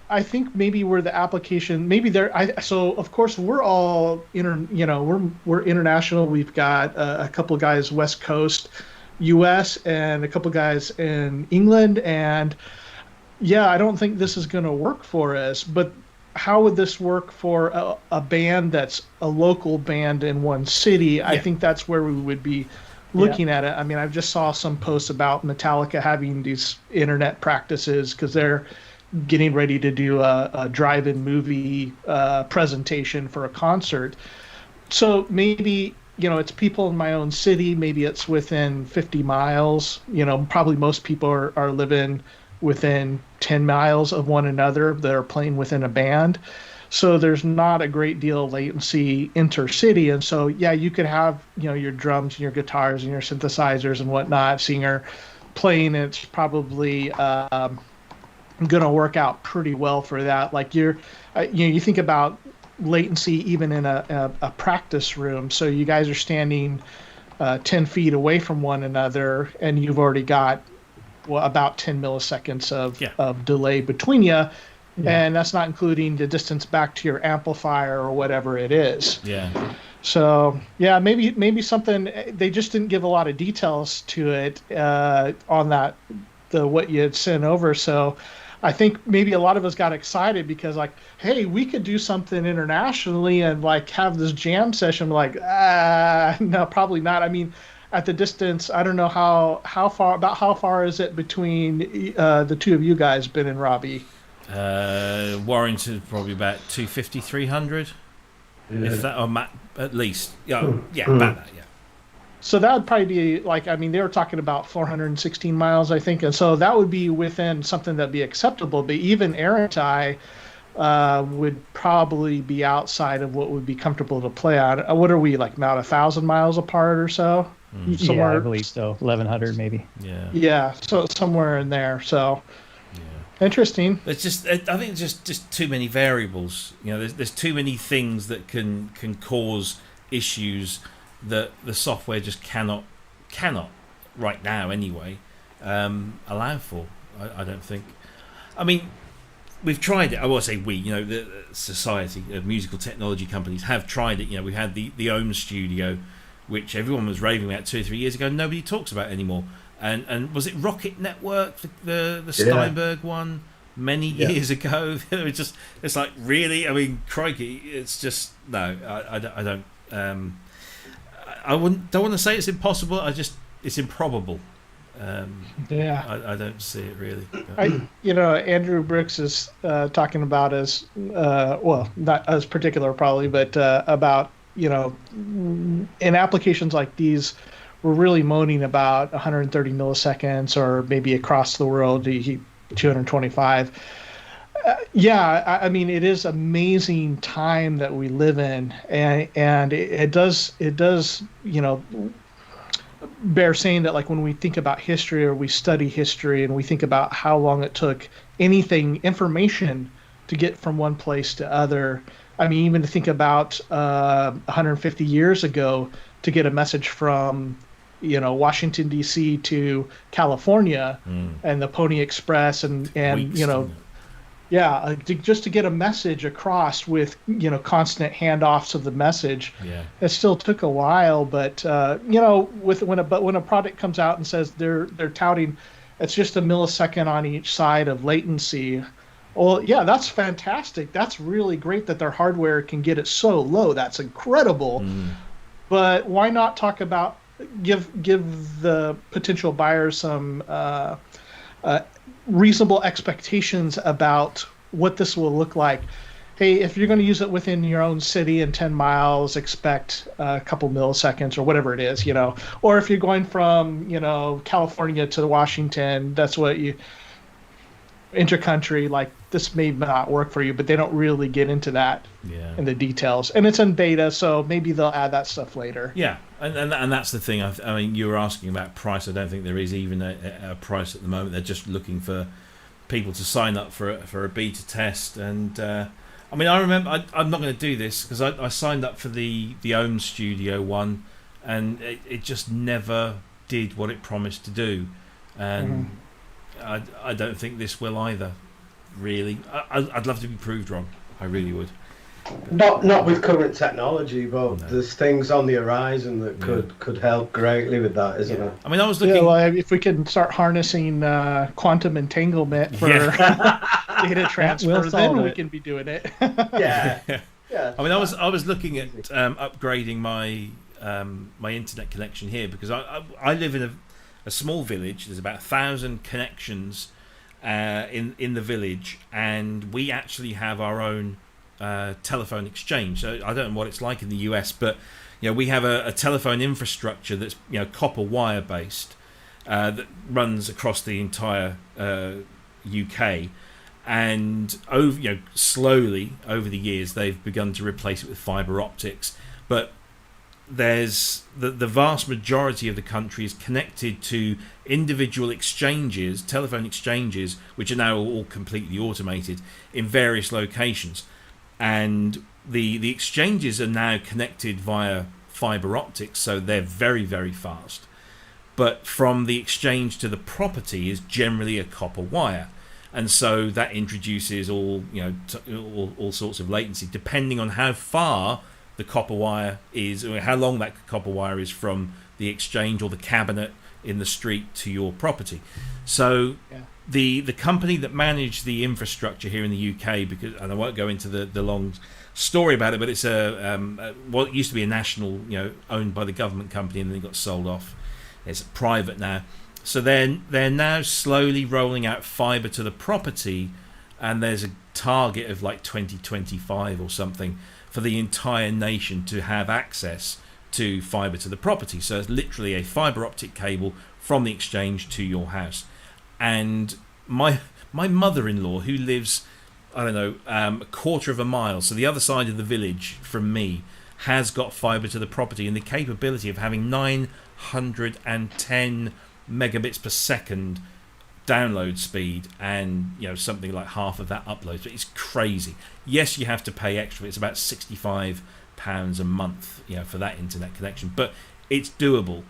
I think maybe where the application, so of course we're all we're international. We've got a couple of guys West Coast, U.S., and a couple of guys in England, and I don't think this is going to work for us. But how would this work for a band that's a local band in one city? I think that's where we would be looking at it. I mean, I just saw some posts about Metallica having these internet practices because they're getting ready to do a drive-in movie presentation for a concert. So maybe, it's people in my own city. Maybe it's within 50 miles. Probably most people are living within 10 miles of one another that are playing within a band. So there's not a great deal of latency intercity. And so, you could have, your drums and your guitars and your synthesizers and whatnot, singer playing. It's probably going to work out pretty well for that. Like you think about latency even in a practice room. So you guys are standing 10 feet away from one another, and you've already got about 10 milliseconds of delay between you. And that's not including the distance back to your amplifier or whatever it is. Yeah. So maybe something, they just didn't give a lot of details to it on that, what you had sent over. So I think maybe a lot of us got excited because, like, hey, we could do something internationally and like have this jam session. Like, no, probably not. I mean, at the distance, I don't know how far is it between the two of you guys, Ben and Robbie? Warrington probably about 250, 300, if that, or at least. About that. Yeah. So that would probably be like, I mean, they were talking about 416 miles, I think, and so that would be within something that'd be acceptable. But even Aaron and I would probably be outside of what would be comfortable to play on. What are we, like, about 1,000 miles apart or so? Somewhere, I believe so. 1,100 maybe. Yeah. Yeah. So somewhere in there. So. Interesting. It's just, I think it's just too many variables. There's too many things that can cause issues that the software just cannot right now anyway allow for. I don't think. I mean, we've tried it. I will say we. The society of musical technology companies have tried it. We had the Ohm Studio, which everyone was raving about 2 or 3 years ago. Nobody talks about it anymore. And was it Rocket Network, the Steinberg one, many years ago? It's like, really? I mean, crikey, it's just, no, I don't. Don't want to say it's impossible. It's improbable. I don't see it really. Andrew Brooks is talking about as not as particular probably, but about in applications like these. We're really moaning about 130 milliseconds or maybe across the world 225. I mean, it is amazing time that we live in, and it does bear saying that, like, when we think about history or we study history and we think about how long it took information to get from one place to other. I mean, even to think about 150 years ago to get a message from Washington D.C. to California and the Pony Express and Weeks, just to get a message across with constant handoffs of the message. It still took a while, but when a product comes out and says they're touting it's just a millisecond on each side of latency, well, yeah, that's fantastic. That's really great that their hardware can get it so low. That's incredible. But why not talk about give the potential buyer some reasonable expectations about what this will look like. Hey, if you're going to use it within your own city in 10 miles, expect a couple milliseconds or whatever it is, or if you're going from, California to Washington, that's what intercountry, like, this may not work for you, but they don't really get into that in the details. And it's in beta, so maybe they'll add that stuff later. Yeah, and that's the thing. I mean, you were asking about price. I don't think there is even a price at the moment. They're just looking for people to sign up for a beta test. And I mean, I remember, I'm not going to do this because I signed up for the Ohm Studio one, and it just never did what it promised to do. And I don't think this will either, really. I'd love to be proved wrong. I really would. Not with current technology, but there's things on the horizon that could help greatly with that, isn't it? I mean, I was looking... if we can start harnessing quantum entanglement for data transfer, then we can be doing it. Yeah. I mean, I was looking at upgrading my my internet connection here, because I live in a small village. There's about 1,000 connections in the village, and we actually have our own telephone exchange. So I don't know what it's like in the US, but we have a telephone infrastructure that's copper wire based that runs across the entire UK, and slowly over the years they've begun to replace it with fiber optics. But there's the vast majority of the country is connected to individual exchanges, telephone exchanges, which are now all completely automated in various locations. And the exchanges are now connected via fiber optics, so they're very, very fast. But from the exchange to the property is generally a copper wire, and so that introduces all sorts of latency, depending on how far the copper wire is, or how long that copper wire is from the exchange or the cabinet in the street to your property. So the company that managed the infrastructure here in the UK, and I won't go into the long story about it, but it's what used to be a national, owned by the government company, and then it got sold off. It's private now. So they're now slowly rolling out fibre to the property, and there's a target of like 2025 or something for the entire nation to have access to fibre to the property. So it's literally a fibre optic cable from the exchange to your house. And my mother-in-law, who lives, I don't know, a quarter of a mile, so the other side of the village from me, has got fibre to the property, and the capability of having 910 megabits per second download speed, and something like half of that upload. So it's crazy. Yes, you have to pay extra. It's about £65 a month, for that internet connection, but it's doable.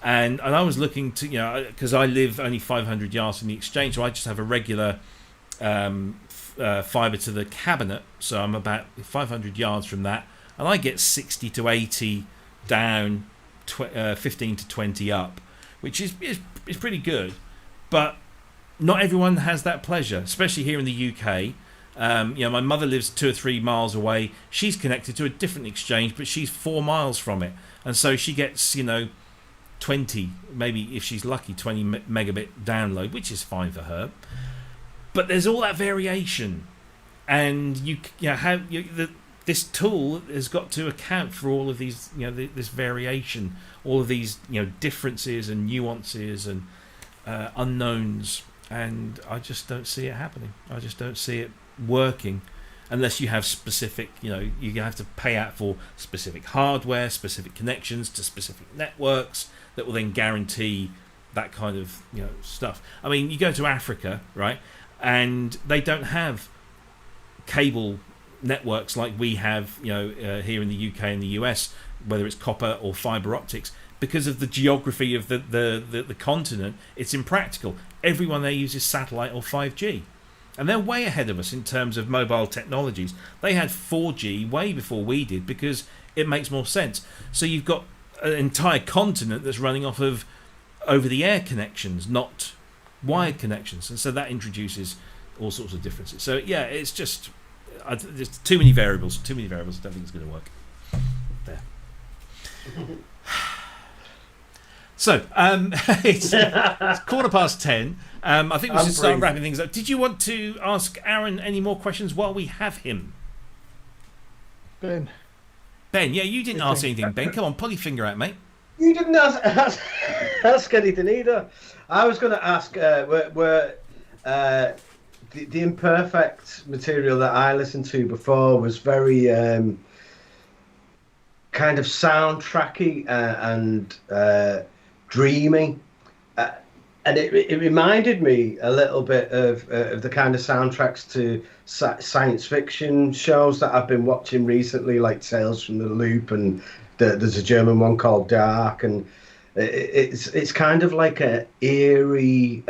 And I was looking to, because I live only 500 yards from the exchange, so I just have a regular fibre to the cabinet. So I'm about 500 yards from that, and I get 60 to 80 down, 15 to 20 up, which is pretty good. But not everyone has that pleasure, especially here in the UK. My mother lives 2 or 3 miles away. She's connected to a different exchange, but she's 4 miles from it, and so she gets 20, maybe if she's lucky, 20 megabit download, which is fine for her. But there's all that variation, and this tool has got to account for all of these, this variation, all of these differences and nuances and unknowns. and I just don't see it happening. I just don't see it working unless you have specific, you have to pay out for specific hardware, specific connections to specific networks that will then guarantee that kind of stuff. I mean, you go to Africa, right, and they don't have cable networks like we have, here in the UK and the US, whether it's copper or fiber optics, because of the geography of the continent. It's impractical. Everyone there uses satellite or 5G. And they're way ahead of us in terms of mobile technologies. They had 4G way before we did because it makes more sense. So you've got an entire continent that's running off of over-the-air connections, not wired connections. And so that introduces all sorts of differences. So, yeah, it's just there's too many variables. I don't think it's going to work. There. So, it's 10:15. I think we should start wrapping things up. Did you want to ask Aaron any more questions while we have him? Ben, yeah, you didn't ask anything, Ben. Come on, pull your finger out, mate. You didn't ask anything either. I was going to ask, were the Imperfekt material that I listened to before was very kind of soundtracky and dreamy. And it reminded me a little bit of the kind of soundtracks to science fiction shows that I've been watching recently, like Tales from the Loop, and there's a German one called Dark, and it's kind of like a eerie,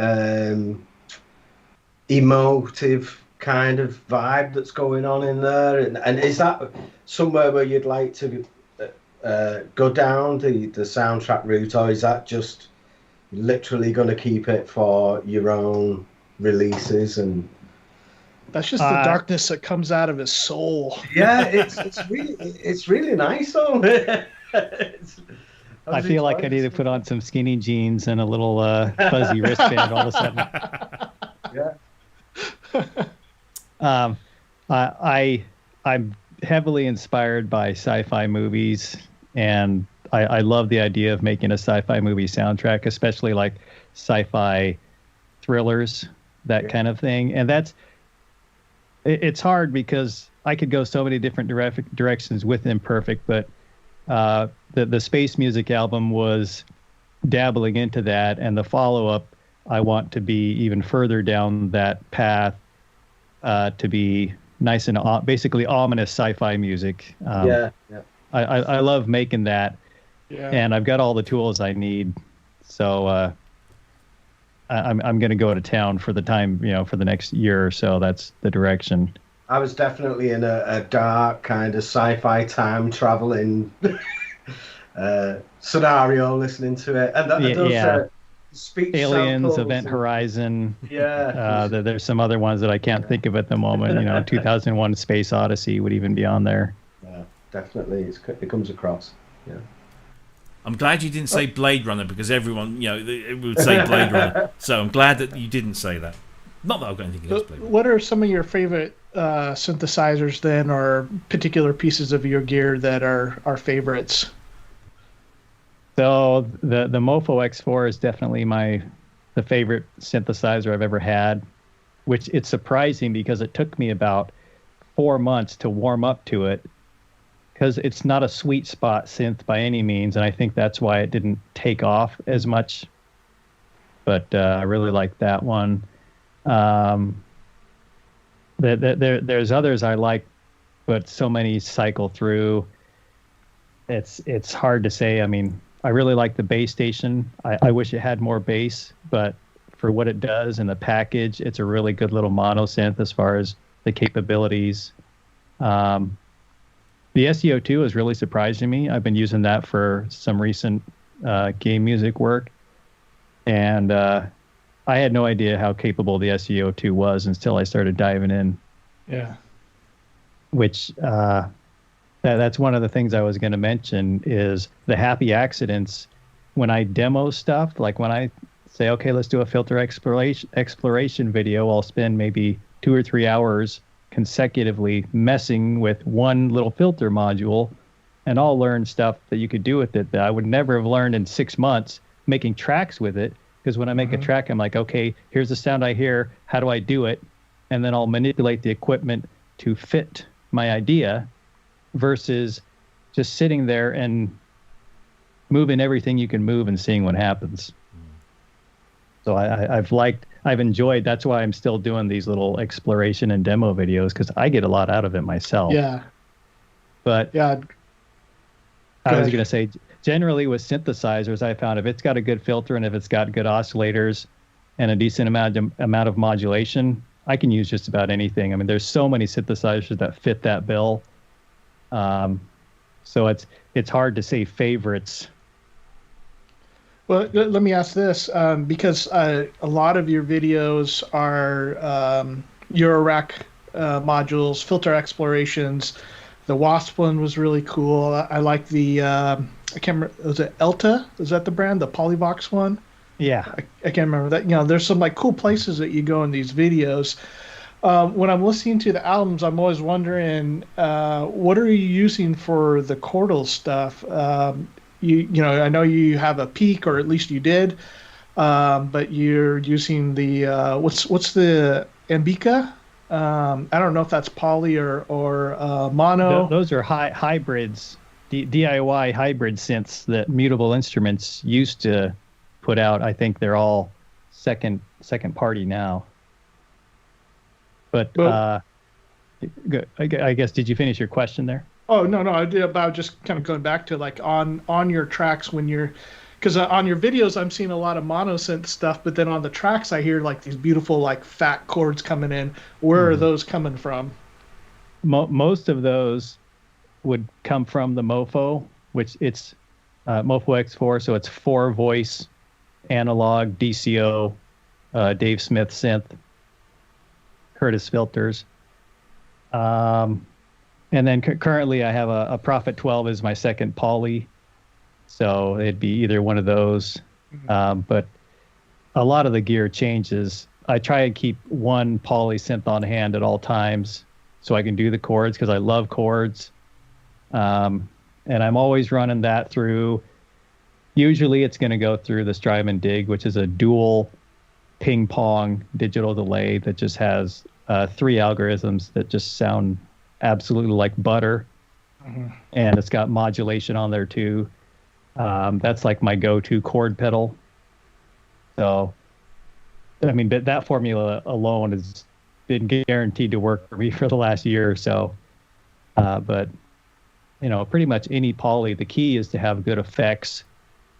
emotive kind of vibe that's going on in there. And is that somewhere where you'd like to go down the soundtrack route, or is that just literally going to keep it for your own releases? And that's just the darkness that comes out of his soul. Yeah, it's really nice though. I feel like I need to put on some skinny jeans and a little fuzzy wristband all of a sudden. Yeah. I'm heavily inspired by sci-fi movies, and I love the idea of making a sci-fi movie soundtrack, especially like sci-fi thrillers, that kind of thing. And it's hard because I could go so many different directions with Imperfekt, but the space music album was dabbling into that, and the follow-up, I want to be even further down that path, to be nice and basically ominous sci-fi music. I love making that. Yeah. And I've got all the tools I need, so I'm going to go to town for the time, for the next year or so. That's the direction. I was definitely in a dark kind of sci-fi time traveling scenario listening to it, and those speech Aliens, samples Event Horizon. Yeah. There's some other ones that I can't think of at the moment. 2001: Space Odyssey would even be on there. Yeah, definitely, it comes across. Yeah. I'm glad you didn't say Blade Runner, because everyone, it would say Blade Runner. So I'm glad that you didn't say that. Not that I've got anything against Blade Runner. What are some of your favorite synthesizers then, or particular pieces of your gear that are favorites? So the Mofo X4 is definitely the favorite synthesizer I've ever had, which it's surprising because it took me about 4 months to warm up to it, because it's not a sweet spot synth by any means, and I think that's why it didn't take off as much. But I really like that one. There's others I like, but so many cycle through. It's hard to say. I mean, I really like the bass station. I wish it had more bass, but for what it does in the package, it's a really good little mono synth as far as the capabilities. The SEO2 is really surprising me. I've been using that for some recent game music work, and I had no idea how capable the SEO2 was until I started diving in. Yeah. Which that's one of the things I was going to mention is the happy accidents. When I demo stuff, like when I say, okay, let's do a filter exploration video, I'll spend maybe 2 or 3 hours consecutively messing with one little filter module, and I'll learn stuff that you could do with it that I would never have learned in 6 months making tracks with it, Because when I make a track, I'm like, okay, here's the sound I hear. How do I do it? And then I'll manipulate the equipment to fit my idea versus just sitting there and moving everything you can move and seeing what happens. So I've enjoyed, that's why I'm still doing these little exploration and demo videos, because I get a lot out of it myself. Yeah. But yeah, I was going to say, generally with synthesizers, I found if it's got a good filter and if it's got good oscillators and a decent amount of modulation, I can use just about anything. I mean, there's so many synthesizers that fit that bill. So it's hard to say favorites. Well, let me ask this, because a lot of your videos are Eurorack modules, filter explorations. The Wasp one was really cool. I like the, I can't remember, was it Elta? Is that the brand? The Polyvox one? Yeah. I can't remember that. You know, there's some like cool places that you go in these videos. When I'm listening to the albums, I'm always wondering, what are you using for the chordal stuff? You know, I know you have a peak, or at least you did, but you're using the what's the Ambica? I don't know if that's poly or mono. Those are hybrids, DIY hybrid synths that Mutable Instruments used to put out. I think they're all second party now. But I guess, did you finish your question there? Oh, no, I did, about just kind of going back to like on your tracks when you're, because on your videos I'm seeing a lot of monosynth stuff, but then on the tracks I hear like these beautiful like fat chords coming in. Where are those coming from? Most of those would come from the Mofo, which it's Mofo X4, so it's 4-voice analog DCO, Dave Smith synth, Curtis filters. And then currently I have a Prophet 12 as my second poly. So it'd be either one of those. But a lot of the gear changes. I try and keep one poly synth on hand at all times so I can do the chords, because I love chords. And I'm always running that through. Usually it's going to go through the Strymon Dig, which is a dual ping pong digital delay that just has 3 algorithms that just sound absolutely like butter. And it's got modulation on there too. That's like my go-to chord pedal. So, I mean, that formula alone has been guaranteed to work for me for the last year or so. But, you know, pretty much any poly, the key is to have good effects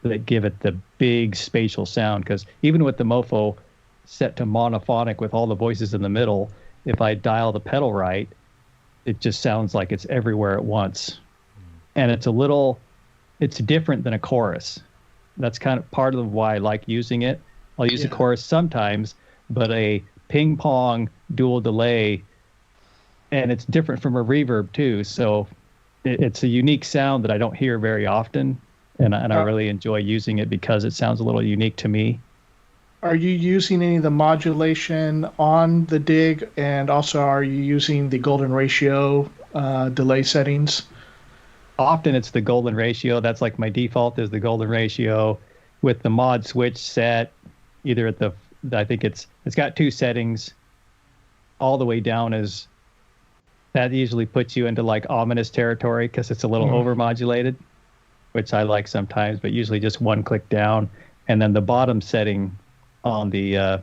that give it the big spatial sound. Because even with the Mofo set to monophonic with all the voices in the middle, if I dial the pedal right, it just sounds like it's everywhere at once. And it's different than a chorus. That's kind of part of why I like using it. I'll use a chorus sometimes, but a ping pong dual delay, and it's different from a reverb too. So it's a unique sound that I don't hear very often. And I really enjoy using it because it sounds a little unique to me. Are you using any of the modulation on the Dig, and also are you using the golden ratio delay settings? Often it's the golden ratio. That's like my default is the golden ratio. With the mod switch set, either at I think it's got 2 settings. All the way down is, that usually puts you into like ominous territory because it's a little overmodulated, which I like sometimes, but usually just 1 click down. And then the bottom setting on the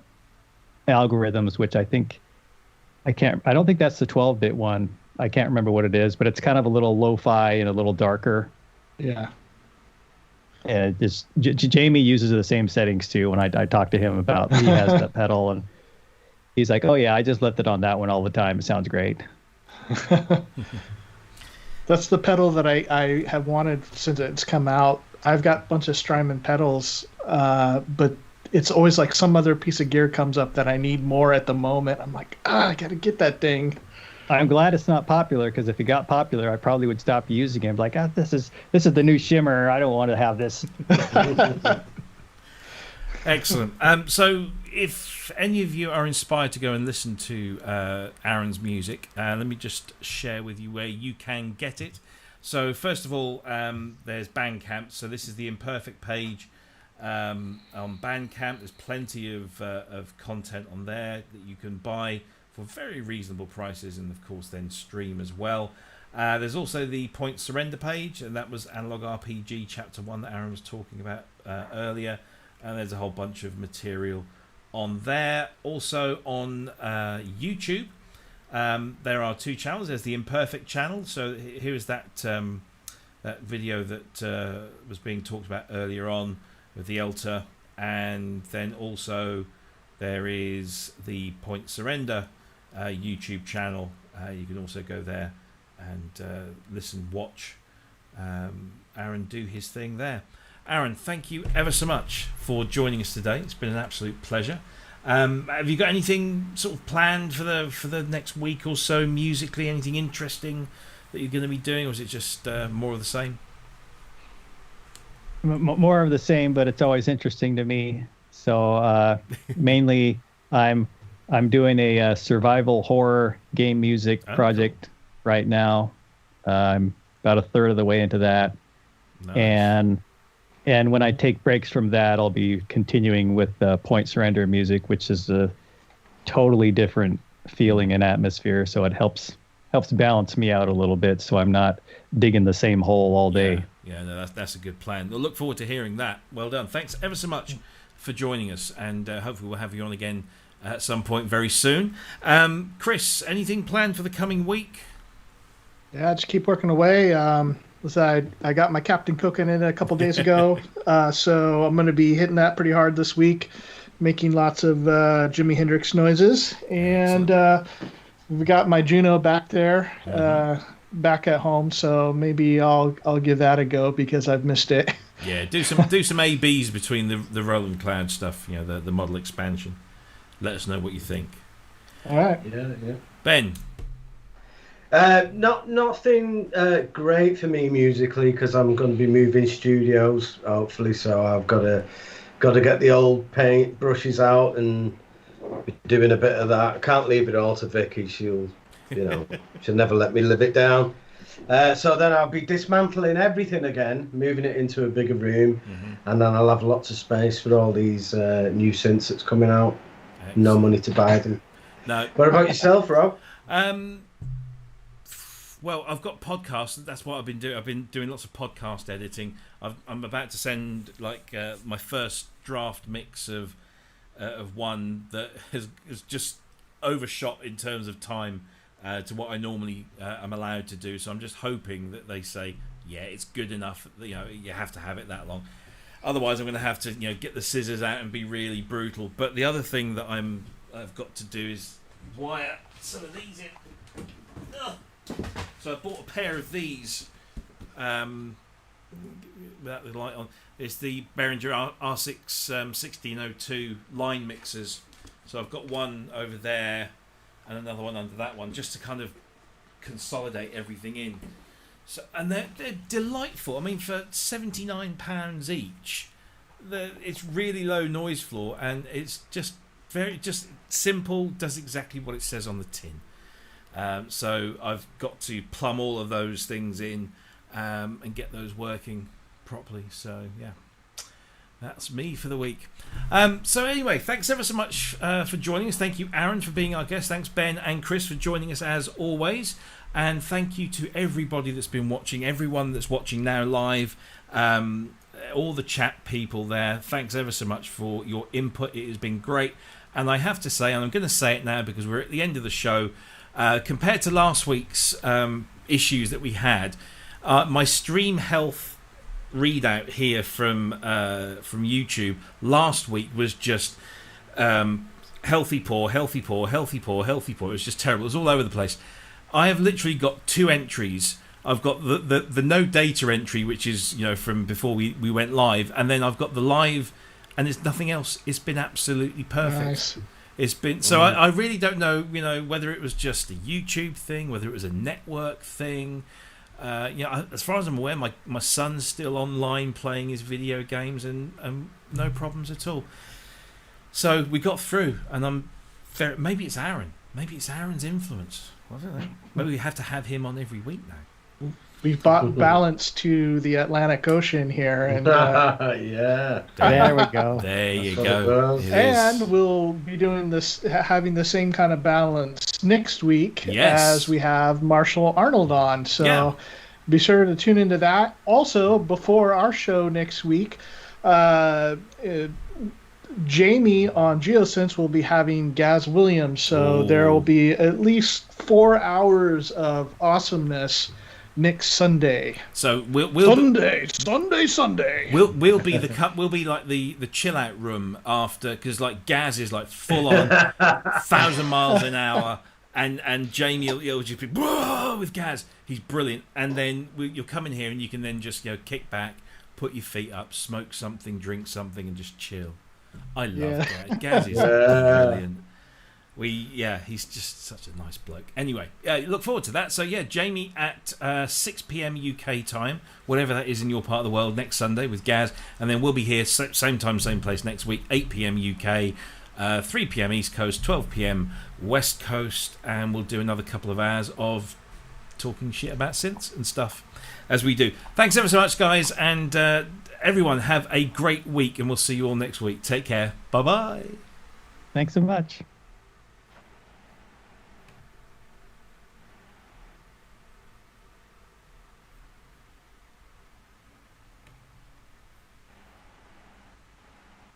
algorithms, which I don't think that's the 12-bit one. I can't remember what it is, but it's kind of a little lo-fi and a little darker. Yeah. And it just Jamie uses the same settings too. When I talk to him about, he has that pedal, and he's like, "Oh yeah, I just left it on that one all the time. It sounds great." That's the pedal that I have wanted since it's come out. I've got a bunch of Strymon pedals, but it's always like some other piece of gear comes up that I need more at the moment. I'm like, I got to get that thing. I'm glad it's not popular, because if it got popular, I probably would stop using it. Like, this is the new Shimmer. I don't want to have this. Excellent. So if any of you are inspired to go and listen to Aaron's music, let me just share with you where you can get it. So first of all, there's Bandcamp. So this is the Imperfekt page. On Bandcamp, there's plenty of content on there that you can buy for very reasonable prices, and of course then stream as well. There's also the Point Surrender page, and that was Analog RPG Chapter 1 that Aaron was talking about earlier. And there's a whole bunch of material on there. Also on YouTube, there are 2 channels. There's the Imperfect channel. So here is that video that was being talked about earlier on with the Elter. And then also there is the Point Surrender YouTube channel. You can also go there and listen, watch Aaron do his thing there. Aaron, thank you ever so much for joining us today. It's been an absolute pleasure. Have you got anything sort of planned for the next week or so musically? Anything interesting that you're going to be doing, or is it just more of the same? More of the same, but it's always interesting to me. So mainly, I'm doing a survival horror game music project right now. I'm about a third of the way into that. Nice. And when I take breaks from that, I'll be continuing with Point Surrender music, which is a totally different feeling and atmosphere. So it helps balance me out a little bit, so I'm not digging the same hole all day. Yeah, no, that's a good plan. We'll look forward to hearing that. Well done. Thanks ever so much for joining us, and hopefully we'll have you on again at some point very soon. Cryss, anything planned for the coming week? Yeah, just keep working away. I got my Captain cooking in a couple days ago, so I'm going to be hitting that pretty hard this week, making lots of Jimi Hendrix noises. And we got my Juno back there, back at home, so maybe I'll give that a go because I've missed it. Yeah, do some ABs between the Roland Cloud stuff, the model expansion. Let us know what you think. All right. Yeah. Ben. Nothing great for me musically because I'm going to be moving studios hopefully, so I've got to get the old paint brushes out and be doing a bit of that. I can't leave it all to Vicky. She'll never let me live it down. So then I'll be dismantling everything again, moving it into a bigger room, and then I'll have lots of space for all these new synths that's coming out. Excellent. No money to buy them. No. What about yourself, Rob? Well, I've got podcasts. That's what I've been doing. I've been doing lots of podcast editing. I'm about to send my first draft mix of one that has just overshot in terms of time to what I normally am allowed to do. So I'm just hoping that they say, yeah, it's good enough. You have to have it that long. Otherwise, I'm going to have to get the scissors out and be really brutal. But the other thing that I've got to do is wire some of these in. Ugh. So I bought a pair of these without the light on. It's the Behringer R6 1602 line mixers. So I've got one over there and another one under that one, just to kind of consolidate everything in. So, and they're delightful. I mean, for £79 each, it's really low noise floor, and it's just just simple. Does exactly what it says on the tin. So I've got to plumb all of those things in and get those working properly. So yeah, that's me for the week. So anyway, thanks ever so much for joining us. Thank you, Aaron, for being our guest. Thanks, Ben and Cryss, for joining us as always. And thank you to everybody that's been watching, everyone that's watching now live, all the chat people there. Thanks ever so much for your input. It has been great. And I have to say, and I'm going to say it now because we're at the end of the show, compared to last week's issues that we had, my stream health readout here from YouTube last week was just healthy poor, healthy poor, healthy poor, healthy poor. It was just terrible. It was all over the place. I have literally got two entries. I've got the no data entry, which is from before we went live, and then I've got the live, and there's nothing else. It's been absolutely perfect. Nice. It's been so. I really don't know, whether it was just a YouTube thing, whether it was a network thing. As far as I'm aware, my son's still online playing his video games, and no problems at all. So we got through, and maybe it's Aaron. Maybe it's Aaron's influence. I don't know. Maybe we have to have him on every week now. We've brought balance to the Atlantic Ocean here, and yeah, there we go. There you That's go. And we'll be doing this, having the same kind of balance next week as we have Marshall Arnold on. So be sure to tune into that. Also, before our show next week, Jamie on Geosynths will be having Gaz Williams. So there will be at least 4 hours of awesomeness next Sunday. So we'll Sunday. We'll be we'll be like the chill out room after, because like Gaz is like full on 1,000 miles an hour, and Jamie will just be with Gaz. He's brilliant, and then you'll come in here and you can then just kick back, put your feet up, smoke something, drink something, and just chill. I love Gaz. Gaz is brilliant. He's just such a nice bloke. Anyway, look forward to that. So Jamie at 6 p.m. UK time, whatever that is in your part of the world, next Sunday with Gaz, and then we'll be here same time, same place next week, 8 p.m. UK, 3 p.m. East Coast, 12 p.m. West Coast, and we'll do another couple of hours of talking shit about synths and stuff as we do. Thanks ever so much, guys, and everyone have a great week, and we'll see you all next week. Take care. Bye bye. Thanks so much.